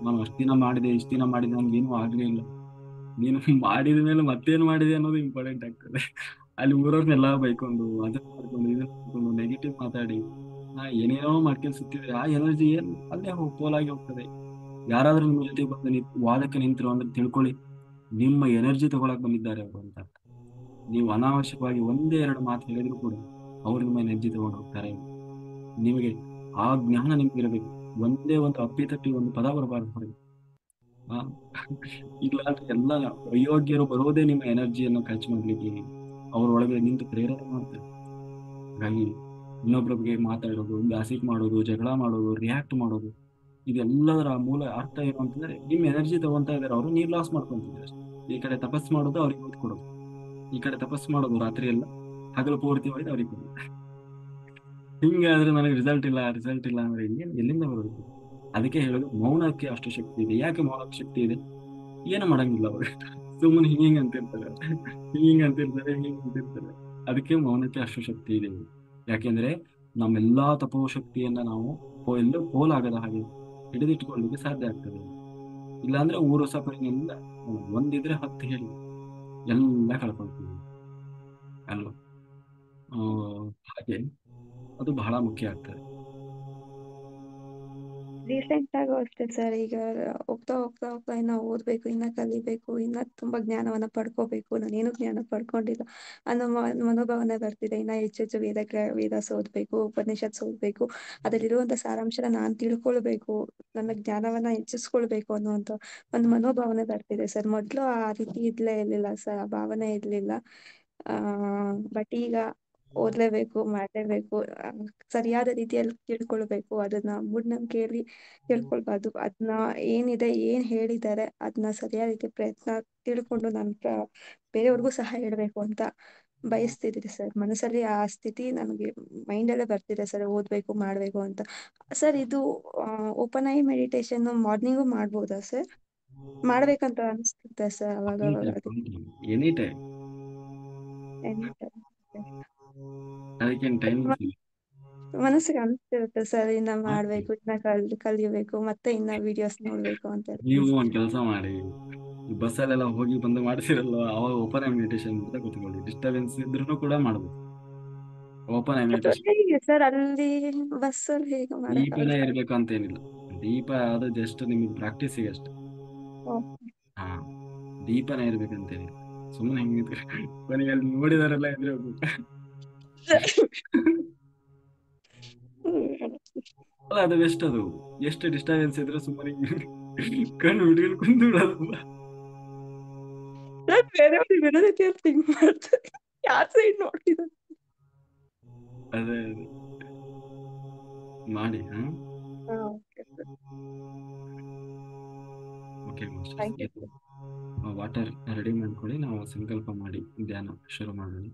ನಾನು ಅಷ್ಟು ದಿನ ಮಾಡಿದೆ, ಇಷ್ಟು ದಿನ ಮಾಡಿದೆ, ನನ್ಗೇನು ಆಗ್ಲಿಲ್ಲ. ನೀನು ಮಾಡಿದ ಮೇಲೆ ಮತ್ತೇನು ಮಾಡಿದೆ ಅನ್ನೋದು ಇಂಪಾರ್ಟೆಂಟ್ ಆಗ್ತದೆ. ಅಲ್ಲಿ ಊರವ್ರನ್ನೆಲ್ಲ ಬೈಕೊಂಡು, ಅದನ್ನ ಮಾಡ್ಕೊಂಡು, ಇದನ್ನ ಮಾಡ್ಕೊಂಡು, ನೆಗೆಟಿವ್ ಮಾತಾಡಿ ಏನೇನೋ ಮಾಡ್ಕೊಂಡು ಸುತ್ತಿದ್ರೆ ಆ ಎನರ್ಜಿ ಏನ್ ಅಲ್ಲೇ ಪೋಲಾಗಿ ಹೋಗ್ತದೆ. ಯಾರಾದ್ರೂ ನಿಮ್ಮ ಜೊತೆ ಬಂದು ವಾದಕ್ಕೆ ನಿಂತರು ಅಂದ್ರೆ ತಿಳ್ಕೊಳ್ಳಿ, ನಿಮ್ಮ ಎನರ್ಜಿ ತಗೊಳಕ್ ಬಂದಿದ್ದಾರೆ ಅವರು ಅಂತ. ನೀವು ಅನಾವಶ್ಯಕವಾಗಿ ಒಂದೇ ಎರಡು ಮಾತು ಹೇಳಿದ್ರು ಕೂಡ ಅವ್ರು ನಿಮ್ಮ ಎನರ್ಜಿ ತಗೊಂಡು ಹೋಗ್ತಾರೆ. ನಿಮಗೆ ಆ ಜ್ಞಾನ ನಿಮ್ಗಿರಬೇಕು. ಒಂದೇ ಒಂದು ಅಪ್ಪಿತಪ್ಪಿ ಒಂದು ಪದ ಬರಬಾರ್ದು ಹೊರಗೆ. ಇಲ್ಲ ಅಂದ್ರೆ ಎಲ್ಲ ಅಯೋಗ್ಯರು ಬರೋದೇ ನಿಮ್ಮ ಎನರ್ಜಿಯನ್ನು ಖರ್ಚು ಮಾಡ್ಲಿಕ್ಕೆ, ಅವ್ರ ಒಳಗೆ ನಿಂತು ಪ್ರೇರಣೆ ಮಾಡ್ತಾರೆ. ಹಾಗಾಗಿ ಇನ್ನೊಬ್ಬರ ಬಗ್ಗೆ ಮಾತಾಡೋದು, ಗಾಸಿಪ್ ಮಾಡೋದು, ಜಗಳ ಮಾಡೋದು, ರಿಯಾಕ್ಟ್ ಮಾಡೋದು, ಇದೆಲ್ಲದರ ಮೂಲ ಅರ್ಥ ಏನು ಅಂತಂದ್ರೆ ನಿಮ್ಮ ಎನರ್ಜಿ ತಗೊಂತಾ ಇದಾರೆ ಅವರು, ನೀವು ಲಾಸ್ ಮಾಡ್ಕೊಂತಿದ್ದೀರಿ. ಈ ಕಡೆ ತಪಸ್ಸು ಮಾಡೋದು ಅವ್ರಿಗೆ ಓದ್ ಕೊಡೋದು, ಈ ಕಡೆ ತಪಸ್ಸು ಮಾಡೋದು ರಾತ್ರಿ ಎಲ್ಲ, ಹಗಲು ಪೂರ್ತಿ ಹೋಯ್ತು ಅವ್ರಿಗೆ ಕೊಡೋದು. ಹಿಂಗಾದ್ರೆ ನನಗೆ ರಿಸಲ್ಟ್ ಇಲ್ಲ ಅಂದ್ರೆ ಎಲ್ಲಿಂದ ಬರೋದು? ಅದಕ್ಕೆ ಹೇಳೋದು ಮೌನಕ್ಕೆ ಅಷ್ಟು ಶಕ್ತಿ ಇದೆ. ಯಾಕೆ ಮೌನಕ್ಕೆ ಶಕ್ತಿ ಇದೆ? ಏನು ಮಾಡಂಗಿಲ್ಲ ಅವರು, ಸುಮ್ಮನೆ ಹಿಂಗ ಅಂತಿರ್ತಾರೆ. ಅದಕ್ಕೆ ಮೌನಕ್ಕೆ ಅಷ್ಟು ಶಕ್ತಿ ಇದೆ. ಯಾಕೆಂದ್ರೆ ನಮ್ಮೆಲ್ಲಾ ತಪೋಶಕ್ತಿಯನ್ನ ನಾವು ಎಲ್ಲೂ ಪೋಲಾಗದ ಹಾಗೆ ಹಿಡಿದಿಟ್ಕೊಳ್ಳಿಕ್ಕೆ ಸಾಧ್ಯ ಆಗ್ತದೆ. ಇಲ್ಲಾಂದ್ರೆ ಊರು ಸಪರಿನೆಲ್ಲ ಒಂದಿದ್ರೆ 10 ಹೇಳಿ ಎಲ್ಲ ಕಳ್ಕೊಳ್ತೀವಿ ಅಲ್ವ. ಹಾಗೆ ಅದು ಬಹಳ ಮುಖ್ಯ ಆಗ್ತದೆ. ರೀಸೆಂಟ್ ಆಗಿ ಅಷ್ಟೇ ಸರ್, ಈಗ ಹೋಗ್ತಾ ಹೋಗ್ತಾ ಹೋಗ್ತಾ ಇನ್ನ ಓದ್ಬೇಕು, ಇನ್ನ ಕಲಿಬೇಕು, ಇನ್ನ ತುಂಬಾ ಜ್ಞಾನವನ್ನ ಪಡ್ಕೋಬೇಕು, ನಾನೇನು ಜ್ಞಾನ ಪಡ್ಕೊಂಡಿಲ್ಲ ಅನ್ನೋ ಮನೋಭಾವನೆ ಬರ್ತಿದೆ. ಇನ್ನ ಹೆಚ್ಚೆಚ್ಚು ವೇದ ಓದ್ಬೇಕು, ಉಪನಿಷತ್ ಓದ್ಬೇಕು, ಅದರಲ್ಲಿರುವಂತ ಸಾರಾಂಶನ ನಾನ್ ತಿಳ್ಕೊಳ್ಬೇಕು, ನನ್ನ ಜ್ಞಾನವನ್ನ ಹೆಚ್ಚಿಸ್ಕೊಳ್ಬೇಕು ಅನ್ನುವಂತ ಒಂದು ಮನೋಭಾವನೆ ಬರ್ತಿದೆ ಸರ್. ಮೊದ್ಲು ಆ ರೀತಿ ಇರ್ಲಿಲ್ಲ ಸರ್, ಆ ಭಾವನೆ ಇರ್ಲಿಲ್ಲ. ಬಟ್ ಈಗ ಓದ್ಲೇಬೇಕು, ಮಾಡ್ಲೇಬೇಕು, ಸರಿಯಾದ ರೀತಿಯಲ್ಲಿ ತಿಳ್ಕೊಳ್ಬೇಕು. ಅದನ್ನ ಮೂಢನಂಬಿಕೆಯಲ್ಲಿ ತಿಳ್ಕೊಳ್ಬಾರ್ದು. ಅದನ್ನ ಏನ್ ಹೇಳಿದ್ದಾರೆ ಅದನ್ನ ಸರಿಯಾದ ರೀತಿ ಪ್ರಯತ್ನ ತಿಳ್ಕೊಂಡು ನಾನು ಬೇರೆಯವ್ರಿಗೂ ಸಹ ಹೇಳ್ಬೇಕು ಅಂತ ಬಯಸ್ತಿದ್ದೀನಿ ಸರ್. ಮನಸ್ಸಲ್ಲಿ ಆ ಸ್ಥಿತಿ ನನಗೆ ಮೈಂಡಲ್ಲೇ ಬರ್ತಿದೆ ಸರ್, ಓದ್ಬೇಕು ಮಾಡ್ಬೇಕು ಅಂತ. ಸರ್, ಇದು ಓಪನ್ ಐ ಮೆಡಿಟೇಷನ್ ಮಾರ್ನಿಂಗು ಮಾಡ್ಬೋದಾ ಸರ್? ಮಾಡ್ಬೇಕಂತ ಅನಿಸ್ತದೆ ಸರ್ ಅವಾಗ ಎನಿ ಟೈಮ್. ಅದಕ್ಕೇನು ಟೈಮ್ ಮನಸ್ಸಿಗೆ ಅನಿಸ್ತಿರುತ್ತೆ ಸರ್, ಇನ್ನ ಮಾಡ್ಬೇಕು, ಇನ್ನ ಕಲಿಬೇಕು, ಮತ್ತೆ ಇನ್ನ ವಿಡಿಯೋಸ್ ನೋಡ್ಬೇಕು ಅಂತ. ನೀವು ಒಂದ್ ಕೆಲಸ ಮಾಡಿ, ಬಸ್ಸಲ್ಲೆಲ್ಲ ಹೋಗಿ ಬಂದು ಮಾಡ್ತಿರಲ್ಲ, ಅವಾಗ ಓಪನ್ ಐ ಮೆಡಿಟೇಷನ್ ಅಂತ ಕೂತ್ಕೊಳ್ಳಿ. ಡಿಸ್ಟರ್ಬೆನ್ಸ್ ಇದ್ರೂ ಕೂಡ ಮಾಡ್ಬೋದು ಓಪನ್ ಐ ಮೆಡಿಟೇಷನ್. ಹೇಗೆ ಸರ್ ಅಲ್ಲಿ ಬಸ್ಸಲ್ಲಿ ಹೇಗೆ ದೀಪನೇ ಇರ್ಬೇಕು ಅಂತ ಏನಿಲ್ಲ. ದೀಪ ಅದು ಜಸ್ಟ್ ನಿಮ್ಗೆ ಪ್ರಾಕ್ಟೀಸಿಗೆ ಅಷ್ಟೇ. ಹಾ, ದೀಪನೇ ಇರ್ಬೇಕಂತೇನಿಲ್ಲ. ಸುಮ್ಮನೆ ಹೆಂಗಿದ್ರೆ ಕೊನೆಗೆ ಅಲ್ಲಿ ನೋಡಿದಾರೆಲ್ಲ ಇದ್ರೆ ಅಲ್ಲ, ಅದು ಬೆಸ್ಟ್. ಅದು ಎಷ್ಟು ಡಿಸ್ಟರ್ಬೆನ್ಸ್ ಇದ್ರೆ ಸುಮ್ಮನೆ ಕಣ್ಣು ಬಿಟ್ಕೊಂಡು ಕುಂತು ಬಿಡೋದು. ನಾನು ಬೇರೆಯವ್ರಿಗೆ ಬೇರೆ ರೀತಿಯಲ್ಲಿ ಥಿಂಕ್ ಮಾಡ್ತಾರೆ, ಯಾರ್ ಸೈಡ್ ನೋಡ್ತಿದ್ದಾರೆ. ಅದೇ ಮಾಡಿ. Okay thank you. Water ready ಮಾಡ್ಕೊಳ್ಳಿ, ನಾವು ಸಂಕಲ್ಪ ಮಾಡಿ ಧ್ಯಾನ ಶುರು ಮಾಡೋಣ.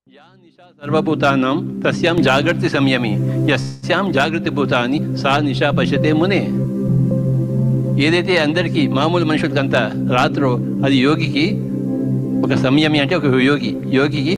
या निशा सर्वभूतानां तस्यां जागृति संयमी यस्यां जागृति భూతాని సా నిశా పశ్యతే మునే. ఏదైతే అందరికీ మామూలు మనుషులకంతా రాత్రో, అది యోగికి ఒక సంయమి, అంటే ఒక యోగికి